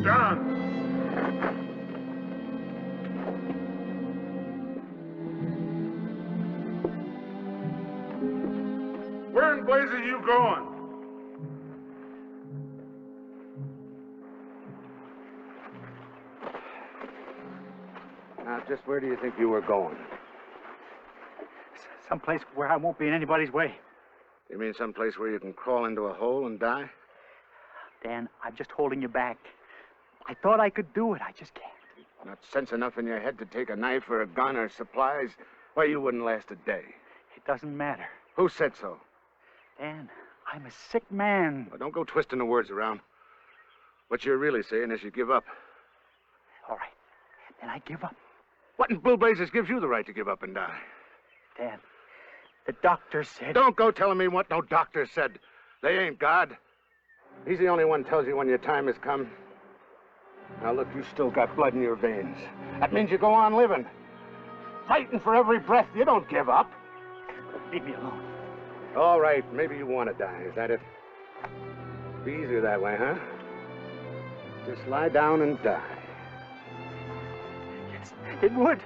John! Where in blazes are you going? Now, just where do you think you were going? Someplace where I won't be in anybody's way. You mean someplace where you can crawl into a hole and die? Dan, I'm just holding you back. I thought I could do it. I just can't. Not sense enough in your head to take a knife or a gun or supplies? Why, you wouldn't last a day. It doesn't matter. Who said so? Dan, I'm a sick man. Well, don't go twisting the words around. What you're really saying is you give up. All right. Then I give up. What in Blue Blazes gives you the right to give up and die? Dan, the doctor said... Don't go telling me what no doctor said. They ain't God. He's the only one tells you when your time has come. Now look, you still got blood in your veins. That means you go on living. Fighting for every breath. You don't give up. Leave me alone. All right, maybe you want to die. Is that it? Be easier that way, huh? Just lie down and die. Yes, it would.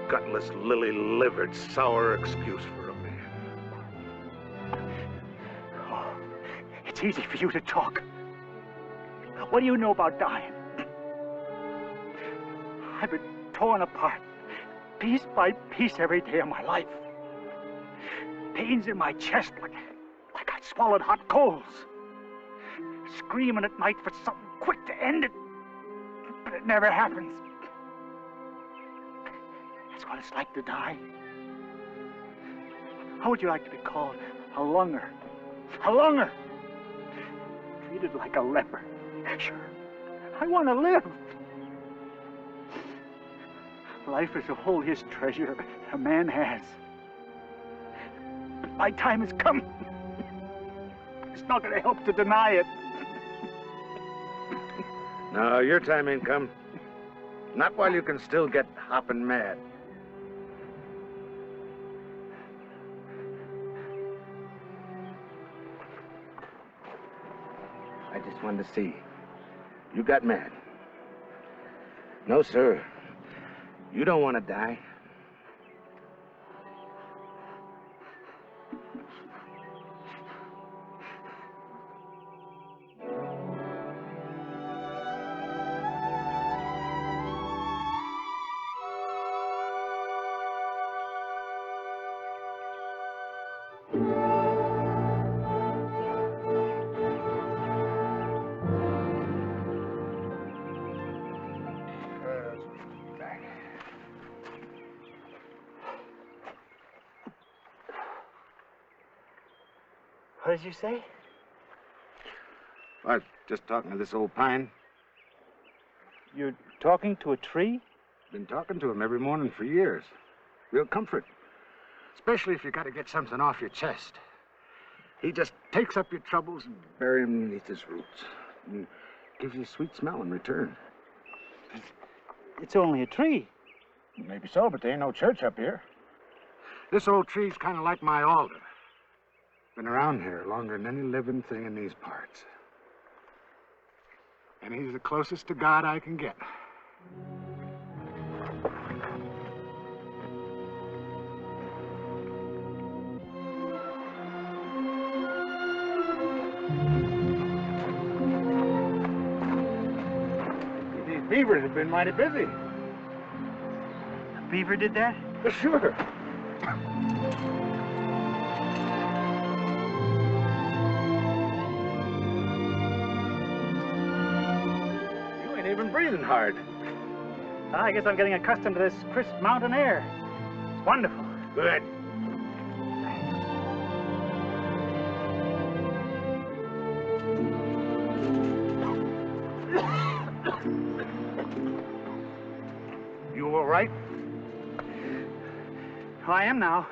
Gutless, lily-livered, sour excuse for a man. Oh, it's easy for you to talk. What do you know about dying? I've been torn apart, piece by piece, every day of my life. Pains in my chest like I'd swallowed hot coals. Screaming at night for something quick to end it, but it never happens. That's what it's like to die. How would you like to be called? A lunger. A lunger. Treated like a leper. Sure, I want to live. Life is the holiest treasure a man has. But my time has come. It's not going to help to deny it. No, your time ain't come. Not while you can still get hopping mad. I just wanted to see. You got mad. No, sir. You don't want to die. What did you say? I was just talking to this old pine. You're talking to a tree? Been talking to him every morning for years. Real comfort. Especially if you got to get something off your chest. He just takes up your troubles and buries them beneath his roots. And gives you a sweet smell in return. It's only a tree. Maybe so, but there ain't no church up here. This old tree's kind of like my altar. Been around here longer than any living thing in these parts. And he's the closest to God I can get. These beavers have been mighty busy. A beaver did that? Sure. You ain't even breathing hard. I guess I'm getting accustomed to this crisp mountain air. It's wonderful. Good. You all right? Oh, I am now.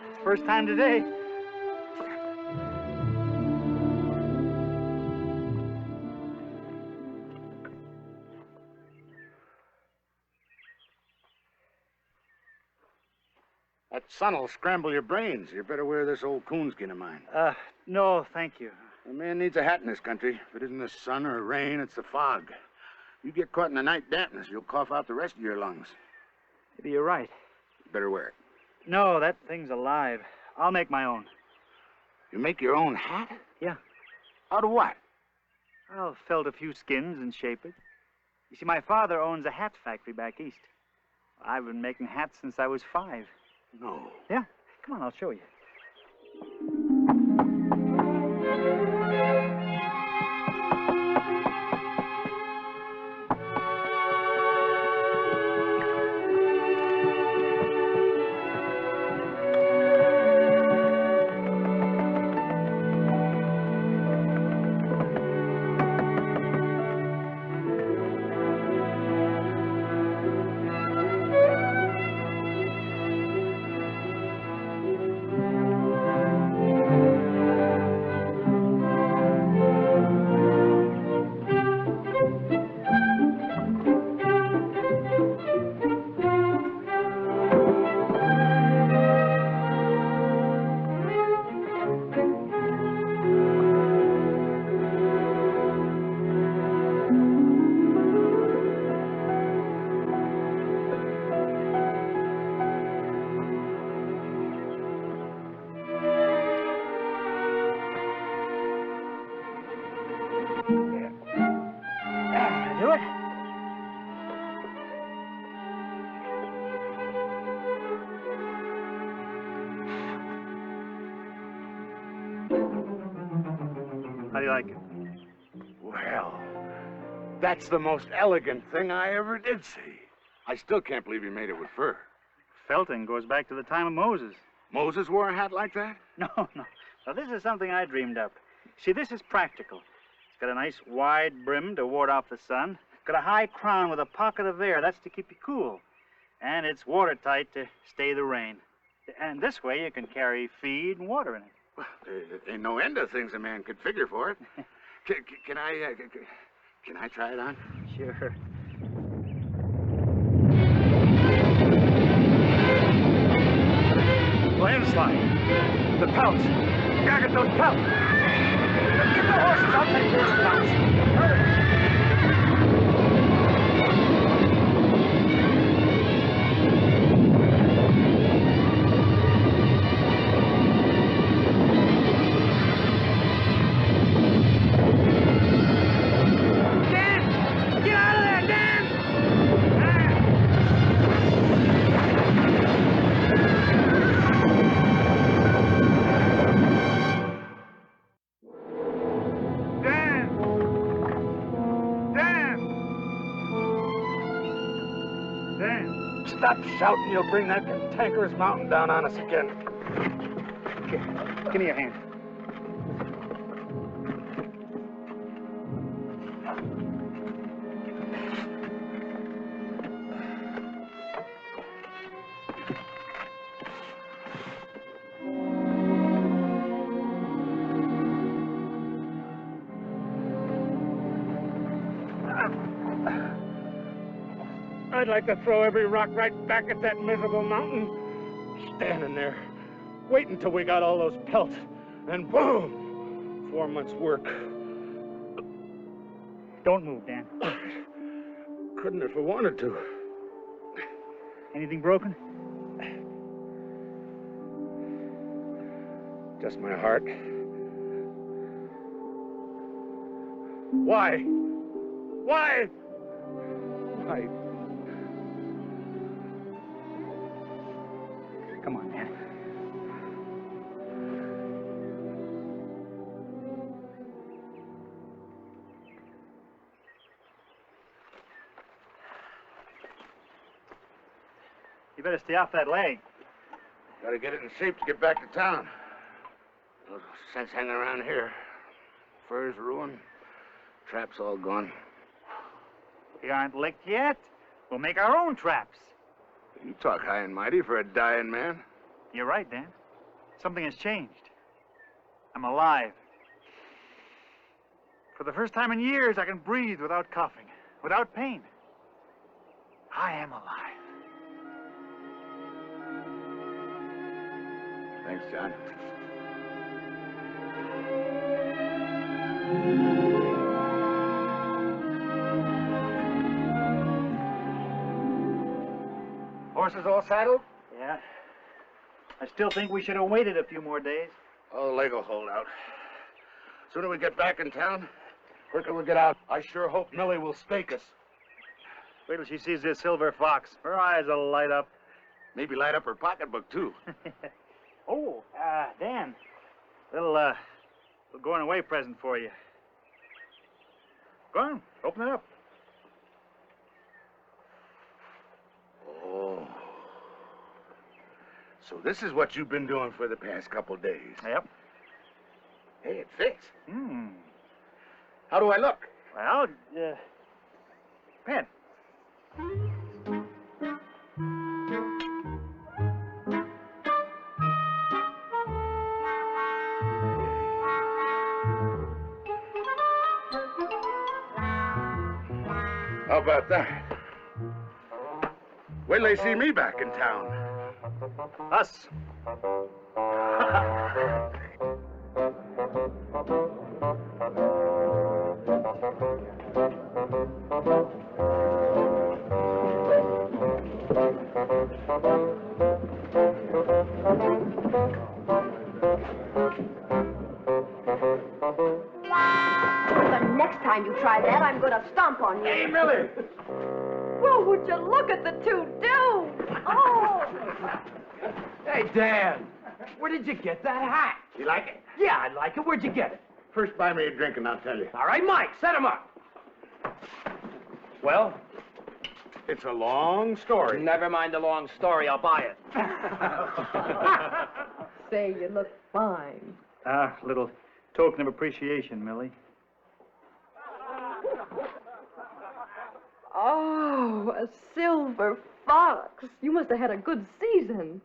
It's the first time today. That sun'll scramble your brains. You better wear this old coonskin of mine. No, thank you. A man needs a hat in this country. If it isn't the sun or rain, it's the fog. You get caught in the night dampness, you'll cough out the rest of your lungs. Maybe you're right. You better wear it. No, that thing's alive. I'll make my own. You make your own hat? Yeah. Out of what? I'll felt a few skins and shape it. You see, my father owns a hat factory back east. I've been making hats since I was 5. No. Yeah. Come on, I'll show you. Do it? How do you like it? Well, that's the most elegant thing I ever did see. I still can't believe you made it with fur. Felting goes back to the time of Moses. Moses wore a hat like that? No. Now, this is something I dreamed up. See, this is practical. It's got a nice wide brim to ward off the sun. Got a high crown with a pocket of air. That's to keep you cool. And it's watertight to stay the rain. And this way you can carry feed and water in it. Well, there ain't no end of things a man could figure for it. Can I try it on? Sure. Landslide. The pelts. Gotta get those pelts. Get the horses. I'll take care of the pelts. Hurry. Stop shouting. You'll bring that cantankerous mountain down on us again. Here, give me your hand. I'd like to throw every rock right back at that miserable mountain. Standing there, waiting till we got all those pelts, and boom! 4 months' work. Don't move, Dan. Couldn't if I wanted to. Anything broken? Just my heart. Why? Why? Why? Come on, Dan. You better stay off that leg. Gotta get it in shape to get back to town. No sense hanging around here. Fur's ruined. Traps all gone. We aren't licked yet. We'll make our own traps. You talk high and mighty for a dying man. You're right, Dan. Something has changed. I'm alive. For the first time in years, I can breathe without coughing, without pain. I am alive. Thanks, John. Horses all saddled? Yeah. I still think we should have waited a few more days. Oh, the leg will hold out. Sooner we get back in town, quicker we get out. I sure hope Millie will stake us. Wait till she sees this silver fox. Her eyes will light up. Maybe light up her pocketbook, too. Oh, Dan. Little going away present for you. Go on, open it up. Oh. So this is what you've been doing for the past couple days. Yep. Hey, it fits. Hmm. How do I look? Well, pen. How about that? Wait till they see me back in town. Us. The next time you try that, I'm going to stomp on you. Hey, Millie! Well, would you look at the two dudes? Oh! Hey, Dan, where did you get that hat? You like it? Yeah, I like it. Where'd you get it? First buy me a drink and I'll tell you. All right, Mike, set him up. Well? It's a long story. Never mind the long story. I'll buy it. Say, you look fine. Little token of appreciation, Millie. Oh, a silver fox. You must have had a good season.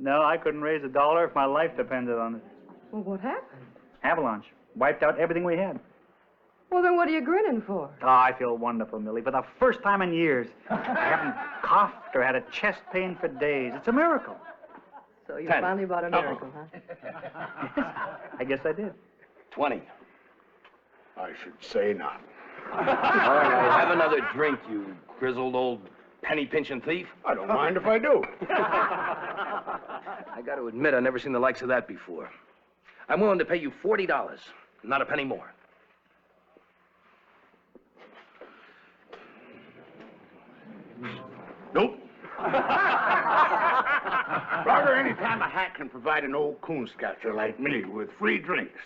No, I couldn't raise $1 if my life depended on it. Well, what happened? Avalanche. Wiped out everything we had. Well, then what are you grinning for? Oh, I feel wonderful, Millie. For the first time in years, I haven't coughed or had a chest pain for days. It's a miracle. So you 10. finally bought a miracle, huh? I guess I did. 20. I should say not. All right, have another drink, you grizzled old penny-pinching thief. I don't mind if I do. I got to admit, I've never seen the likes of that before. I'm willing to pay you $40, not a penny more. Nope. Brother, anytime a hack can provide an old coonscatcher like me with free drinks,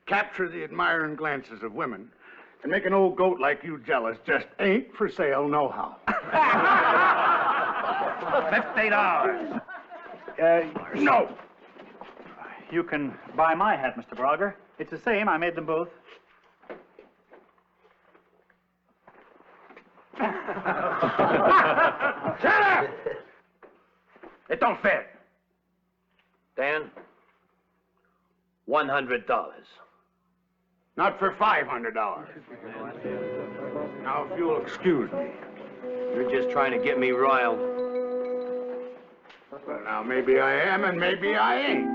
capture the admiring glances of women, and make an old goat like you jealous just ain't for sale no-how. $50. No. You can buy my hat, Mr. Brogger. It's the same. I made them both. Shut up! It don't fit. Dan, $100. Not for $500. Now, if you'll excuse me. You're just trying to get me riled. Well, now, maybe I am and maybe I ain't.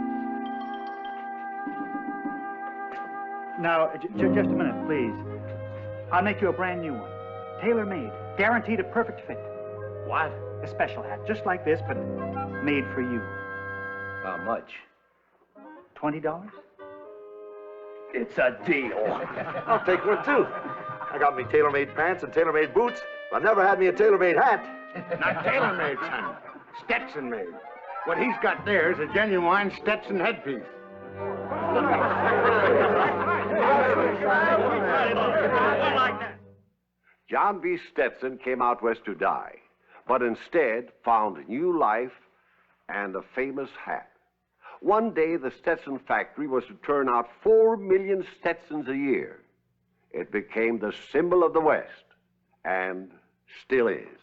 Now, just a minute, please. I'll make you a brand new one. Tailor-made. Guaranteed a perfect fit. What? A special hat, just like this, but made for you. How much? $20? It's a deal. I'll take one, too. I got me tailor-made pants and tailor-made boots. I've never had me a tailor-made hat. Not tailor-made, son. Stetson-made. What he's got there is a genuine Stetson headpiece. John V. Stetson came out west to die, but instead found new life and a famous hat. One day, the Stetson factory was to turn out 4 million Stetsons a year. It became the symbol of the West, and still is.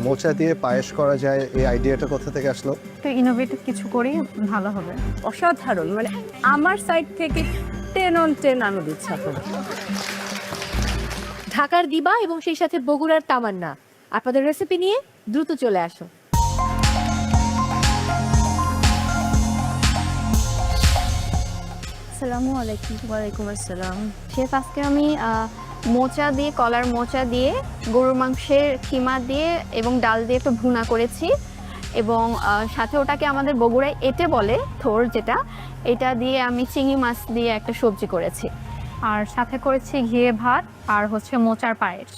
মোচা দিয়ে পায়েস করা যায়, এই আইডিয়াটা কোথা থেকে আসলো? তো ইনোভেটিভ কিছু করি ভালো হবে। অসাধারণ, মানে আমার সাইড থেকে 10 on 10 আনো দিচ্ছে আপনার। ঢাকার দিবা এবং সেই সাথে বগুড়ার তামান্না আপনাদের রেসিপি নিয়ে দ্রুত চলে আসো। আসসালামু আলাইকুম। ওয়ালাইকুম আসসালাম। শেফ, আজকে আমি মোচা দিয়ে, কলার মোচা দিয়ে, গরুর মাংসের কিমা দিয়ে এবং ডাল দিয়ে একটু ভুনা করেছি এবং সাথে ওটাকে আমাদের বগুড়ায় এটে বলে, থোর যেটা, এটা দিয়ে আমি চিংড়ি মাছ দিয়ে একটা সবজি করেছি। আর সাথে করেছি ঘিয়ে ভাত আর হচ্ছে মোচার পায়েস।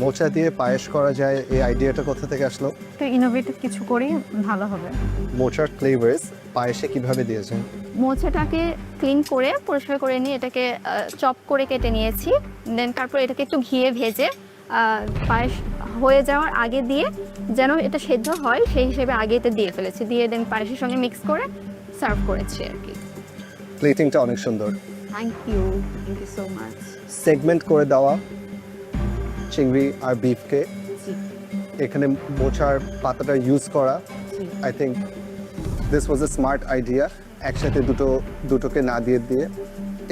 মোচা দিয়ে পায়েস করা যায়, এই আইডিয়াটা কোথা থেকে আসলো? তো ইনোভেটিভ কিছু করি ভালো হবে। মোচার ফ্লেভারস পায়েসে কিভাবে দিয়েছেন? মোচাটাকে ক্লিন করে পরিষ্কার করে নিয়ে এটাকে চপ করে কেটে নিয়েছি, দেন তারপর এটাকে একটু ঘিয়ে ভেজে পায়েস হয়ে যাওয়ার আগে দিয়ে যেন এটা সেদ্ধ হয় সেই হিসেবে আগে এটা দিয়ে ফেলেছি, দিয়ে দেন পায়েসের সঙ্গে মিক্স করে সার্ভ করেছি আর কি। প্লেটিংটা অনেক সুন্দর। Thank you so much. Segment করে দেওয়া চিংড়ি আর বিফকে এখানে মোচার পাতাটা ইউজ করা, I think this was a smart idea. একসাথে দুটোকে না দিয়ে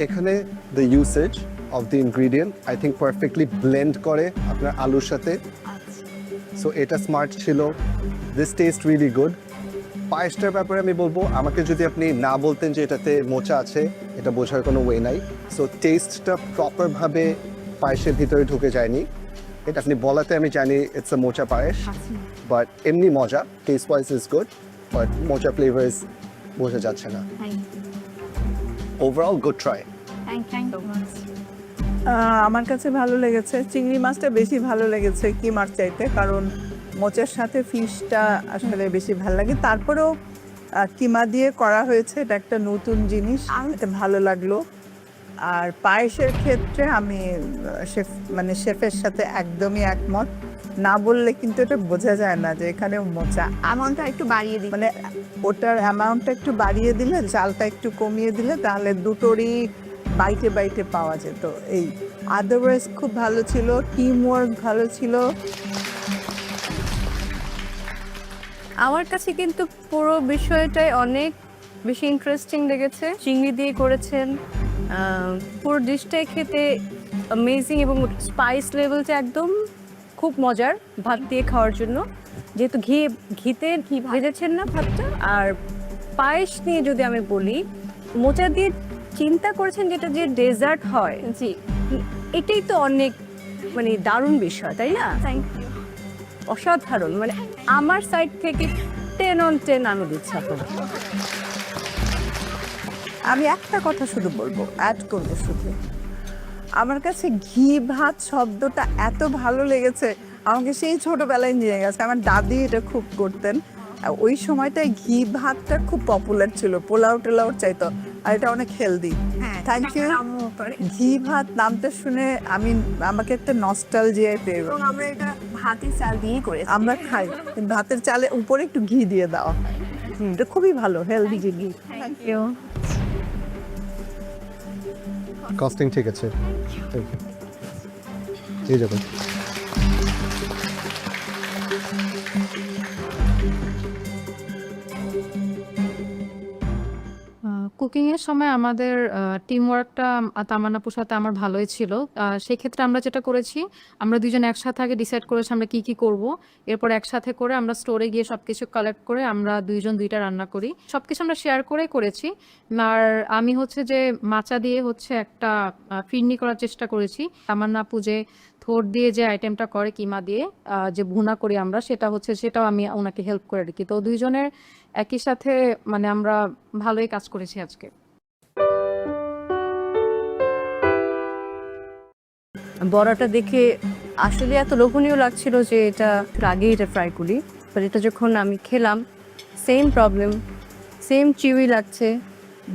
এখানে the usage of the ingredient I think perfectly blend করে আপনার আলুর সাথে, সো এটা স্মার্ট ছিল। This taste really good. পায়েসটার ব্যাপারে আমি বলবো, আমাকে যদি আপনি না বলতেন যে এটাতে মোচা আছে, এটা বোঝার কোনো ওয়ে নাই। সো টেস্টটা প্রপারভাবে পায়েসের ভিতরে ঢুকে যায়নি, এটা আপনি বলাতে আমি জানি ইটস আ মোচা পায়েস, বাট এমনি মজা, taste wise is good, but মোচা ফ্লেভার্স বোঝা যাচ্ছে না। Overall good try. আমার কাছে ভালো লেগেছে, চিংড়ি মাছটা বেশি ভালো লেগেছে কিমার চাইতে, কারণ মোচার সাথে ফিশটা আসলে বেশি ভালো লাগে। তারপরেও কিমা দিয়ে করা হয়েছে, এটা একটা নতুন জিনিস, এটা ভালো লাগলো। আর পায়েসের ক্ষেত্রে আমি শেফের সাথে একদমই একমত। না বললে কিন্তু এটা বোঝা যায় না যে এখানে মোচা। অ্যামাউন্টটা একটু বাড়িয়ে দিই, মানে ওটার অ্যামাউন্টটা একটু বাড়িয়ে দিলে, চালটা একটু কমিয়ে দিলে, তাহলে দুটোরই বাইটে বাইটে পাওয়া যেত। এই আদারওয়াইজ খুব ভালো ছিল, টিম ওয়ার্ক ভালো ছিল। আমার কাছে কিন্তু পুরো বিষয়টাই অনেক বেশি ইন্টারেস্টিং লেগেছে। চিংড়ি দিয়ে করেছেন, পুরো ডিশটাই খেতে অ্যামেজিং এবং স্পাইস লেভেলটা একদম খুব মজার ভাত দিয়ে খাওয়ার জন্য, যেহেতু ঘিতে ভেজেছেন না ভাতটা। আর পায়েস নিয়ে যদি আমি বলি, মোচা দিয়ে চিন্তা করেছেন যেটা যে ডেজার্ট হয়, জি, এটাই তো অনেক মানে দারুণ বিষয়, তাই না? Thank you. অসাধারণ, মানে আমার সাইড থেকে 10 on 10 আনো দিচ্ছে আপনার। আমি একটা কথা শুধু বলবো, অ্যাড করবো শুধু, আমার কাছে ঘি ভাত শব্দটা এত ভালো লেগেছে, আমাকে সেই ছোটবেলায় নিয়ে গেছে। আমার দাদি এটা খুব করতেন, ওই সময়টায় ঘি ভাতটা খুব পপুলার ছিল, পোলাও টোলাওর চাইতো, আর এটা অনেক হেলদি। Thank you. ঘি ভাত নামটা শুনে আমাকে একটা নস্টালজিয়ায় পেয়ে গেল। আমরা এটা ভাতের চাল দিয়েই করেছি। আমরা খাই, ভাতের চালে উপরে একটু ঘি দিয়ে দেওয়া হয়। এটা খুবই ভালো, হেলদি জিনিস। Thank you. কস্টিং ঠিক আছে, এই যাবেন। কুকিংয়ের সময় আমাদের টিম ওয়ার্কটা তামান্নাপুর সাথে আমার ভালোই ছিল। সেই ক্ষেত্রে আমরা যেটা করেছি, আমরা দুজন একসাথে আগে ডিসাইড করেছি আমরা কি করব। এরপর একসাথে করে আমরা স্টোরে গিয়ে সবকিছু কালেক্ট করে আমরা দুইজন দুইটা রান্না করি, সবকিছু আমরা শেয়ার করে করেছি। আর আমি হচ্ছে যে মাচা দিয়ে হচ্ছে একটা ফিরনি করার চেষ্টা করেছি। তামান্নাপু যে থোড় দিয়ে যে আইটেমটা করে কিমা দিয়ে যে ভুনা করি আমরা, সেটাও আমি ওনাকে হেল্প করে রাখি। তো দুইজনের একই সাথে মানে আমরা ভালোই কাজ করেছি আজকে। বড়াটা দেখে আসলে এত লোভনীয় লাগছিল যে এটা আগেই এটা ফ্রাই করি, বাট এটা যখন আমি খেলাম সেম প্রবলেম, সেম চিউই লাগছে,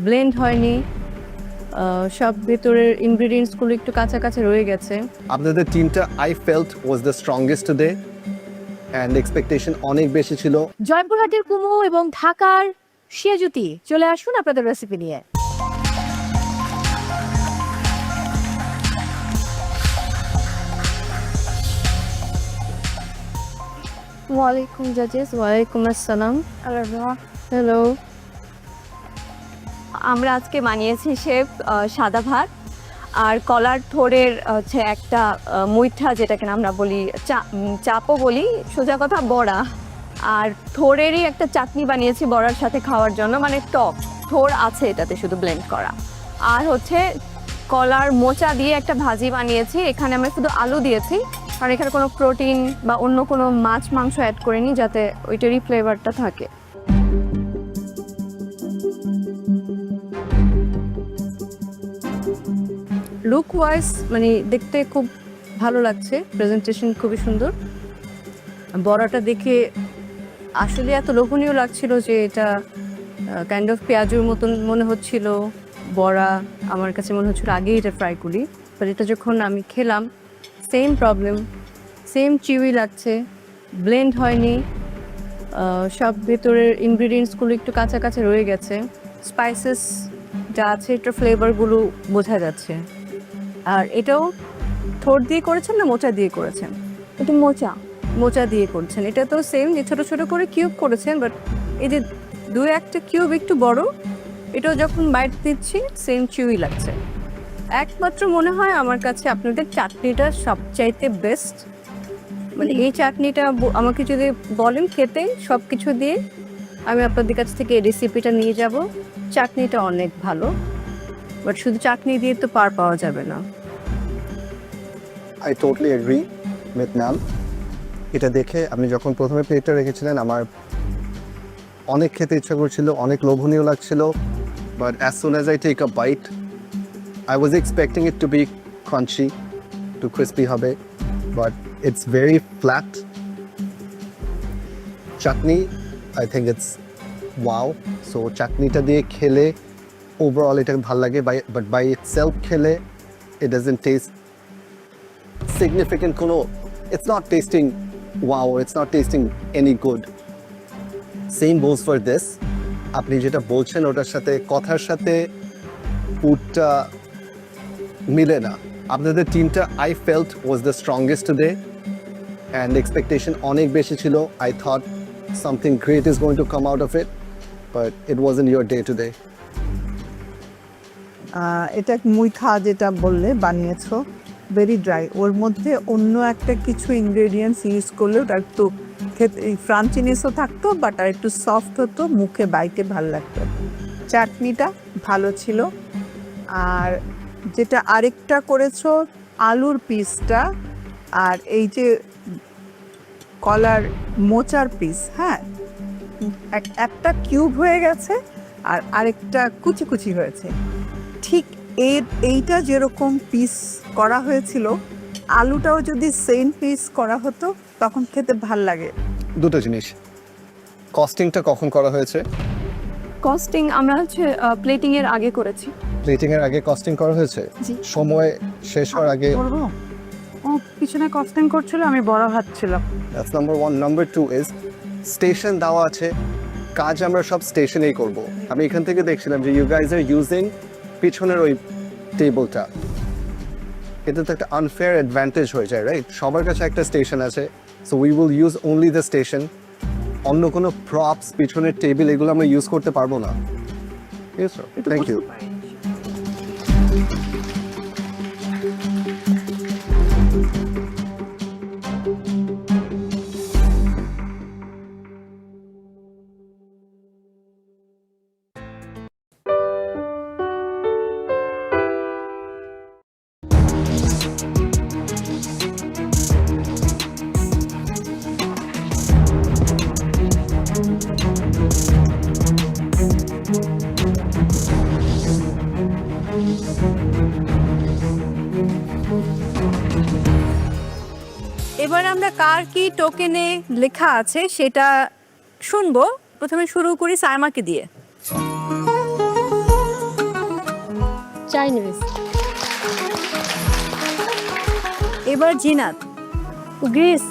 ব্লেন্ড হয়নি, সব ভেতরের ইনগ্রেডিয়েন্টসগুলো একটু কাঁচা কাঁচা রয়ে গেছে। আপনাদের টিমটা I felt was the strongest today, and expectation অনেক বেশি ছিল। জয়পুরহাটের কুমু এবং ঢাকার শিয়াজুতি চলে আসুন আপনাদের রেসিপি নিয়ে। ওয়ালাইকুম জাজেস। ওয়ালাইকুম আসসালাম। হ্যালো। আমরা আজকে বানিয়েছি শেফ সাদা ভাত আর কলার থোড়ের হচ্ছে একটা মুইঠা, যেটাকে আমরা বলি চাপও বলি, সোজা কথা বড়া। আর থোড়েরই একটা চাটনি বানিয়েছি বড়ার সাথে খাওয়ার জন্য, মানে টক থোড় আছে এটাতে শুধু ব্লেন্ড করা। আর হচ্ছে কলার মোচা দিয়ে একটা ভাজি বানিয়েছি, এখানে আমরা শুধু আলু দিয়েছি, আর এখানে কোনো প্রোটিন বা অন্য কোনো মাছ মাংস অ্যাড করিনি, যাতে ওইটারই ফ্লেভারটা থাকে। লুক ওয়াইজ মানে দেখতে খুব ভালো লাগছে, প্রেজেন্টেশন খুবই সুন্দর। বড়াটা দেখে আসলে এত লোভনীয় লাগছিল যে এটা কাইন্ড অফ পেঁয়াজুর মতন মনে হচ্ছিল। বড়া আমার কাছে মনে হচ্ছিল আগেই এটা ফ্রাই করি, বাট এটা যখন আমি খেলাম সেম প্রবলেম, সেম চিউই লাগছে, ব্লেন্ড হয়নি, সব ভেতরের ইনগ্রেডিয়েন্টসগুলো একটু কাঁচা কাঁচা রয়ে গেছে। স্পাইসেস যা আছে এটার ফ্লেভারগুলো বোঝা যাচ্ছে। আর এটাও থোড় দিয়ে করেছেন না মোচা দিয়ে করেছেন? এটা মোচা দিয়ে করছেন। এটা তো সেম, যে ছোটো ছোটো করে কিউব করেছেন, বাট এই যে দু একটা কিউব একটু বড়, এটাও যখন বাইট দিচ্ছি সেম চিউই লাগছে। একমাত্র মনে হয় আমার কাছে আপনাদের চাটনিটা সবচাইতে বেস্ট। মানে এই চাটনিটা আমাকে যদি বলেন খেতে সব কিছু দিয়ে, আমি আপনাদের কাছ থেকে এই রেসিপিটা নিয়ে যাব। চাটনিটা অনেক ভালো, বাট শুধু চাটনি দিয়ে তো পার পাওয়া যাবে না। আই টোটালি এগ্রি উইথ নাম। এটা দেখে আপনি যখন প্রথমে প্লেটটা রেখেছিলেন আমার অনেক খেতে ইচ্ছা করছিল, অনেক লোভনীয় লাগছিল, but as soon as I take a bite I was expecting it to be crunchy, to crispy হবে, but it's very flat. Chutney, I think it's wow. So chutney ta diye khele overall এটা ভাল লাগে, but by itself khele it doesn't taste significant kono. It's not tasting wow, it's not tasting any good. Same goes for this. আপনি যেটা বলছেন ওটার সাথে কথার সাথে পুরটা মিলে না। আপনাদের টিমটা I felt was the strongest today, and expectation অনেক বেশি ছিল। I thought something great is going to come out of it, but it wasn't your day today. এটা মুইঠা যেটা বললে বানিয়েছো, ভেরি ড্রাই, ওর মধ্যে অন্য একটা কিছু ইনগ্রেডিয়েন্টস ইউজ করলে ওটা একটু খেতে ফ্রাঞ্চিনেসও থাকতো, বাট আর একটু সফট হতো, মুখে বাইতে ভালো লাগতো। চাটনিটা ভালো ছিল। আর যেটা আরেকটা করেছো আলুর পিসটা, আর এই যে কলার মোচার পিস, হ্যাঁ একটা কিউব হয়ে গেছে আর আরেকটা কুচি কুচি হয়েছে। ঠিক এইটা যেরকম পিস করা হয়েছিল, আলুটাও যদি সেম পিস করা হতো তখন খেতে ভাল লাগে। দুটো জিনিস, কস্টিংটা কখন করা হয়েছে? কস্টিং আমরা হচ্ছে প্লেটিং এর আগে করেছি। প্লেটিং এর আগে কস্টিং করা হয়েছে? জি। সময় শেষ হওয়ার আগে? বলবো ও পিছনে কস্টিং করছিল, আমি বড় হাত ছিলাম। That's number 1। Number 2 is station দেওয়া আছে, কাজ আমরা সব স্টেশনেই করব। আমি এখান থেকে দেখছিলাম যে ইউ গাইজ আর ইউজিং পিছনের ওই টেবলটা, এটা তো একটা আনফেয়ার অ্যাডভান্টেজ হয়ে যায়, রাইট? সবার কাছে একটা স্টেশন আছে, so we will use only the station. অন্য কোনো প্রপস, পিছনের টেবিল, এগুলো আমরা ইউজ করতে পারবো না। Yes sir, thank you. এবার আমরা কার কি টোকেনে লেখা আছে সেটা শুনবো। প্রথমে শুরু করি সাইমাকে দিয়ে। চাইনিজ। এবার জিনাত। গ্রিস।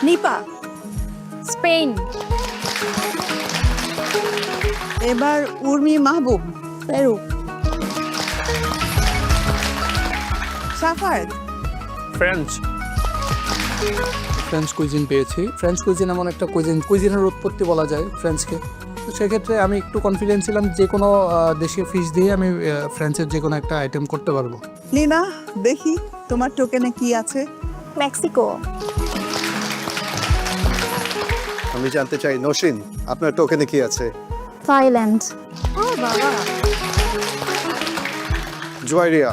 নিপা। স্পেন। এবার Urmi Mahbub. Peru. Safayet. French. French cuisine পেয়েছি। ফ্রেঞ্চ কুইজিন এমন একটা কুইজিনের উৎপত্তি বলা যায় ফ্রেঞ্চকে। তো সেক্ষেত্রে আমি একটু কনফিডেন্ট ছিলাম যে কোনো দেশীয় ফিশ দিয়ে আমি ফ্রেঞ্চের যে কোনো একটা আইটেম করতে পারবো। লিনা, দেখি তোমার টোকেনে কি আছে। মেক্সিকো। আমি জানতে চাই নসিন, আপনার টোকেনে কি আছে? থাইল্যান্ড। ও বাবা। Juairiya.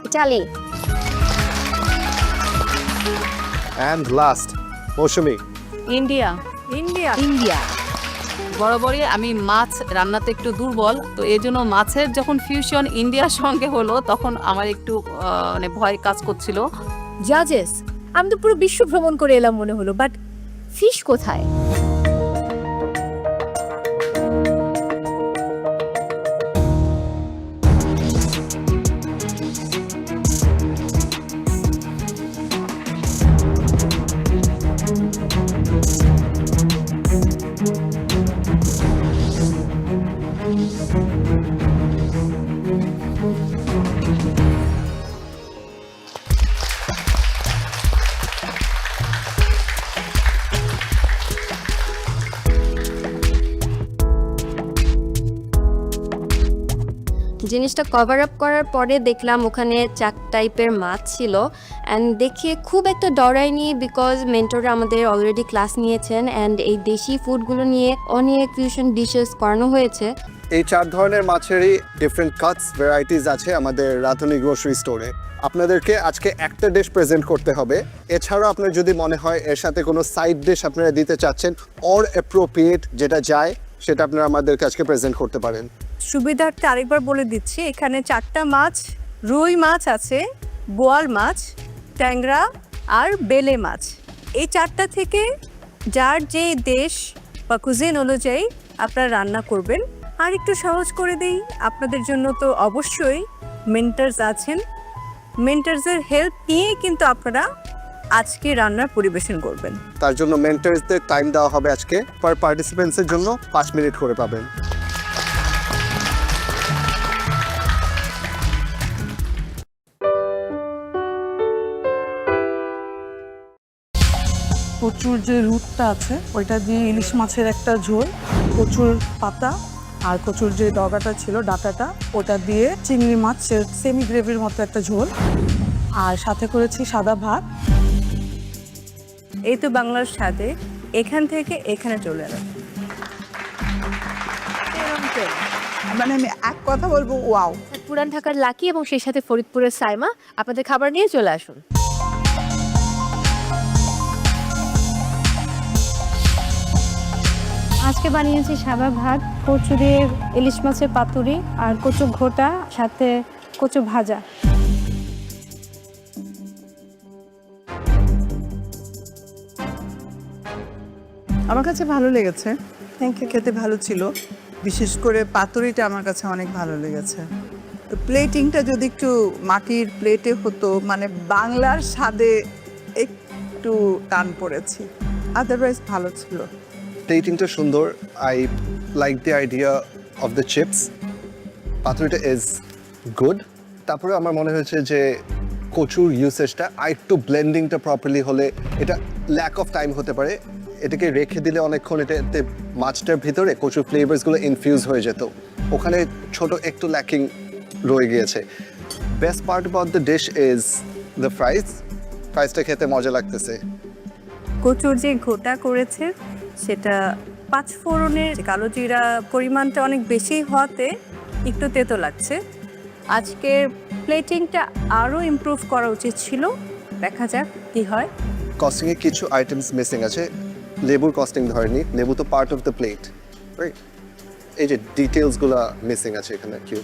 Italy. And last Moushumi. India. India. India. বরাবরই আমি মাছ রান্নাতে একটু দুর্বল, তো এই জন্য মাছের যখন ফিউশন ইন্ডিয়ার সঙ্গে হলো তখন আমার একটু মানে ভয় কাজ করছিল। জাজেস, আমি তো পুরো বিশ্ব ভ্রমণ করে এলাম মনে হলো, বাট ফিশ কোথায়? জিনিসটা কভার আপ করার পরে দেখলাম ওখানে 4 টাইপের মাছ ছিল, অ্যান্ড দেখে খুব একটা ডরাইনি, বিকজ মেন্টররা আমাদের অলরেডি ক্লাস নিয়েছেন অ্যান্ড এই দেশি ফুডগুলো নিয়ে অনেক ফিউশন ডিশেস করানো হয়েছে। এই 4 ধরনের মাছেরই ডিফারেন্ট কাটস ভ্যারাইটিস আছে আমাদের রাঁধুনি গ্রোসারি স্টোরে। আপনাদেরকে আজকে একটা ডিশ প্রেজেন্ট করতে হবে। এছাড়াও আপনার যদি মনে হয় এর সাথে কোনো সাইড ডিশ আপনারা দিতে চাচ্ছেন অর অ্যাপ্রোপ্রিয়েট যেটা যায়, সেটা আপনারা আমাদেরকে আজকে প্রেজেন্ট করতে পারেন। সুবিধার্থে আরেকবার বলে দিচ্ছি, এখানে 4টা মাছ, রুই মাছ আছে, বোয়াল মাছ, ট্যাংরা আর বেলে মাছ। এই 4টা থেকে যার যে দেশ বা কুজিন অনুযায়ী আপনারা রান্না করবেন। আর একটু সহজ করে দেই আপনাদের জন্য, তো অবশ্যই মেন্টার্স আছেন। মেন্টার্সের হেল্প নিয়ে কিন্তু আপনারা আজকে রান্নার পরিবেশন করবেন। তার জন্য মেন্টার্সদের টাইম দেওয়া হবে আজকে, পার পার্টিসিপেন্টসের জন্য 5 মিনিট করে পাবেন। কচুর যে রুটটা আছে ওইটা দিয়ে ইলিশ মাছের একটা ঝোল, কচুর পাতা আর কচুর যে ডগাটা ছিল ডাটাটা, ওটা দিয়ে চিংড়ি মাছের সেমি গ্রেভির মতো একটা ঝোল, আর সাথে করেছি সাদা ভাত। এই তো বাংলার স্বাদে এখান থেকে এখানে চলে এলাম। মানে আমি এক কথা বলবো, ওয়াও। পুরান ঢাকার লাকি এবং সেই সাথে ফরিদপুরের সাইমা আপনাদের খাবার নিয়ে চলে আসুন। আজকে বানিয়েছি সাদা ভাত, কচু দিয়ে ইলিশ মাছের পাতুরি আর কচু ঘোটা, সাথে কচু ভাজা। আমার কাছে ভালো লেগেছে, থ্যাংক ইউ। খেতে ভালো ছিল, বিশেষ করে পাতুরিটা আমার কাছে অনেক ভালো লেগেছে। প্লেটিংটা যদি একটু মাটির প্লেটে হতো, মানে বাংলার স্বাদে একটু টান পড়েছি, আদারওয়াইজ ভালো ছিল। প্লেটিংটা সুন্দর। I like the idea of the chips. পাতুরিটা ইজ গুড। তারপরে আমার মনে হয়েছে যে কচুর ইউসেজটা আর একটু ব্লেন্ডিংটা প্রপারলি হলে, এটা ল্যাক অফ টাইম হতে পারে, এটাকে রেখে দিলে অনেকক্ষণ এটাতে মাছটার ভিতরে কচুর ফ্লেভার্সগুলো ইনফিউজ হয়ে যেত, ওখানে ছোট একটু ল্যাকিং রয়ে গিয়েছে। Best part about the dish is the ফ্রাইসটা খেতে মজা লাগতেছে। কচুর যে ঘোটা করেছে সেটা 5 ফোড়নের কালো জিরা পরিমাণটা অনেক বেশি হওয়াতে একটু তেতো লাগছে। আজকের প্লেটিংটা আরও ইমপ্রুভ করা উচিত ছিল, দেখা যাক কি হয়। কস্টিংয়ে কিছু আইটেমস মিসিং আছে, লেবুর কস্টিং ধরেনি, লেবু তো part of the plate, right? এই যে ডিটেলসগুলো মিসিং আছে এখানে। কিউ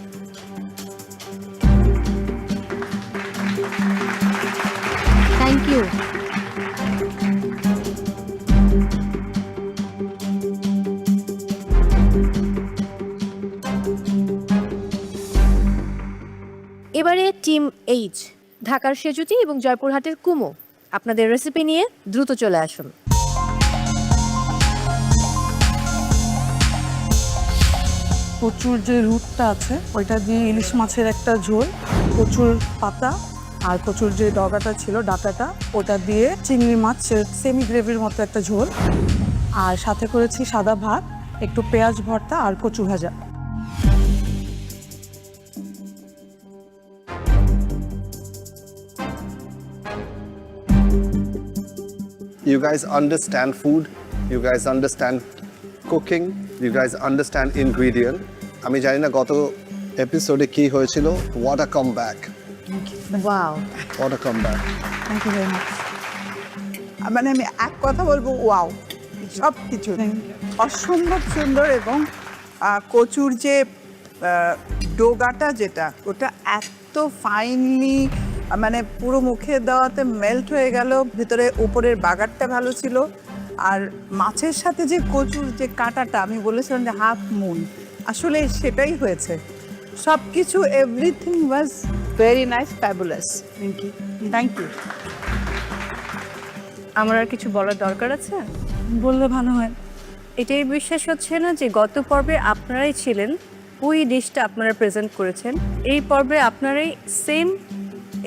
থ্যাংক ইউ। এবারে টিম এইচ, ঢাকার সেজুতি এবং জয়পুরহাটের কুমো, আপনাদের রেসিপি নিয়ে দ্রুত চলে আসুন। কচুর যে রুটটা আছে ওইটা দিয়ে ইলিশ মাছের একটা ঝোল, কচুর পাতা আর কচুর যে ডগাটা ছিল ডাটাটা, ওটা দিয়ে চিংড়ি মাছের সেমি গ্রেভির মতো একটা ঝোল, আর সাথে করেছি সাদা ভাত, একটু পেঁয়াজ ভর্তা আর কচু ভাজা। You guys understand food, you guys understand cooking, you guys understand ingredient. আমি জানি না গত এপিসোডে কি হয়েছিল, what a comeback. Wow, What a comeback. Thank you very much. মানে আমি এক কথা বলবো, ওয়াও, সব কিছু অসম্ভব সুন্দর। এবং কচুর যে ডোগাটা যেটা, ওটা এত ফাইনলি মানে পুরো মুখে দেওয়াতে মেল্ট হয়ে গেল, ভিতরে উপরের বাগারটা ভালো ছিল। আর মাছের সাথে যে কচুর যে কাঁটাটা, আমি বলেছিলাম যে হাফ মুন, আসলে সেটাই হয়েছে। সব কিছু everything was very nice, fabulous. Thank you, thank you. আমার আর কিছু বলার দরকার আছে? বললে ভালো হয়। এটাই বিশ্বাস হচ্ছে না যে গত পর্বে আপনারাই ছিলেন, ওই ডিশটা আপনারা প্রেজেন্ট করেছেন, এই পর্বে আপনারাই সেম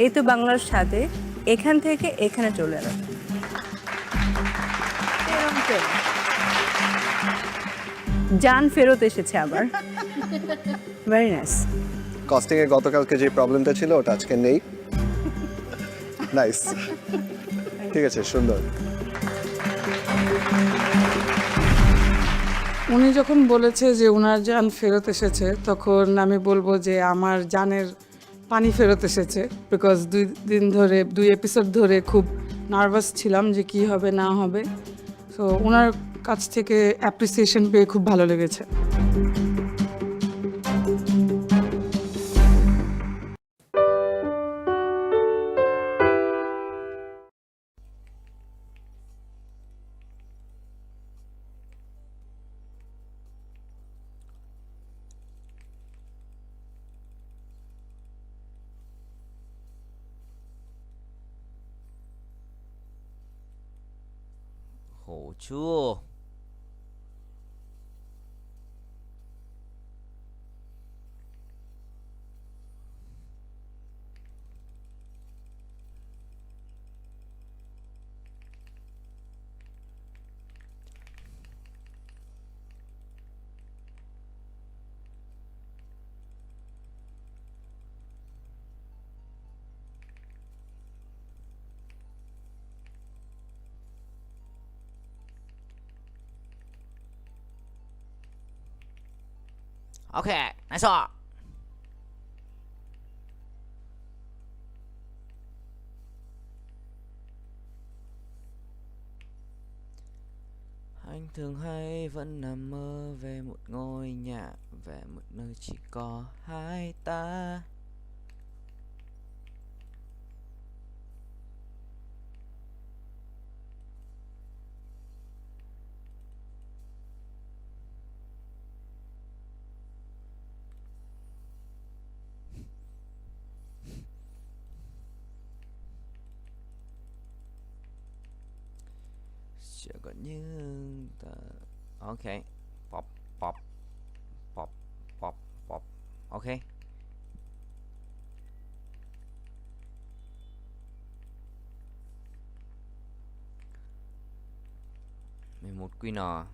এই তো বাংলার স্বাদে এখান থেকে এখানে চলে এলেন। জান ফেরত এসেছে আবার। Very nice. কস্টিংয়ে গতকালকে যে প্রবলেমটা ছিল ওটা আজকে নেই। নাইস, ঠিক আছে, সুন্দর। উনি যখন বলেছে যে ওনার জান ফেরত এসেছে, তখন আমি বলবো যে আমার জানের পানি ফেরত এসেছে। বিকজ 2 দিন ধরে 2 এপিসোড ধরে খুব নার্ভাস ছিলাম যে কি হবে না হবে। সো ওনার কাছ থেকে অ্যাপ্রিসিয়েশন পেয়ে খুব ভালো লেগেছে।好吃哦。OK，没错。thường hay vẫn nằm mơ về một ngôi nhà, về một nơi chỉ có hai ta. Chỉ có như ta... Ok, pop pop pop pop pop. Ok. Một quy nọ.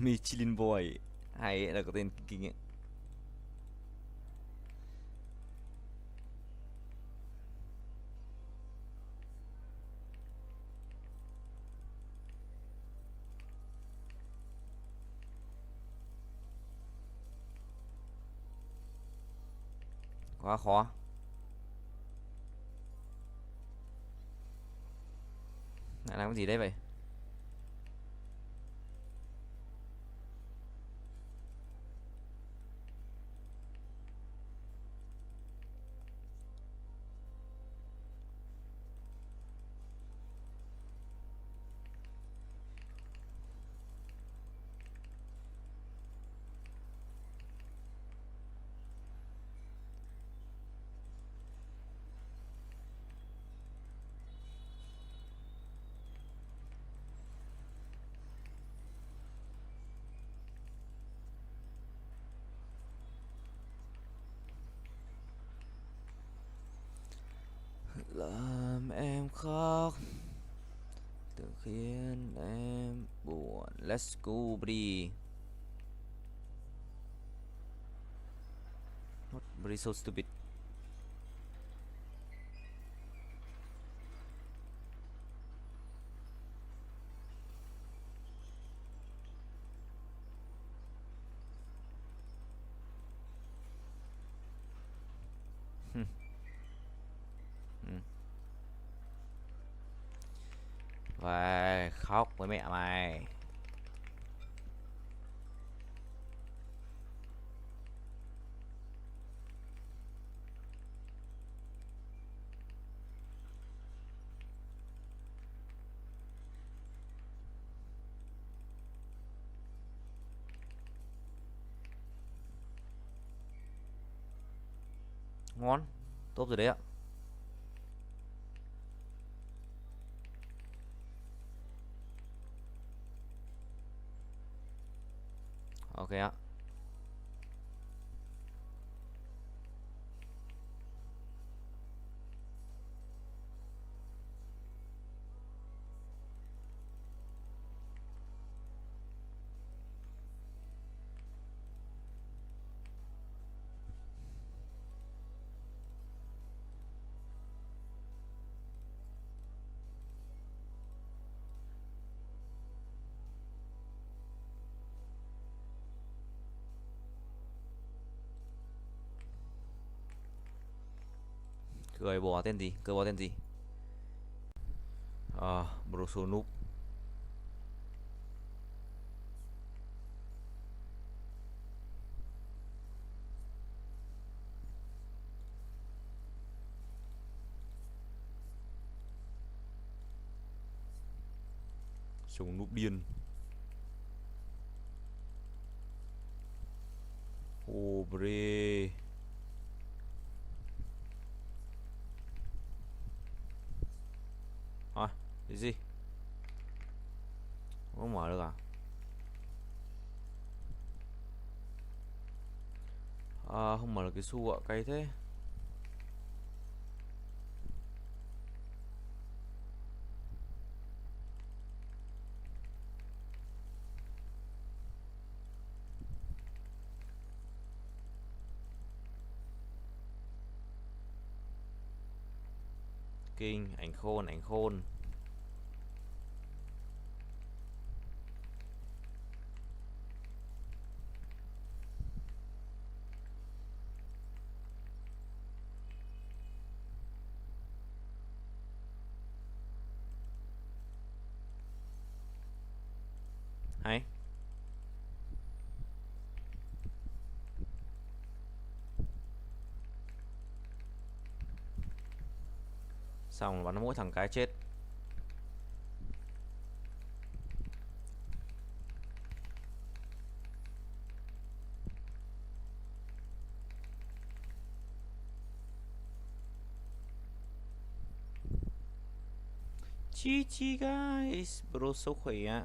Michelin Boy. Hay là có tên kinh ấy. Quá khó. Lại làm cái gì đấy vậy? Làm em khóc, tự khiến em buồn. Let's go buddy. Not very so stupid. Và khóc với mẹ mày. Ngon, tốt rồi đấy ạ. Ok ạ. Cười bỏ tên gì? Cười bỏ tên gì? Broso noob. Trông noob điên. Bre. Cái gì? Không mở được à? Không mở được cái xu ạ, cay thế. Kinh, ảnh khôn, ảnh khôn. Hay. Xong bắn mỗi thằng cái chết. GG guys, bro số khỏe.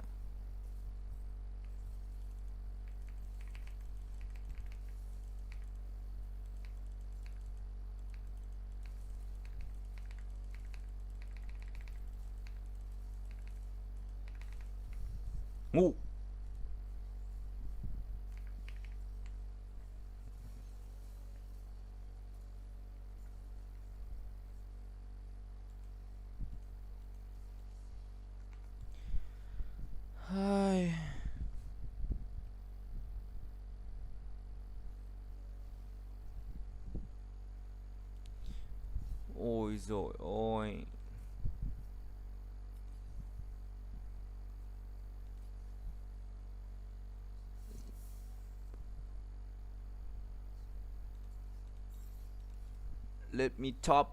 Ngu. Hai. Ôi dồi ôi. Let me top.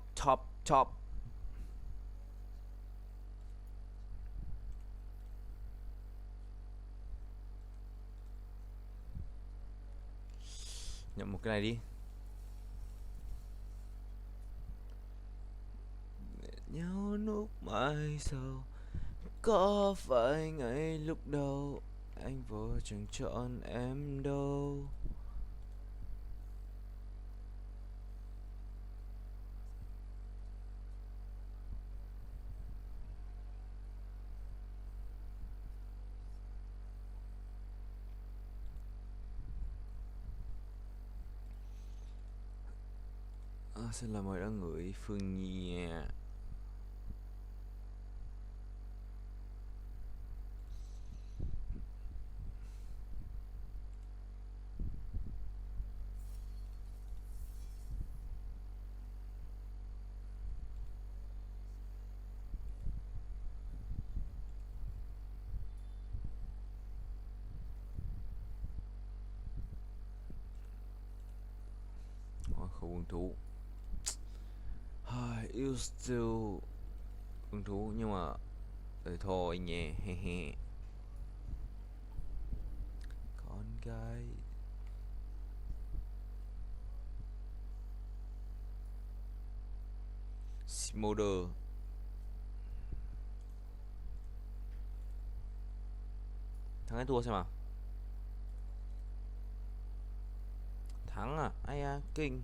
Nhận một cái này đi. Nhau lúc mai sau, có phải ngay lúc đầu anh vô chẳng chọn em đâu. Xin là mời đã ngửi Phương Nhi nha. Không hứng thú. You still hứng thú nhưng mà thôi nhé. Con gái Smolder. Thắng hay thua xem nào. Thắng à? Ai à, kinh.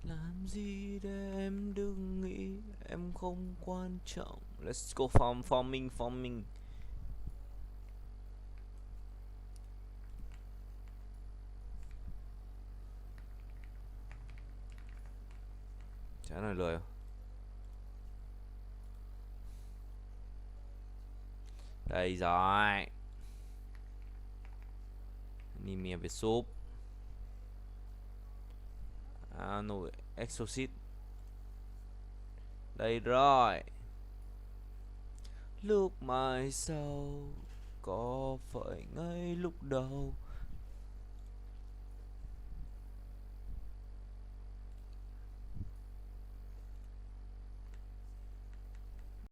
Làm gì để em đừng nghĩ em không quan trọng. Let's go farming. Chả nói lời. Đây rồi. Anemia về súp. Nồi Exorcist. Đây rồi. Lúc mai sau, có phải ngay lúc đầu